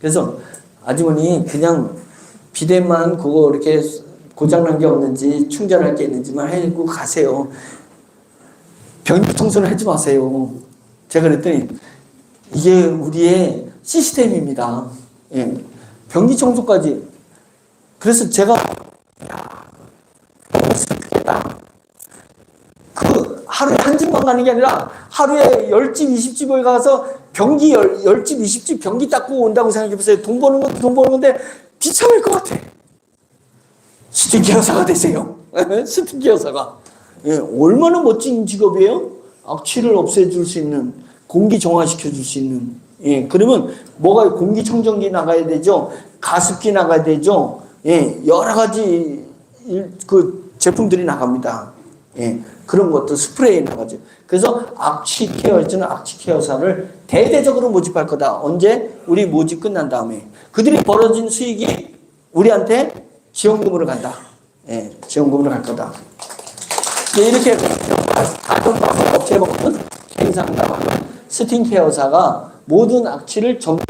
그래서 아주머니 그냥 비대만 그거 이렇게 고장난 게 없는지 충전할 게 있는지만 해고 가세요. 변기 청소는 하지 마세요. 제가 그랬더니 이게 우리의 시스템입니다. 예. 변기 청소까지. 그래서 제가 그 하루에 한 집만 가는 게 아니라 하루에 10집, 20집을 가서 변기 10집, 20집 변기 닦고 온다고 생각해보세요. 돈 버는 것도 돈 버는 건데 비참할 것 같아. 스팀케어사가 되세요. 스팀케어사가. 예, 얼마나 멋진 직업이에요? 악취를 없애줄 수 있는, 공기 정화시켜줄 수 있는. 예, 그러면 뭐가 공기청정기 나가야 되죠? 가습기 나가야 되죠? 예, 여러 가지 그 제품들이 나갑니다. 예, 그런 것도 스프레이 나가죠. 그래서 악취 케어해주는 악취 케어사를 대대적으로 모집할 거다. 언제? 우리 모집 끝난 다음에. 그들이 벌어진 수익이 우리한테 지원금으로 간다. 예, 지원금으로 갈 거다. 예, 이렇게 다른 업체에 보면 행상당하는 스팀케어사가 모든 악취를 전부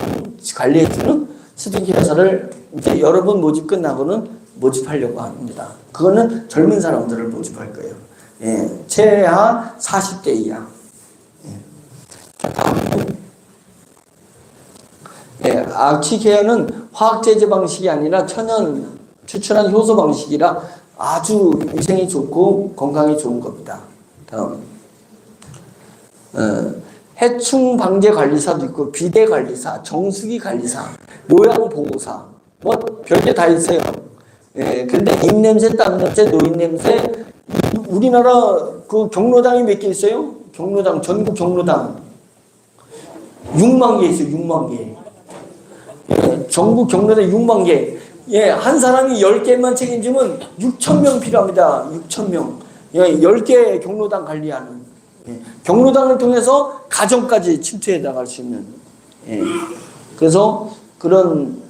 관리해주는 스팀케어사를 이제 여러분 모집 끝나고는 모집하려고 합니다. 그거는 젊은 사람들을 모집할 거예요. 예, 최하 40대 이하. 예. 다음은 예, 악취 케어는 화학 제제 방식이 아니라 천연 추출한 효소 방식이라 아주 위생이 좋고 건강에 좋은 겁니다. 다음 해충 방제 관리사도 있고 비대 관리사, 정수기 관리사, 요양 보호사 뭐 별게 다 있어요. 예, 근데 입냄새, 땀냄새, 노인냄새 우리나라 그 경로당이 몇 개 있어요? 경로당, 전국 경로당 6만 개 있어요. 6만 개. 예, 전국 경로당 6만 개. 예, 한 사람이 10개만 책임지면 6천 명 필요합니다. 6천 명. 예, 10개 경로당 관리하는. 예, 경로당을 통해서 가정까지 침투해 나갈 수 있는. 예, 그래서 그런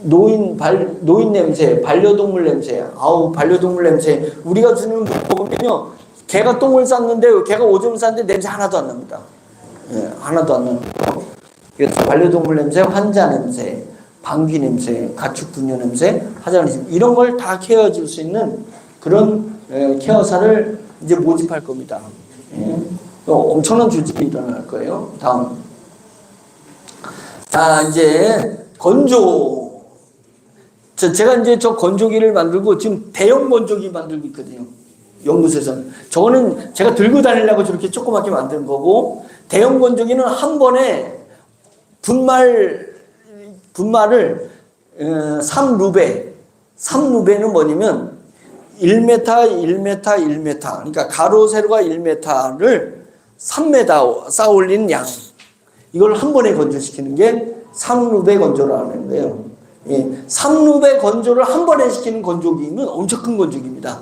노인 냄새, 반려동물 냄새, 반려동물 냄새. 우리가 주는 먹으면요, 개가 똥을 쌌는데, 개가 오줌을 쌌는데 냄새 하나도 안 납니다. 예, 하나도 안 나고. 그래서 반려동물 냄새, 환자 냄새, 방귀 냄새, 가축 분뇨 냄새, 화장 냄새, 이런 걸 다 케어해 줄 수 있는 그런 케어사를 이제 모집할 겁니다. 예. 엄청난 조직이 일어날 거예요. 다음. 자, 이제 건조. 제가 이제 저 건조기를 만들고 지금 대형 건조기 만들고 있거든요. 연구소에서는. 저거는 제가 들고 다니려고 저렇게 조그맣게 만든 거고, 대형 건조기는 한 번에 분말을 3루베. 3루베는 뭐냐면 1m, 1m, 1m. 그러니까 가로, 세로가 1m를 3m 쌓아 올리는 양. 이걸 한 번에 건조시키는 게 3루베 건조라는 거예요. 예, 3루베 건조를 한 번에 시키는 건조기는 엄청 큰 건조기입니다.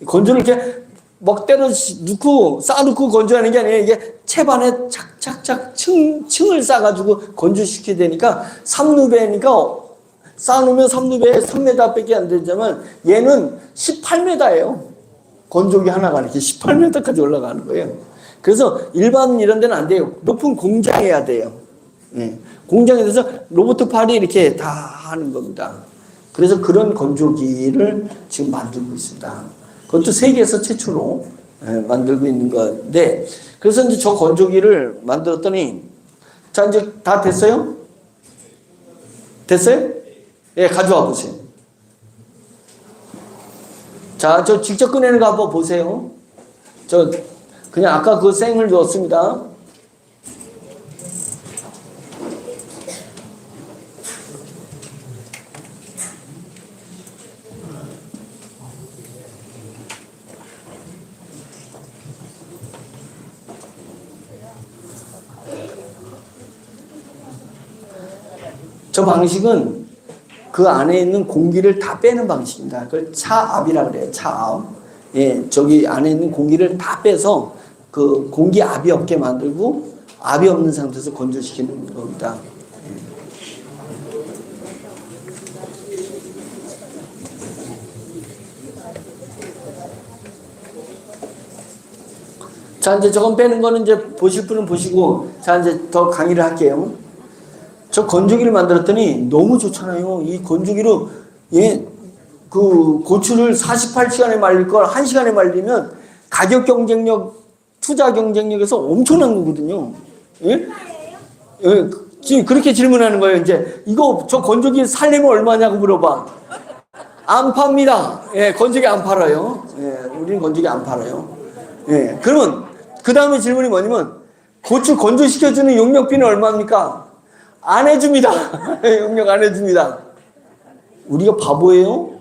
건조를 이렇게 먹대로 넣고 쌓아놓고 건조하는 게 아니라 이게 채반에 착착착 층을 쌓아가지고 건조시키게 되니까 3루베니까 쌓아놓으면 3루베에 3m밖에 안 되지만 얘는 18m예요. 건조기 하나가 이렇게 18m까지 올라가는 거예요. 그래서 일반 이런 데는 안 돼요. 높은 공장에 해야 돼요. 예. 공장에 대해서 로봇 팔이 이렇게 다 하는 겁니다. 그래서 그런 건조기를 지금 만들고 있습니다. 그것도 세계에서 최초로 만들고 있는 건데, 그래서 이제 저 건조기를 만들었더니, 자, 이제 다 됐어요? 됐어요? 예, 가져와 보세요. 자, 저 직접 꺼내는 거 한번 보세요. 저, 그냥 아까 그 생을 넣었습니다. 저 방식은 그 안에 있는 공기를 다 빼는 방식입니다. 그걸 차압이라 그래요. 차압. 예, 저기 안에 있는 공기를 다 빼서 그 공기 압이 없게 만들고 압이 없는 상태에서 건조시키는 겁니다. 자, 이제 저건 빼는 거는 이제 보실 분은 보시고, 자, 이제 더 강의를 할게요. 저 건조기를 만들었더니 너무 좋잖아요. 이 건조기로, 예, 그 고추를 48시간에 말릴 걸 1시간에 말리면 가격 경쟁력, 투자 경쟁력에서 엄청난 거거든요. 예? 예, 지금 그렇게 질문하는 거예요. 이제 이거 저 건조기 살려면 얼마냐고 물어봐. 안 팝니다. 예, 건조기 안 팔아요. 예, 우리는 건조기 안 팔아요. 예, 그러면 그 다음에 질문이 뭐냐면 고추 건조시켜주는 용역비는 얼마입니까? 안 해줍니다. 용역 안 해줍니다. 우리가 바보예요?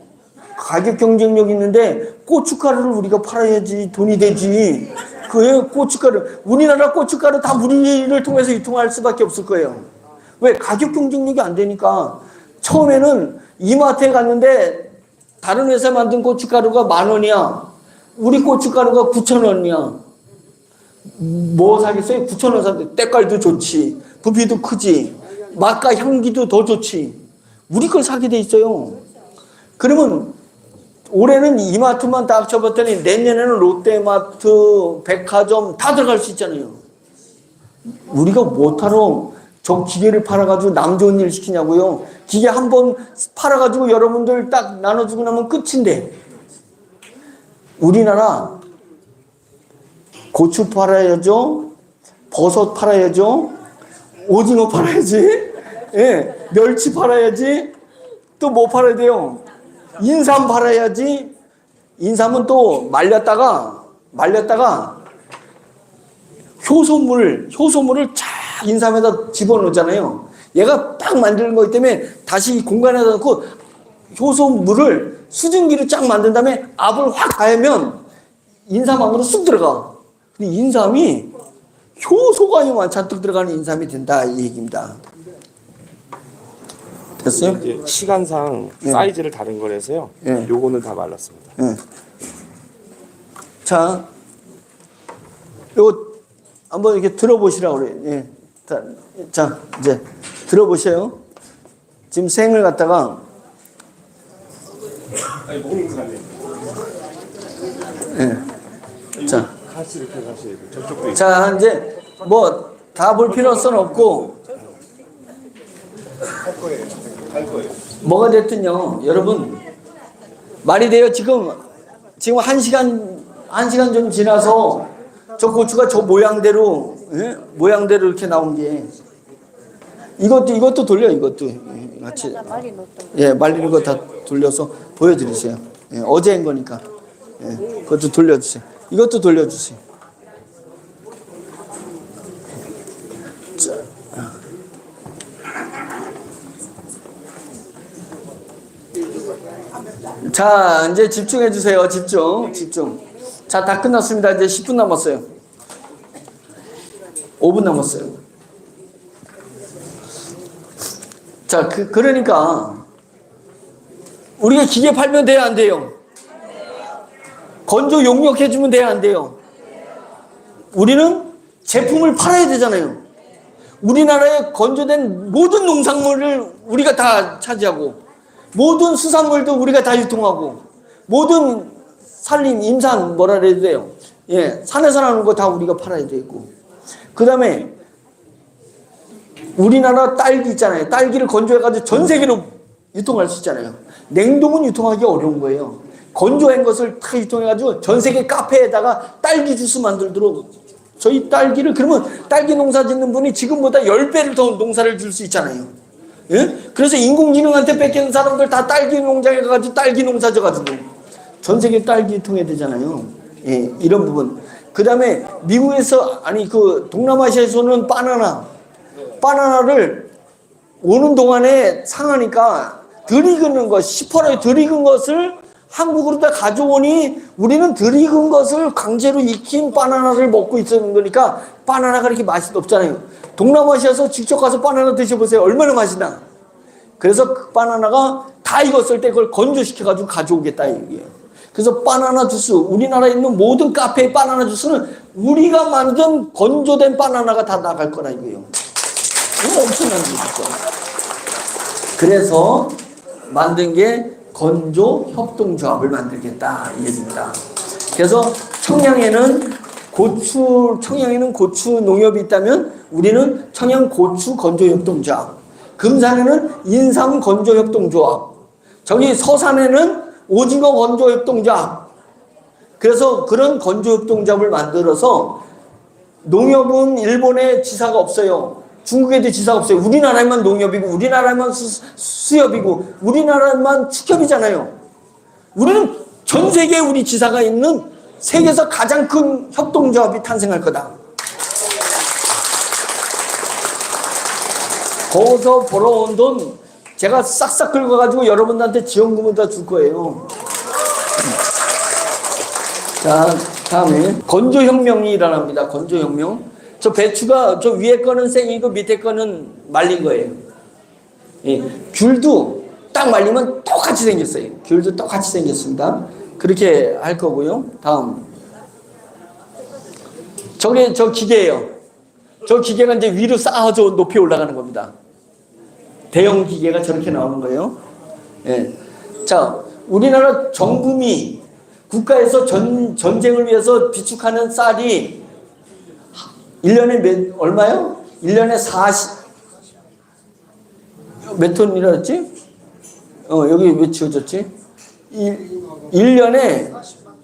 가격 경쟁력 있는데 고춧가루를 우리가 팔아야지 돈이 되지. 그 고춧가루, 우리나라 고춧가루 다 우리를 통해서 유통할 수밖에 없을 거예요. 왜? 가격 경쟁력이 안 되니까. 처음에는 이마트에 갔는데 다른 회사 만든 고춧가루가 10,000원이야. 우리 고춧가루가 9,000원이야. 뭐 사겠어요? 9,000원 사는데 때깔도 좋지, 부피도 크지, 맛과 향기도 더 좋지. 우리 걸 사게 돼 있어요. 그러면 올해는 이마트만 딱 쳐봤더니 내년에는 롯데마트, 백화점 다 들어갈 수 있잖아요. 우리가 뭐하러 저 기계를 팔아가지고 남 좋은 일 시키냐고요. 기계 한 번 팔아가지고 여러분들 딱 나눠주고 나면 끝인데. 우리나라 고추 팔아야죠, 버섯 팔아야죠, 오징어 팔아야지, 예, 멸치 팔아야지, 또 뭐 팔아야 돼요? 인삼 팔아야지. 인삼은 또 말렸다가 효소물을 쫙 인삼에다 집어넣잖아요. 얘가 딱 만드는 거기 때문에 다시 공간에다 넣고 효소물을 수증기로 쫙 만든 다음에 압을 확 가하면 인삼 안으로 쑥 들어가. 근데 인삼이 효소가 잔뜩 들어가는 인삼이 된다 이 얘기입니다. 됐어요? 이제 시간상 예. 사이즈를 다른 거라서요. 예. 요거는 다 말랐습니다. 예. 자, 요거 한번 이렇게 들어보시라고 그래요. 예. 자, 이제 들어보세요. 지금 생을 갖다가 아니 먹는 거 아니에요. 예. 자, 같이 이렇게 가시고 저쪽도 있고. 자, 이제 뭐 다 볼 필요성은 없고 할 거예요. 뭐가 됐든요. 여러분 말이 돼요. 지금 1시간 좀 지나서 저 고추가 저 모양대로, 예? 모양대로 이렇게 나온 게 이것도 돌려. 이것도 같이, 예, 말리는 거 다 돌려서 보여드리세요. 예, 어제 한 거니까. 예, 그것도 돌려주세요. 이것도 돌려주세요. 자, 이제 집중해 주세요. 집중. 자, 다 끝났습니다. 이제 10분 남았어요. 5분 남았어요. 자, 그러니까 우리가 기계 팔면 돼야 안 돼요? 건조 용역해 주면 돼야 안 돼요? 우리는 제품을 팔아야 되잖아요. 우리나라에 건조된 모든 농산물을 우리가 다 차지하고, 모든 수산물도 우리가 다 유통하고, 모든 산림, 임산 뭐라 해야 돼요? 예, 산에서 나오는 거 다 우리가 팔아야 되고. 그 다음에 우리나라 딸기 있잖아요. 딸기를 건조해가지고 전 세계로 유통할 수 있잖아요. 냉동은 유통하기 어려운 거예요. 건조한 것을 다 유통해가지고 전 세계 카페에다가 딸기 주스 만들도록. 저희 딸기를, 그러면 딸기 농사 짓는 분이 지금보다 10배를 더 농사를 줄 수 있잖아요. 예? 그래서 인공지능한테 뺏기는 사람들 다 딸기 농장에 가가지고 딸기 농사 져가지고 전 세계 딸기 유통해야 되잖아요. 예, 이런 부분. 그 다음에 미국에서, 동남아시아에서는 바나나를 오는 동안에 상하니까 덜 익은 것, 10%에 덜 익은 것을 한국으로 다 가져오니 우리는 덜 익은 것을 강제로 익힌 바나나를 먹고 있는 거니까 바나나가 그렇게 맛이 없잖아요. 동남아시아에서 직접 가서 바나나 드셔보세요. 얼마나 맛이나. 그래서 그 바나나가 다 익었을 때 그걸 건조시켜가지고 가져오겠다 이게요. 그래서 바나나 주스, 우리나라에 있는 모든 카페의 바나나 주스는 우리가 만든 건조된 바나나가 다 나갈 거라 이거예요. 이거 엄청난 일이죠. 그래서 만든 게 건조 협동조합을 만들겠다 이 얘기입니다. 그래서 청량에는 고추, 청양에는 고추 농협이 있다면 우리는 청양 고추 건조협동조합, 금산에는 인삼 건조협동조합, 저기 서산에는 오징어 건조협동조합. 그래서 그런 건조협동조합을 만들어서 농협은 일본에 지사가 없어요. 중국에도 지사가 없어요. 우리나라에만 농협이고 우리나라에만 수협이고 우리나라만 축협이잖아요. 우리는 전 세계에 우리 지사가 있는 세계에서 가장 큰 협동조합이 탄생할 거다. 거기서 벌어온 돈 제가 싹싹 긁어가지고 여러분들한테 지원금을 다 줄 거예요. 자, 다음에 건조혁명이 일어납니다. 건조혁명. 저 배추가 저 위에 거는 생이고 밑에 거는 말린 거예요. 예, 귤도 딱 말리면 똑같이 생겼어요. 귤도 똑같이 생겼습니다. 그렇게 할 거고요. 다음. 저게 저 기계예요. 저 기계가 이제 위로 쌓아서 높이 올라가는 겁니다. 대형 기계가 저렇게 나오는 거예요. 예. 자, 우리나라 정부미 국가에서 전쟁을 위해서 비축하는 쌀이 1년에 얼마요? 1년에 40몇 톤이라 했지? 여기 왜 지워졌지? 1년에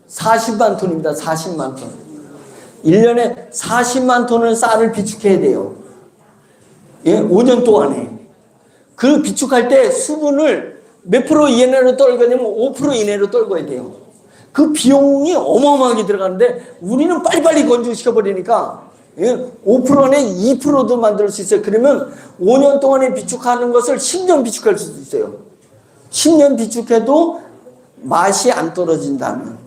40만 톤입니다. 40만 톤. 1년에 40만 톤을 쌀을 비축해야 돼요. 예? 5년 동안에. 그 비축할 때 수분을 몇 프로 이내로 떨거냐면 5% 이내로 떨궈야 돼요. 그 비용이 어마어마하게 들어가는데 우리는 빨리빨리 건조시켜버리니까 5% 안에 2%도 만들 수 있어요. 그러면 5년 동안에 비축하는 것을 10년 비축할 수도 있어요. 10년 비축해도 맛이 안 떨어진다면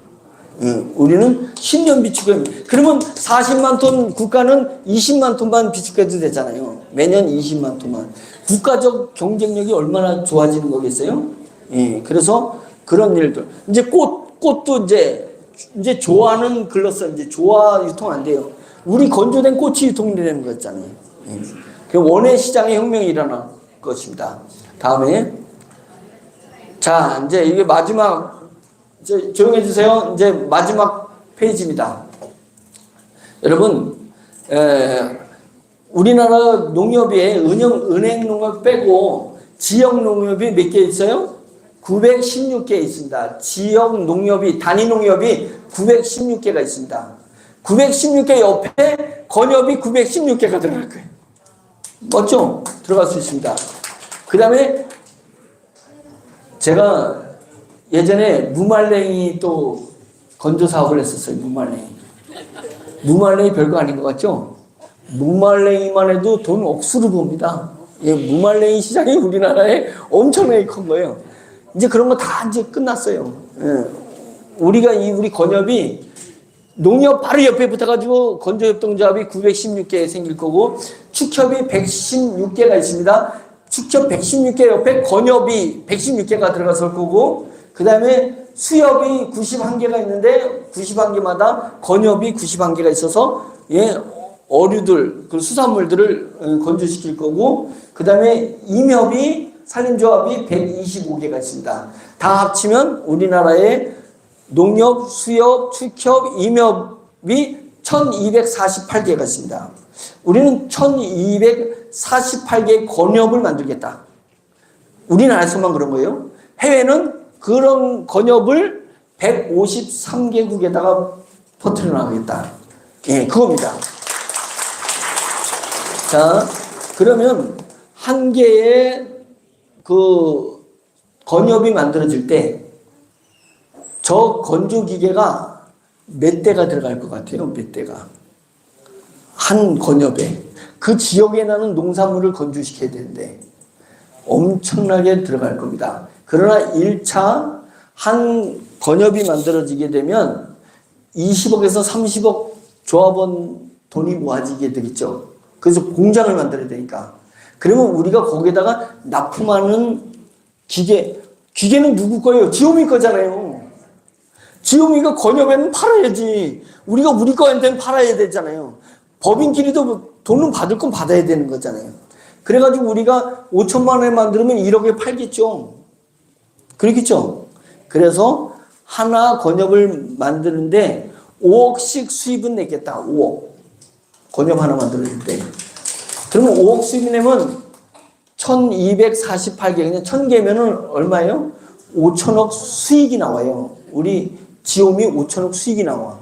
우리는 10년 비축해. 그러면 40만 톤 국가는 20만 톤만 비축해도 되잖아요. 매년 20만 톤만. 국가적 경쟁력이 얼마나 좋아지는 거겠어요? 예, 그래서 그런 일들. 이제 꽃도 이제 조화는 글렀어. 이제 조화 유통 안 돼요. 우리 건조된 꽃이 유통되는 거였잖아요. 예. 그 원예 시장의 혁명이 일어날 것입니다. 다음에 자, 이제 이게 마지막, 이제 조용해 주세요. 이제 마지막 페이지입니다. 여러분, 우리나라 농협에 은행 농협 빼고 지역 농협이 몇 개 있어요? 916개 있습니다. 지역 농협이, 단위 농협이 916개가 있습니다. 916개 옆에 건협이 916개가 들어갈 거예요. 맞죠? 들어갈 수 있습니다. 그 다음에 제가 예전에 무말랭이 또 건조 사업을 했었어요. 무말랭이 별거 아닌 것 같죠? 무말랭이만 해도 돈 억수로 봅니다. 예, 무말랭이 시장이 우리나라에 엄청나게 큰 거예요. 이제 그런 거 다 이제 끝났어요. 예. 우리 건협이 농협 바로 옆에 붙어가지고 건조협동조합이 916개 생길 거고 축협이 116개가 있습니다. 축협 116개 옆에 건협이 116개가 들어갔을 거고 그 다음에 수협이 91개가 있는데 91개마다 건협이 91개가 있어서 예, 어류들, 그 수산물들을 건조시킬 거고 그 다음에 임협이 산림조합이 125개가 있습니다. 다 합치면 우리나라에 농협, 수협, 축협, 임협이 1248개가 있습니다. 우리는 1248개의 건협을 만들겠다. 우리나라에서만 그런 거예요. 해외는 그런 건협을 153개국에다가 퍼뜨려 나가겠다. 예, 그겁니다. 자, 그러면 한 개의 그 건협이 만들어질 때 저 건조기계가 몇 대가 들어갈 것 같아요? 몇 대가? 한 건협에. 그 지역에 나는 농산물을 건조시켜야 되는데 엄청나게 들어갈 겁니다. 그러나 1차 한 건협이 만들어지게 되면 20억에서 30억 조합원 돈이 모아지게 되겠죠. 그래서 공장을 만들어야 되니까. 그러면 우리가 거기에다가 납품하는 기계는 누구 거예요? 지오미 거잖아요. 지오미가 건협에는 팔아야지. 우리가 우리 거한테는 팔아야 되잖아요. 법인끼리도 돈은 받을 건 받아야 되는 거잖아요. 그래가지고 우리가 5천만 원에 만들면 1억에 팔겠죠. 그렇겠죠. 그래서 하나 건협을 만드는데 5억씩 수입은 내겠다. 5억. 건협 하나 만들어줄 때. 그러면 5억 수입이 내면 1248개, 그냥 1000개면은 얼마예요? 5천억 수익이 나와요. 우리 지오미 5천억 수익이 나와.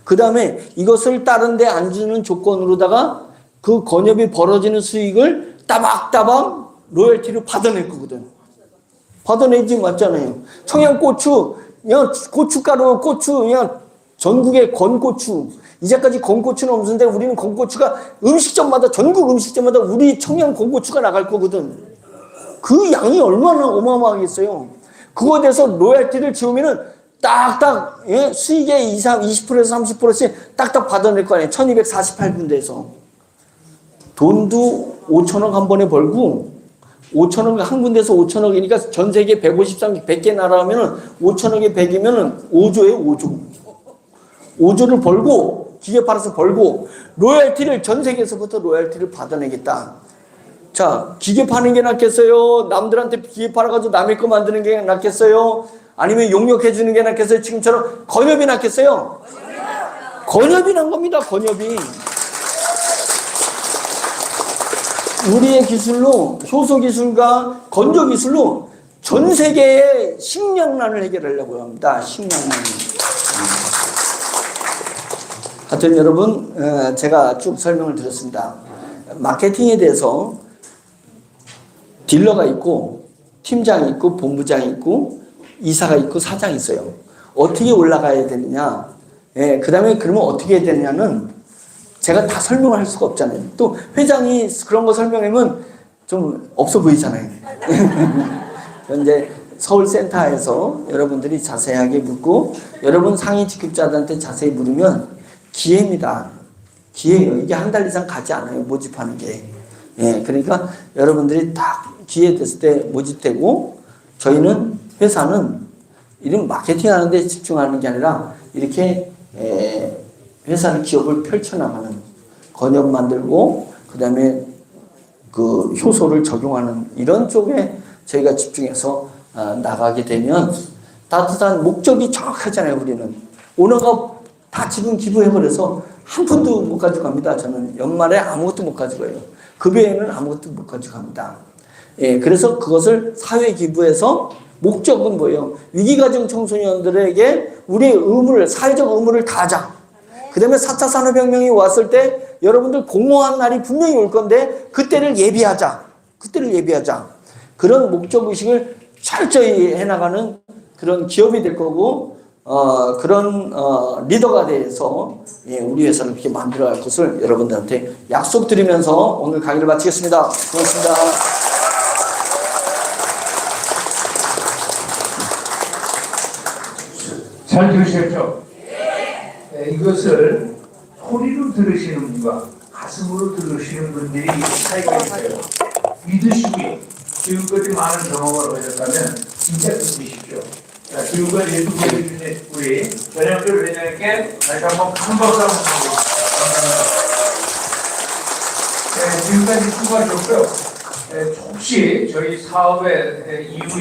그 다음에 이것을 다른 데 안 주는 조건으로다가 그 건협이 벌어지는 수익을 따박따박 로열티로 받아낼 거거든. 받아내지 맞잖아요. 청양고추, 그냥 고춧가루, 고추, 그냥 전국에 건고추. 이제까지 건고추는 없는데 우리는 건고추가 음식점마다, 전국 음식점마다 우리 청양 건고추가 나갈 거거든. 그 양이 얼마나 어마어마하겠어요. 그거에 대해서 로열티를 지우면은 딱딱, 예? 수익의 20%에서 30%씩 딱딱 받아낼 거 아니에요. 1248군데에서. 돈도 5천억 한 번에 벌고, 5천억, 한 군데에서 5천억이니까 전 세계 153개 나라 하면은 5천억에 100이면은 5조예요, 5조. 5조를 벌고, 기계 팔아서 벌고, 로열티를 전 세계에서부터 로열티를 받아내겠다. 자, 기계 파는 게 낫겠어요? 남들한테 기계 팔아가지고 남의 거 만드는 게 낫겠어요? 아니면 용역해 주는 게 낫겠어요? 지금처럼 건협이 낫겠어요? 건협이 난 겁니다. 건협이. 우리의 기술로, 효소 기술과 건조 기술로 전 세계의 식량난을 해결하려고 합니다. 식량난. 하여튼 여러분, 제가 쭉 설명을 드렸습니다. 마케팅에 대해서 딜러가 있고, 팀장이 있고, 본부장이 있고, 이사가 있고, 사장이 있어요. 어떻게 올라가야 되느냐. 예, 그 다음에 그러면 어떻게 해야 되느냐는 제가 다 설명을 할 수가 없잖아요. 또 회장이 그런 거 설명하면 좀 없어 보이잖아요. 현재 서울센터에서 여러분들이 자세하게 묻고, 여러분 상위 직급자들한테 자세히 물으면 기회입니다. 기회예요. 이게 한 달 이상 가지 않아요. 모집하는 게. 예, 그러니까 여러분들이 딱 기회 됐을 때 모집되고, 저희는 회사는 이런 마케팅 하는 데 집중하는 게 아니라 이렇게 회사는 기업을 펼쳐나가는, 건협 만들고 그 다음에 그 효소를 적용하는 이런 쪽에 저희가 집중해서 나가게 되면 따뜻한 목적이 정확하잖아요. 우리는 오너가 다 지금 기부해버려서 한 푼도 못 가져갑니다. 저는 연말에 아무것도 못 가져가요. 급여에는 아무것도 못 가져갑니다. 예, 그래서 그것을 사회 기부해서 목적은 뭐예요? 위기가정 청소년들에게 우리의 의무를, 사회적 의무를 다하자. 그 다음에 4차 산업혁명이 왔을 때 여러분들 공허한 날이 분명히 올 건데 그때를 예비하자. 그때를 예비하자. 그런 목적의식을 철저히 해나가는 그런 기업이 될 거고, 그런 리더가 돼서 우리 회사를 그렇게 만들어갈 것을 여러분들한테 약속드리면서 오늘 강의를 마치겠습니다. 고맙습니다. 잘 들으셨죠? 네, 이것을 소리로 들으시는 분과 가슴으로 들으시는 분들이 차이가 있어요. 믿으시고요. 지금까지 많은 경험을 하셨다면 진짜 믿으십시오. 자, 지금까지 예수 보여주신 우리 전현철 회장님께 다시 한번 큰 박수 한번 드리겠습니다. 지금까지 수고하셨고요. 혹시 저희 사업의 이후